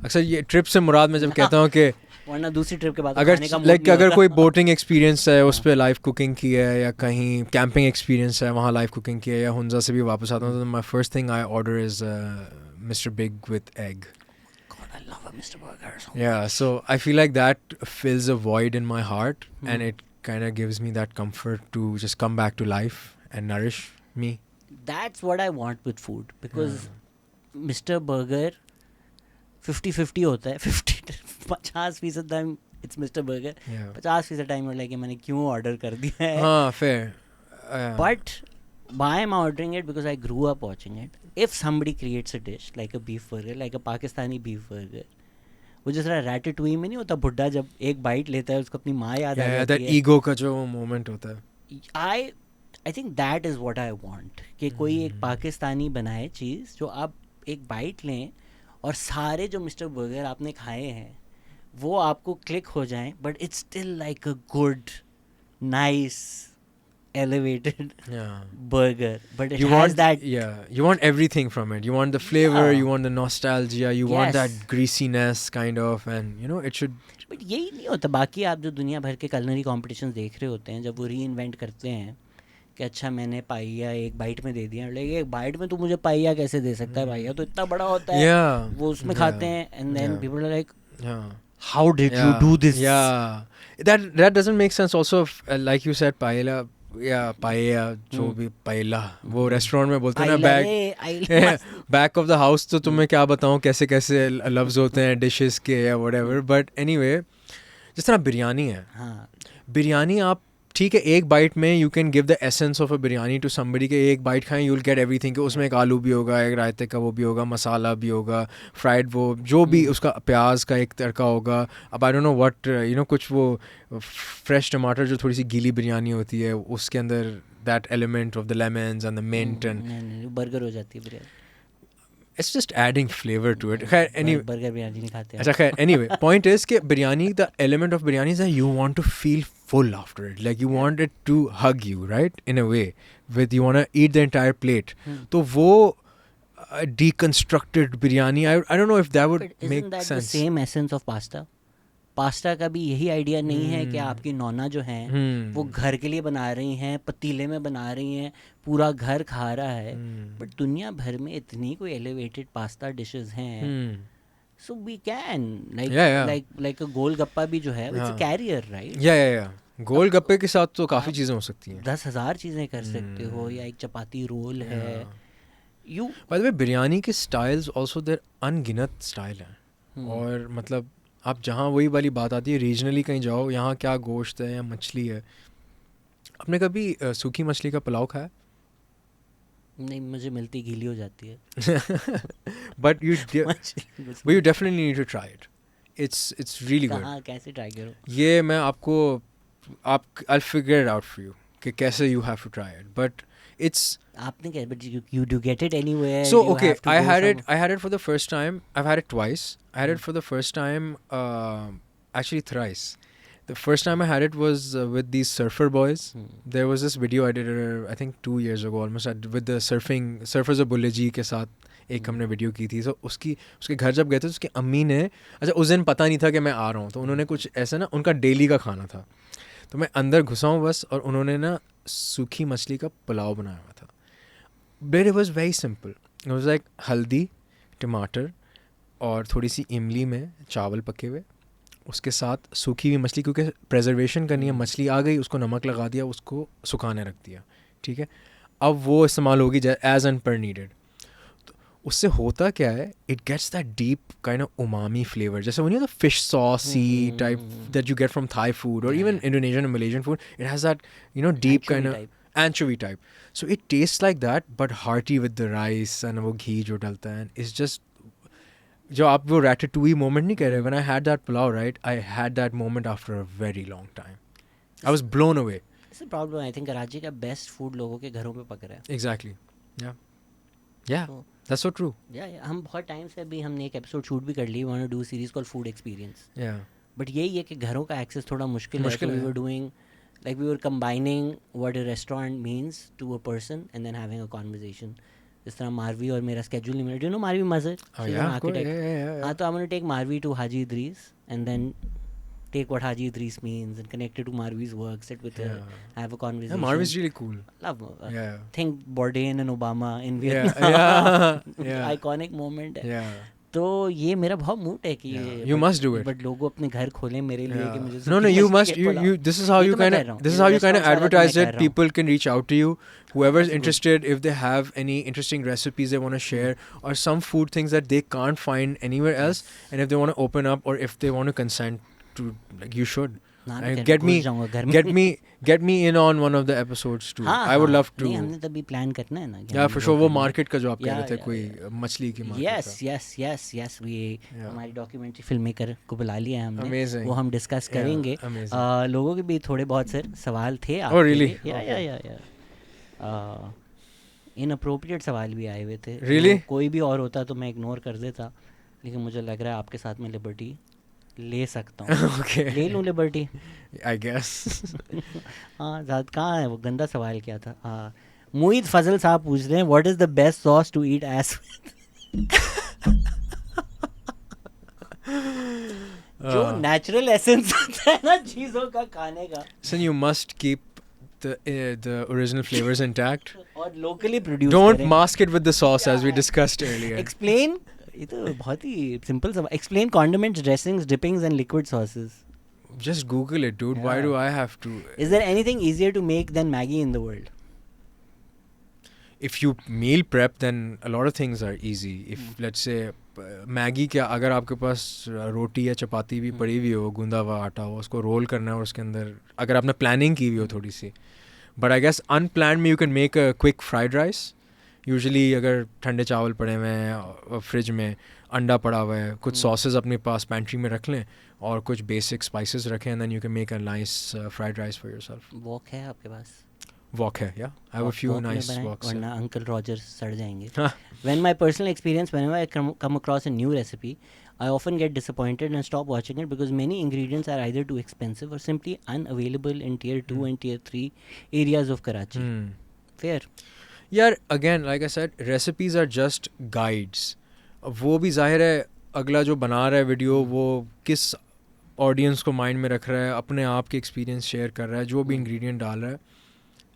अक्सर ये trip से मुराद मैं जब कहता हूँ कि वरना दूसरी ट्रिप के बाद अगर लाइक अगर कोई बोटिंग एक्सपीरियंस है उस पर लाइव कुकिंग की है या कहीं कैंपिंग एक्सपीरियंस है वहाँ लाइव कुकिंग की है या हुंजा से भी वापस आता हूँ तो my first thing I order is mister big with egg. I love a Mr. Burger. Yeah, so I feel like that fills a void in my heart and it kind of gives me that comfort to just come back to life and nourish me. That's what I want with food because Mr. Burger 50-50 होता है. 50% time it's Mr. Burger. 50% time like मैंने क्यों order कर दिया है. हाँ, fair. But why am I ordering it? Because I grew up watching it. If somebody creates a dish like a beef burger, like a Pakistani beef burger, वो जिस तरह रैटेटुई में नहीं होता बुड्ढा जब एक बाइट लेता है उसको अपनी माँ याद आ जाती है. ईगो का जो मोमेंट होता है. I think that is what I want कि कोई एक पाकिस्तानी बनाए चीज़ जो आप एक बाइट लें और सारे जो मिस्टर बर्गर आपने खाए हैं वो आपको क्लिक हो जाएं, but it's still like a good nice elevated burger, but it has that you want everything from it. You want the flavor, you want the nostalgia, you want that greasiness kind of, and you know it should. But यही नहीं होता. बाकी आप जो दुनिया भर के culinary competitions देख रहे होते हैं जब वो रीइन्वेंट करते हैं कि अच्छा मैंने पाइया एक बाइट में दे दिया, लेकिन एक बाइट में तो मुझे पाइया कैसे दे सकता है, पाइया तो इतना बड़ा होता है. वो उसमें खाते हैं and then people are like how did you do this? That doesn't make sense. Also, like you said, paella या पाएया जो भी पाएला वो रेस्टोरेंट में बोलते हैं ना बैक ऑफ द हाउस. तो तुम्हें क्या बताऊँ कैसे कैसे लफ्ज़ होते हैं डिशेस के या व्हाटएवर. बट एनीवे जिस तरह बिरयानी है, बिरयानी आप ठीक है एक बाइट में you can give the essence of a biryani to somebody के एक बाइट खाएं यू विल गेट एवरीथिंग कि उसमें एक आलू भी होगा, एक रायते का वो भी होगा, मसाला भी होगा, फ्राइड वो जो भी उसका प्याज का एक तड़का होगा. अब आई don't know what you know कुछ वो फ्रेश टमाटर जो थोड़ी सी गीली बिरयानी होती है उसके अंदर that element of the lemons and the mint and burger हो जाती है biryani. It's just adding flavor to it. खैर anyway, बर्गर बिरयानी नहीं खाते. अच्छा खैर anyway, point is कि biryani the element of biryani is that you want to feel full after it. Like you want it to hug you, right? In a way, with you want to eat the entire plate. तो वो deconstructed biryani, I don't know if that would make sense. Isn't that the same essence of pasta? Pasta का भी यही idea नहीं है कि आपकी नौना जो हैं वो घर के लिए बना रही हैं, पतीले में बना रही हैं, पूरा घर खा रहा है. बट दुनिया भर में इतनी कोई एलिवेटेड पास्ता डिशेस हैं, so we can like a golgappa भी जो है इट्स अ कैरियर, राइट? या गोलगप्पे के साथ तो काफ़ी चीज़ें हो सकती हैं. 10,000 चीज़ें कर सकते हो. या एक चपाती रोल है. यू बाय द वे बिरयानी के स्टाइल्स ऑल्सो देयर अनगिनत स्टाइल हैं. और मतलब आप जहाँ वही वाली बात आती है रीजनली कहीं जाओ यहाँ क्या गोश्त है या मछली है. आपने कभी सूखी मछली का पुलाव खाया? नहीं, मुझे मिलती गीली हो जाती है. But you definitely need to try it. It's really good. कैसे ट्राई करो? ये मैं आपको I'll figure it out for you कि कैसे you have to try it. But it's आपने क्या? But you do get it anywhere. So okay, I had it for the first time. I've had it twice. I had it for the first time actually thrice. The first time I had it was with these surfer boys. There was this video I did, I think 2 years ago almost, with the surfers of Bulleh जी के साथ एक हमने video की थी. तो उसके घर जब गए थे, उसकी अम्मी ने, अच्छा उस दिन पता नहीं था कि मैं आ रहा हूँ, तो उन्होंने कुछ ऐसा ना, उनका डेली का खाना था. तो मैं अंदर घुसा हूँ बस, और उन्होंने ना सूखी मछली का पुलाव बनाया हुआ था. But it was very simple. It was like हल्दी, टमाटर और थोड़ी सी इमली में चावल पके हुए, उसके साथ सूखी हुई मछली, क्योंकि प्रेजर्वेशन करनी है. मछली आ गई, उसको नमक लगा दिया, उसको सुखाने रख दिया. ठीक है, अब वो इस्तेमाल होगी एज एंड पर नीडेड. उससे होता क्या है, it gets that deep kind of umami flavour, जैसे वो नहीं होता fish saucy type that you get from Thai food और even Indonesian and Malaysian food. It has that deep kind of anchovy type. So it tastes like that, but hearty with the rice and वो घी जो डलता है. It's just, जो आप वो ratatouille moment नहीं कह रहे, when I had that pulao, right, I had that moment after a very long time. I was blown away. It's a problem. I think Karachi का best food लोगों के घरों पे पक रहा है. Exactly. Yeah. So, that's so true. Yeah. हम बहुत टाइम से अभी हमने एक एपिसोड शूट भी कर ली. We want to do a series called Food Experience. Yeah. But यही है कि घरों का एक्सेस थोड़ा मुश्किल है. So we were doing, like we were combining what a restaurant means to a person and then having a conversation. जिस तरह मारवी और मेरा schedule नहीं मिला. Do you know Marvi Mazhar? Oh yeah, of course. Yeah. हाँ, तो I'm going to take Marvi to Haji Idris and then take what Haji Idris means and connect it to Marvi's work, sit with her, have a conversation. Yeah, Marvi's really cool. Love think Bourdain and Obama in Vietnam. Yeah. Iconic moment है. Yeah. तो ये मेरा बहुत mood है कि you must do it. But लोग अपने घर खोलें मेरे लिए कि मुझे no you must you this is how you kind of advertise it. People can reach out to you, whoever's interested, if they have any interesting recipes they want to share or some food things that they can't find anywhere else, and if they want to open up or if they want to consent to, like, you should. And get me in on one of the episodes too. I would love to. हमने तभी plan करना है ना. Yeah, for sure. वो market का जो आप कह रहे थे, कोई मछली की मार्केट. Yes. We हमारी डॉक्यूमेंट्री फिल्म मेकर को बुला लिया है हमने. Amazing. वो हम डिस्कस करेंगे. लोगों के भी थोड़े बहुत से सवाल थे. Oh really? Yeah. इनअप्रोप्रिएट सवाल भी आए हुए थे. Really? कोई भी और होता तो मैं इग्नोर कर देता, लेकिन मुझे लग रहा है आपके साथ में लिबर्टी ले सकता हूँ. Okay. ले लूँ लिबर्टी. I guess. हाँ, ज़्यादा कहाँ है वो गंदा सवाल क्या था. हाँ, मोहित फजल साहब पूछ रहे हैं, what is the best sauce to eat as with. जो नेचुरल एसेंस होता है ना चीज़ों का खाने का. So you must keep the original flavors intact. और locally produced. Don't mask it with the sauce as we discussed earlier. Explain. ये तो बहुत ही सिंपल सा. Explain condiments, dressings, dippings and liquid sauces. Just Google it, dude. Why do I have to? Is there anything easier to make than Maggi in the world? If you meal prep, then a lot of things are easy. If let's say Maggi क्या, अगर आपके पास रोटी या चपाती भी पड़ी हुई हो, गूंदा हुआ आटा हो, उसको रोल करना है और उसके अंदर अगर आपने प्लानिंग की हुई हो थोड़ी सी. But I guess unplanned में you can make a quick fried rice. Usually अगर ठंडे चावल पड़े हुए हैं फ्रिज में, अंडा पड़ा हुआ है, कुछ सॉसेस अपने पास पैंट्री में रख लें और कुछ बेसिक स्पाइसेस रखें, and then you can make a nice fried rice for yourself. Wok है आपके पास? वॉक है, या I have a few nice woks. वरना अंकल रॉजर सड़ जाएंगे. When my personal experience, whenever I come across a new recipe, I often get disappointed and stop watching it because many ingredients are either too expensive or simply unavailable in tier 2 and tier 3 areas of Karachi. Fair. यार again like I said, recipes are just guides. वो भी जाहिर है अगला जो बना रहा है वीडियो वो किस ऑडियंस को माइंड में रख रहा है, अपने आप के एक्सपीरियंस शेयर कर रहा है, जो भी इंग्रेडिएंट डाल रहा है.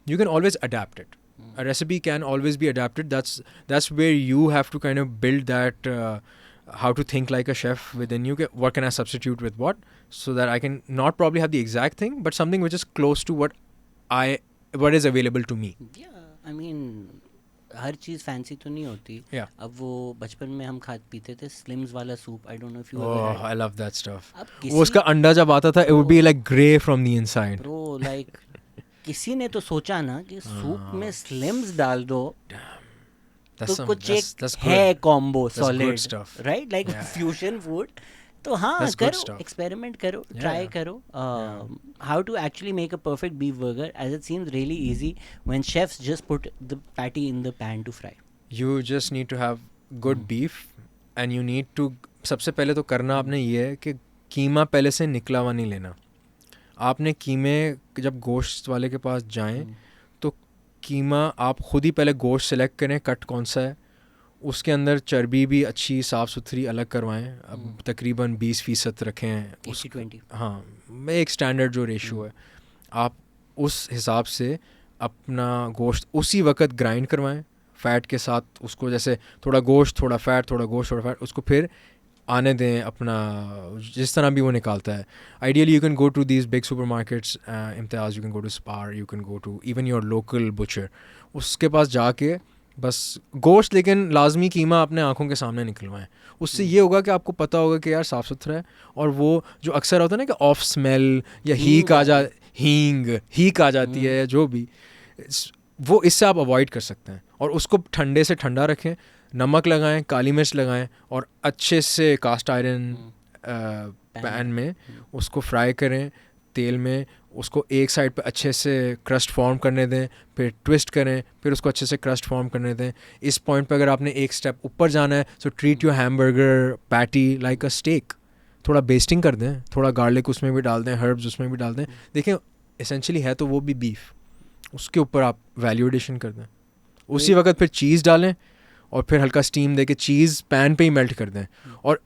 You can always adapt it. A recipe can always be adapted. That's where you have to kind of build that how to think like a chef within you. What can I substitute with what, so that I can not probably have the exact thing, but something which is close to what is available to me. Yeah, I mean, her cheese fancy तो नहीं होती. अब वो बचपन में हम खाते पीते थे स्लिम्स वाला soup. I don't know if you ever had. I love that stuff. वो उसका अंडा जब आता था, it would be like grey from the inside. Bro, like किसी ने तो सोचा ना कि सूप में स्लिम्स डाल दो तो कुछ एक है combo solid, right, like fusion food. तो हाँ, करो, एक्सपेरिमेंट करो, ट्राई करो. How to actually make a perfect beef burger, as it seems really easy when chefs just put the patty in the pan to fry. You just need to have good beef and you need to, सबसे पहले तो करना आपने ये है कि कीमा पहले से निकला हुआ नहीं लेना. आपने कीमे जब गोश्त वाले के पास जाएं तो कीमा आप खुद ही पहले गोश्त सेलेक्ट करें, कट कौन सा है, उसके अंदर चर्बी भी अच्छी साफ़ सुथरी अलग करवाएं. अब तकरीबन 20% रखें 80-20. हाँ, एक स्टैंडर्ड जो रेशियो है, आप उस हिसाब से अपना गोश्त उसी वक्त ग्राइंड करवाएं फ़ैट के साथ. उसको जैसे थोड़ा गोश्त थोड़ा फ़ैट, थोड़ा गोश्त थोड़ा फ़ैट, उसको फिर आने दें अपना जिस तरह भी वो निकालता है. Ideally you can go to these big super markets, Imtiaz, you can go to Spar, you can go to even your local butcher. उसके पास जाके बस गोश्त, लेकिन लाजमी कीमा अपने आँखों के सामने निकलवाएं. उससे ये होगा कि आपको पता होगा कि यार साफ़ सुथरा है. और वो जो अक्सर होता है ना कि ऑफ स्मेल या हीक आ जाती है या जो भी, वो इससे आप अवॉइड कर सकते हैं. और उसको ठंडे से ठंडा रखें, नमक लगाएं, काली मिर्च लगाएं और अच्छे से कास्ट आयरन पैन में उसको फ्राई करें तेल में. उसको एक साइड पे अच्छे से क्रस्ट फॉर्म करने दें, फिर ट्विस्ट करें, फिर उसको अच्छे से क्रस्ट फॉर्म करने दें. इस पॉइंट पे अगर आपने एक स्टेप ऊपर जाना है, so treat your hamburger patty like a steak. थोड़ा बेस्टिंग कर दें, थोड़ा गार्लिक उसमें भी डाल दें, हर्ब्स उसमें भी डाल दें. देखिए एसेंशियली है तो वो भी बीफ, उसके ऊपर आप वैल्यू एडिशन कर दें. उसी वक्त फिर चीज़ डालें और फिर हल्का स्टीम दे के चीज़ पैन पे ही मेल्ट कर दें. और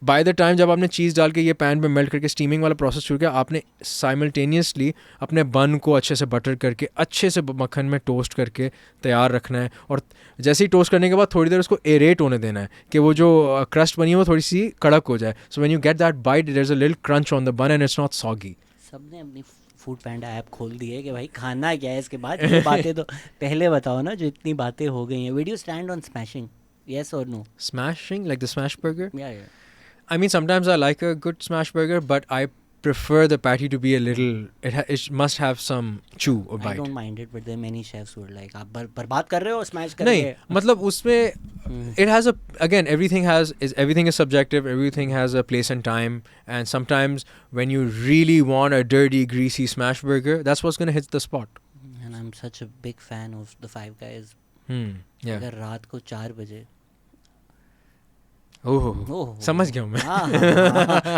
बाय द टाइम जब आपने चीज़ डाल के ये पैन पे मेल्ट करके स्टीमिंग वाला प्रोसेस शुरू किया, आपने साइमल्टेनियसली अपने बन को अच्छे से बटर करके अच्छे से मक्खन में टोस्ट करके तैयार रखना है. और जैसे ही टोस्ट करने के बाद थोड़ी देर उसको एरेट होने देना है कि वो जो क्रस्ट बनी है वो थोड़ी सी कड़क हो जाए. So when you get that bite there is a little crunch on the bun and it's not soggy. सबने अपनी फूड पैंडा ऐप खोल दी है कि भाई खाना क्या है इसके बाद. ये बातें तो पहले बताओ ना, जो इतनी बातें हो गई हैं. With you stand on smashing, yes or no? Smashing, like the smash burger? Yeah. I mean, sometimes I like a good smash burger, but I prefer the patty to be a little. It must have some chew or I bite. don't mind it, but there are many chefs who are like, आप बर्बाद कर रहे हो smash नहीं, करके. मतलब उसमें it has a, again, everything is subjective. Everything has a place and time, and sometimes when you really want a dirty, greasy smash burger, that's what's gonna hit the spot. And I'm such a big fan of the Five Guys. Yeah. अगर रात को 4 बजे ओह, समझ गया मैं.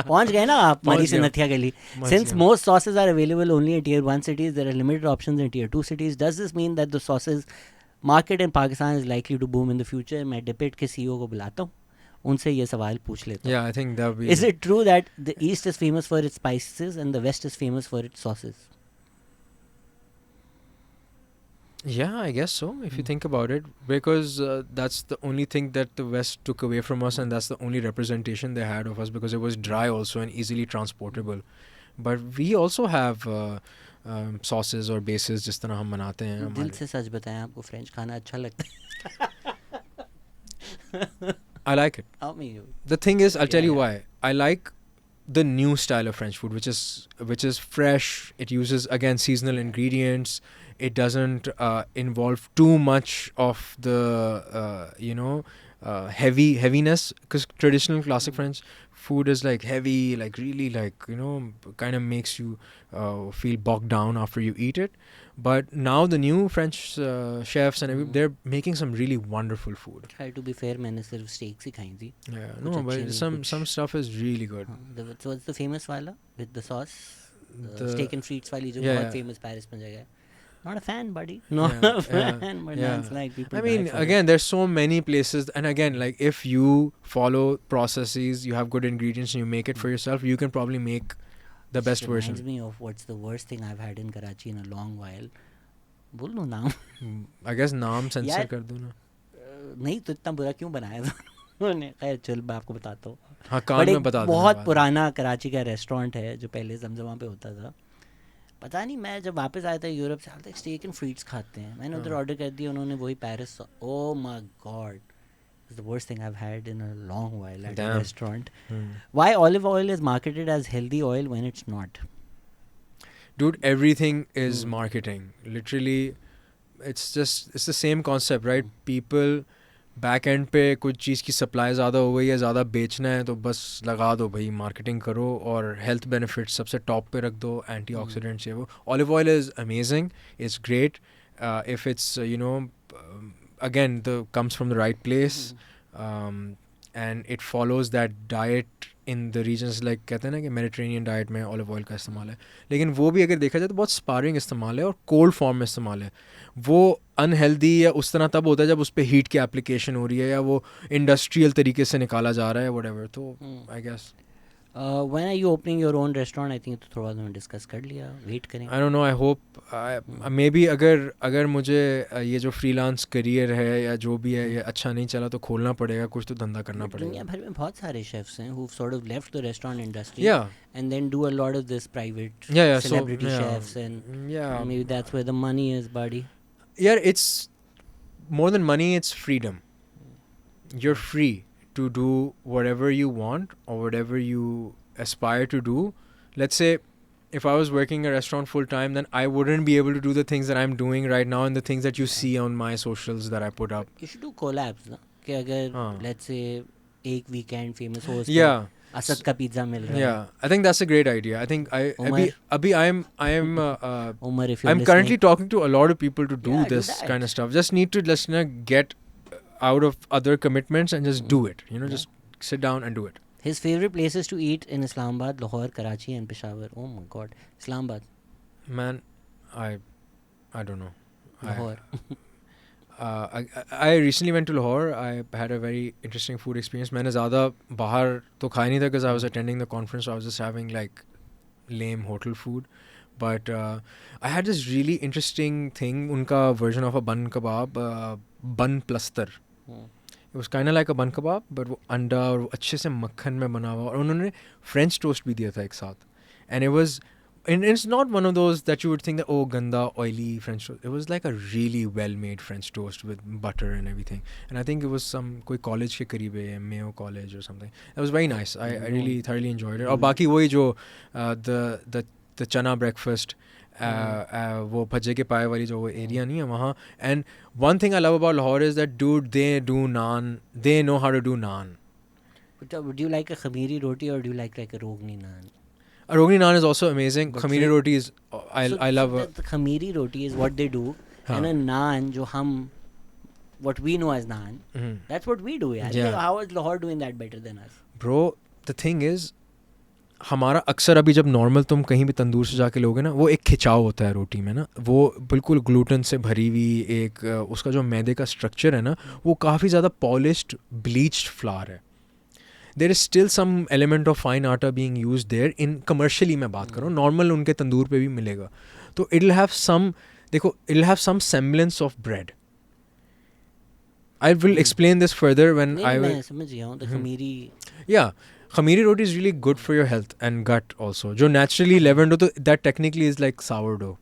पहुंच गए ना आप मरी से गया. नथिया गली. Since most sauces are available only in tier 1 cities, there are limited options in tier 2 cities. Does this mean that the sauces market in Pakistan is likely to boom in the future? मैं debit के CEO को बुलाता हूँ, उनसे ये सवाल पूछ लेता हूँ. Yeah, I think that would be. Is it true that the East is famous for its spices and the West is famous for its sauces? Yeah, I guess so, if you think about it, because that's the only thing that the West took away from us, and that's the only representation they had of us, because it was dry also and easily transportable. But we also have sauces or bases जिस तरह हम बनाते हैं. दिल से सच बताएं, आपको French खाना अच्छा लगता है? I like it. The thing is, I'll tell you why. I like the new style of French food, which is fresh. It uses, again, seasonal ingredients. It doesn't involve too much of the heaviness, because traditional classic French food is like heavy, like really, like, kind of makes you feel bogged down after you eat it. But now the new French chefs and they're making some really wonderful food. Try to be fair, मैंने सिर्फ steaks ही खाई थी. Yeah, no, but some stuff is really good. So what's the famous वाला with the sauce? The steak and frites वाली जो बहुत famous Paris में जगह है. Not a fan, buddy. Not a fan, but that's like people. I mean, again, there's so many places, and again, like if you follow processes, you have good ingredients, and you make it for yourself, you can probably make the best version. Reminds me of what's the worst thing I've had in Karachi in a long while. बोल लो नाम. I guess नाम censor कर दो ना. नहीं तो इतना बुरा क्यों बनाया था उन्होंने. खैर चल मैं आपको बताता हूँ. हाँ, कान में बता दो. बहुत पुराना कराची का रेस्टोरेंट है जो पहले जमजमा पे होता था. पता नहीं, मैं जब वापस आया था यूरोप से, हाल तक स्टेक एंड फ्रीट्स खाते हैं. मैंने उधर ऑर्डर कर दिया, उन्होंने वही Paris. Oh my God, it's the worst thing I have had in a long while at a restaurant. Why olive oil is marketed as healthy oil when it's not? Dude, everything is marketing. Literally, it's the same concept, right? People back and पे कुछ चीज़ की supply ज़्यादा हो गई है, ज़्यादा बेचना है, तो बस लगा दो भाई, मार्केटिंग करो और हेल्थ बेनिफिट्स सबसे टॉप पे रख दो. एंटीऑक्सीडेंट्स है वो. Olive oil is amazing, it's great if it's again, the comes from the right place, and it follows that diet in the regions like कहते हैं ना कि मेडिटेरेनियन डाइट में ऑलिव ऑयल का इस्तेमाल है, लेकिन वो भी अगर देखा जाए तो बहुत स्पारिंग इस्तेमाल है और कोल्ड फॉर्म में इस्तेमाल है. वो अनहेल्दी या उस तरह तब होता है जब उस पर हीट की एप्लीकेशन हो रही है या वो इंडस्ट्रियल तरीके से निकाला जा रहा है व्हाटएवर. तो I guess when are you opening your own restaurant? I think तो थोड़ा हमने डिस्कस कर लिया, वेट करें. I don't know, I hope maybe अगर मुझे ये जो फ्रीलांस करियर है या जो भी है ये अच्छा नहीं चला तो खोलना पड़ेगा, कुछ तो धंधा करना पड़ेगा. दुनिया भर में बहुत सारे शेफ्स हैं who've sort of left the restaurant industry Yeah. and then do a lot of this private Yeah, celebrity so, yeah. chefs, and Yeah. maybe that's where the money is, buddy. Yeah, it's more than money, it's freedom. You're free to do whatever you want or whatever you aspire to do. Let's say if I was working a restaurant full time, then I wouldn't be able to do the things that I'm doing right now and the things that you see on my socials that I put up. You should do collabs, ना कि अगर let's say एक weekend famous host Yeah. Asad का pizza मिल रहा है. Yeah, I think that's a great idea. I think abhi I am Umar, if you're I'm currently talking to a lot of people to do Yeah, do this that. kind of stuff. Just need to just get out of other commitments and just do it. You know, Yeah. just sit down and do it. His favorite places to eat in Islamabad, Lahore, Karachi and Peshawar. Oh my god, Islamabad, Man, I don't know. Lahore. I recently went to Lahore. I had a very interesting food experience. मैंने ज़्यादा बाहर तो खाया नहीं था because I was attending the conference. So I was just having like lame hotel food. But I had this really interesting thing. उनका version of a bun kebab, bun plaster. It was kind of like a bun kebab, but वो अंडा और वो अच्छे से मक्खन में बना हुआ, और उन्होंने French toast भी दिया था एक साथ. And it was, and it's not one of those that you would think that, oh, ganda, oily French toast. It was like a really well-made French toast with butter and everything. And I think it was some कोई college के करीब है, Mayo College or something. It was very nice. I really thoroughly enjoyed it. और बाकी वही जो the chana breakfast, वो भज्जे के पाए वाली जो वो area नहीं है वहाँ. And one thing I love about Lahore is that, dude, they do naan. They know how to do naan. Would you like a khamiri roti or do you like a rogni naan? A rogni naan is also amazing. But Khamiri roti is I love. The khamiri roti is what they do, and a naan जो हम what we know as naan, that's what we do. Yeah. How is Lahore doing that better than us? Bro, the thing is, हमारा अक्सर अभी जब normal तुम कहीं भी तंदूर से जाके लोगे ना, वो एक खिंचाव होता है रोटी में ना, वो बिल्कुल ग्लूटेन से भरी हुई एक उसका जो मैदे का स्ट्रक्चर है ना, वो काफ़ी ज़्यादा पॉलिश्ड ब्लीच्ड फ्लावर है. There is still some element of fine atta being used there in commercially मैं बात कर रहा हूँ, नॉर्मल उनके तंदूर पे भी मिलेगा. तो इट विल हैव सम, देखो, it will have some semblance of bread. I will explain this further when I will. मैं समझ गया हूँ. The khamiri. Yeah. Khamiri roti is really good for your health and gut also. जो naturally leavened हो तो that technically is like sourdough.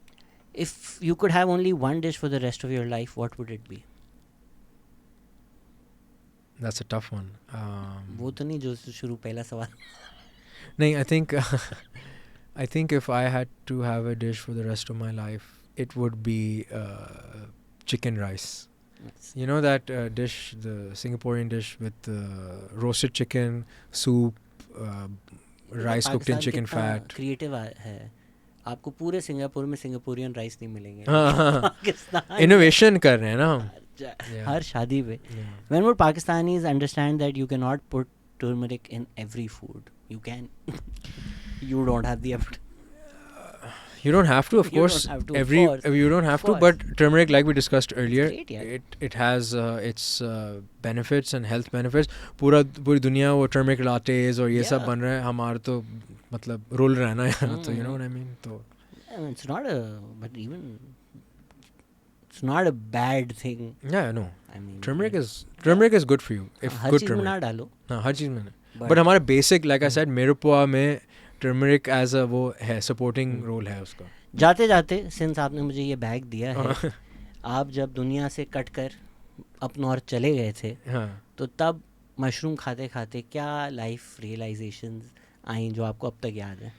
If you could have only one dish for the rest of your life, what would it be? That's a tough one. वो तो नहीं जो शुरू पहला सवाल. नहीं, I think if I had to have a dish for the rest of my life, it would be chicken rice. You know that dish, the Singaporean dish with roasted chicken, soup, rice cooked in chicken fat. Creative है. आपको पूरे Singapore में Singaporean rice नहीं मिलेंगे. Innovation कर रहे हैं ना हम. हर शादी पे. When would Pakistanis understand that you cannot put turmeric in every food? You can. You don't have the effort. You don't have to, of course. You don't have to, but turmeric, like we discussed earlier, great, yeah. it has its benefits and health benefits. पूरी दुनिया वो turmeric lattes और ये सब बन रहा है, हमारा तो मतलब रोल रहना है, तो you know what I mean. तो it's not a bad thing. Yeah, I know. I mean, turmeric is good for you if good turmeric. ना डालो. हाँ, हर चीज में. But हमारे basic, like I said, मेरुपुआ में टर्मरिक एज अ वो है, सपोर्टिंग रोल है उसका. जाते जाते, सिंस आपने मुझे ये बैग दिया है, आप जब दुनिया से कट कर अप नॉर्थ चले गए थे, तो तब मशरूम खाते खाते क्या लाइफ रियलाइजेशंस आई जो आपको अब तक याद है?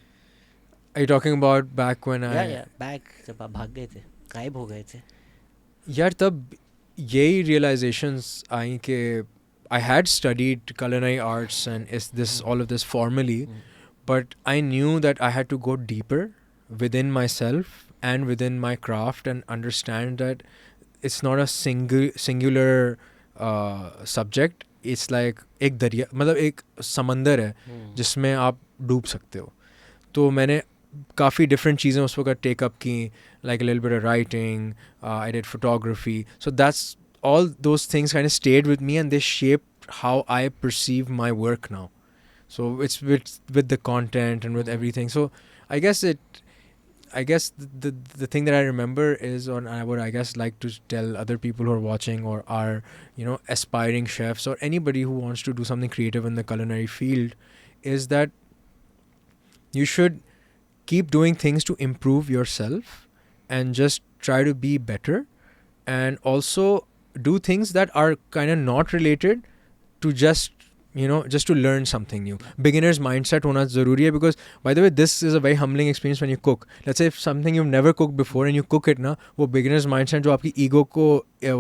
Are you talking about back when back जब आप भाग गए थे, गायब हो गए थे? यार तब यही रियलाइजेशंस आई कि I had studied culinary arts and all of this formally. But I knew that I had to go deeper within myself and within my craft and understand that it's not a singular subject. It's like एक दरिया, मतलब एक समंदर है जिसमें आप डूब सकते हो. तो मैंने काफ़ी डिफरेंट चीज़ें उस वक्त टेकअप की, like little bit of writing, I did photography. So that's all those things kind of stayed with me and they shaped how I perceive my work now. So it's with the content and with everything. So I guess the thing that I remember is, or I would I guess like to tell other people who are watching or are, you know, aspiring chefs or anybody who wants to do something creative in the culinary field, is that you should keep doing things to improve yourself and just try to be better, and also do things that are kind of not related to just, you know, just to learn something new. Beginner's mindset hona zaruri hai, because by the way this is a very humbling experience when you cook. Let's say if something you've never cooked before and you cook it na, wo beginner's mindset jo aapki ego ko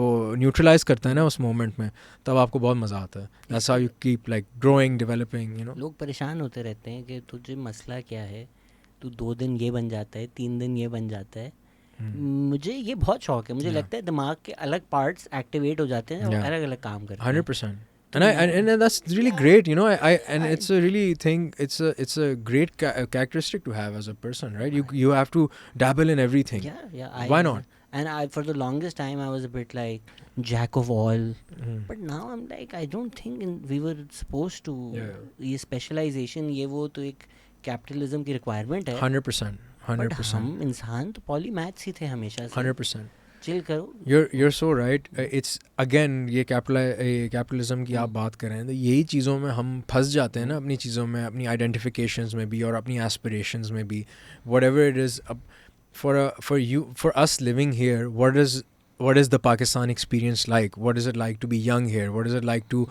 wo neutralize karta hai na us moment mein, tab aapko bahut maza aata hai. That's how you keep like growing, developing, you know. लोग परेशान होते रहते हैं कि तुझे मसला क्या है, तू 2 दिन ये बन जाता है, 3 दिन ये बन जाता है. मुझे ये बहुत शौक है. मुझे लगता है दिमाग के अलग पार्ट्स एक्टिवेट हो जाते हैं और अलग अलग काम करते हैं. 100%. And that's really great, you know. And it's a really thing. It's a great characteristic to have as a person, right? You have to dabble in everything. Yeah. Why not? And for the longest time I was a bit like jack of all, but now I'm like I don't think we were supposed to. ये specialization ये वो तो एक capitalism की requirement है. 100%. But हम इंसान तो पॉलीमैथ्स ही थे हमेशा से. 100%. चिल करो. You're so right. It's again ये कैपिटलिज्म की आप बात कर रहे हैं, तो यही चीज़ों में हम फंस जाते हैं ना, अपनी चीज़ों में, अपनी आइडेंटिफिकेशंस में भी और अपनी एस्पिरेशंस में भी. Whatever it is, for us living here, what is the Pakistan experience like? What is it like to be young here? What is it like to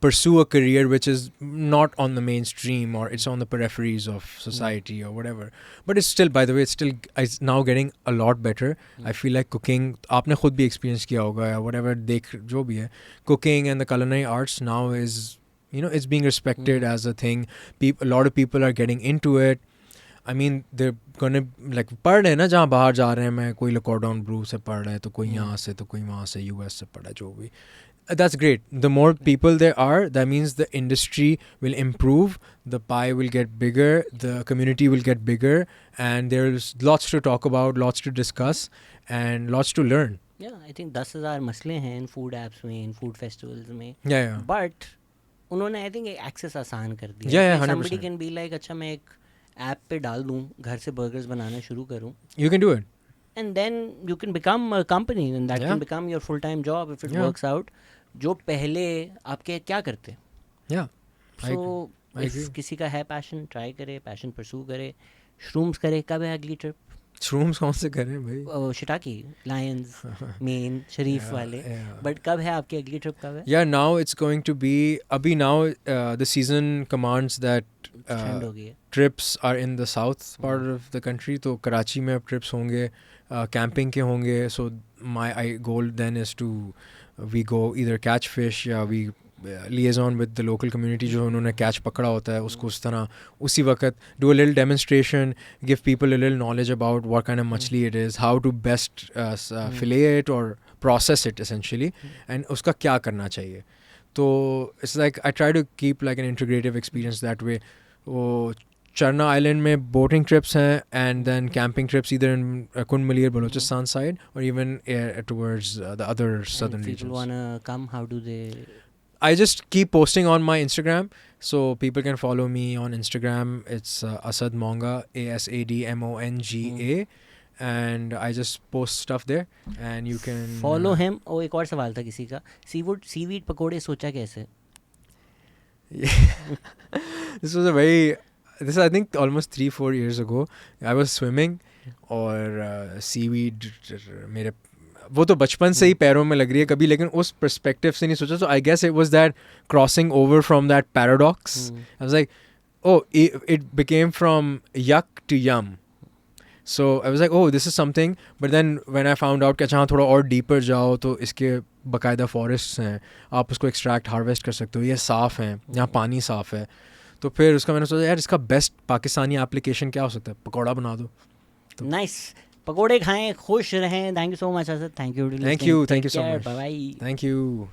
pursue a career which is not on the mainstream, or it's on the peripheries of society or whatever? But it's still, by the way, it's now getting a lot better. I feel like cooking, आपने खुद भी experience किया होगा या whatever, देख जो भी है, cooking and the culinary arts now is, you know, it's being respected as a thing. A lot of people are getting into it. I mean, they're gonna like पढ़ रहे हैं ना, जहाँ बाहर जा रहे हैं, मैं कोई लकॉर्डॉन ब्रू से पढ़ रहा है, तो कोई यहाँ से, तो कोई वहाँ से, US से पढ़ रहा है, जो भी. That's great. The more people there are, that means the industry will improve, the pie will get bigger, the community will get bigger, and there's lots to talk about, lots to discuss, and lots to learn. Yeah, I think 10,000 मसले हैं इन food apps में, इन food festivals में. Yeah. But उन्होंने I think access आसान कर दिया. Yeah, 100%. Somebody can be like, अच्छा मैं एक ऐप पे डाल दूँ, घर से बर्गर्स बनाना शुरू करूँ. You can do it. And then you can become a company, and that can become your full-time job if it works out. जो पहले आपके क्या करते. Yeah. So if किसी का है पैशन, ट्राई करे, पैशन परस्यू करे. श्रूम्स करे. कब है अगली ट्रिप? श्रूम्स कौन से करें भाई? शिटाकी, लायंस, मेन, शरीफ वाले. बट कब है आपकी अगली ट्रिप, कब है? Yeah, now it's going to be, अभी now the season commands that हो गई है. trips are in the south part of the country. तो कराची में अब trips होंगे, camping के होंगे. So my goal then is to we go either catch fish या we liaison with the local community जो उन्होंने catch पकड़ा होता है, उसको उस तरह उसी वक्त do a little demonstration, give people a little knowledge about what kind of मछली it is, how to best fillet it or process it essentially, and उसका क्या करना चाहिए. तो it's like I try to keep like an integrative experience that way. वो Charna Island में boating trips हैं, and then camping trips either in Kund Malir, Balochistan side, or even towards the other southern regions. If people want to come, how do they? I just keep posting on my Instagram, so people can follow me on Instagram. It's Asad Monga, ASADMONGA, and I just post stuff there, and you can follow him. Oh, एक और सवाल था किसी का, seaweed पकोड़े सोचा कैसे? This is I think almost 3-4 years ago. I was swimming और seaweed मेरे वो तो बचपन से ही पैरों में लग रही है कभी, लेकिन उस पर्सपेक्टिव से नहीं सोचा. So I guess it was that crossing over from that paradox. I was like, oh, it became from yuck to yum. So I was like, oh, this is something. But then when I found out कि अच्छा थोड़ा और deeper जाओ तो इसके बाकायदा forests हैं, आप उसको extract harvest कर सकते हो, ये साफ़ हैं, यहाँ पानी साफ़ है. तो फिर उसका मैंने सोचा यार इसका बेस्ट पाकिस्तानी एप्लीकेशन क्या हो सकता है, पकौड़ा बना दो. नाइस. पकौड़े खाएं, खुश रहें. Thank you so much Asad. Thank you so much. Bye bye. Thank you.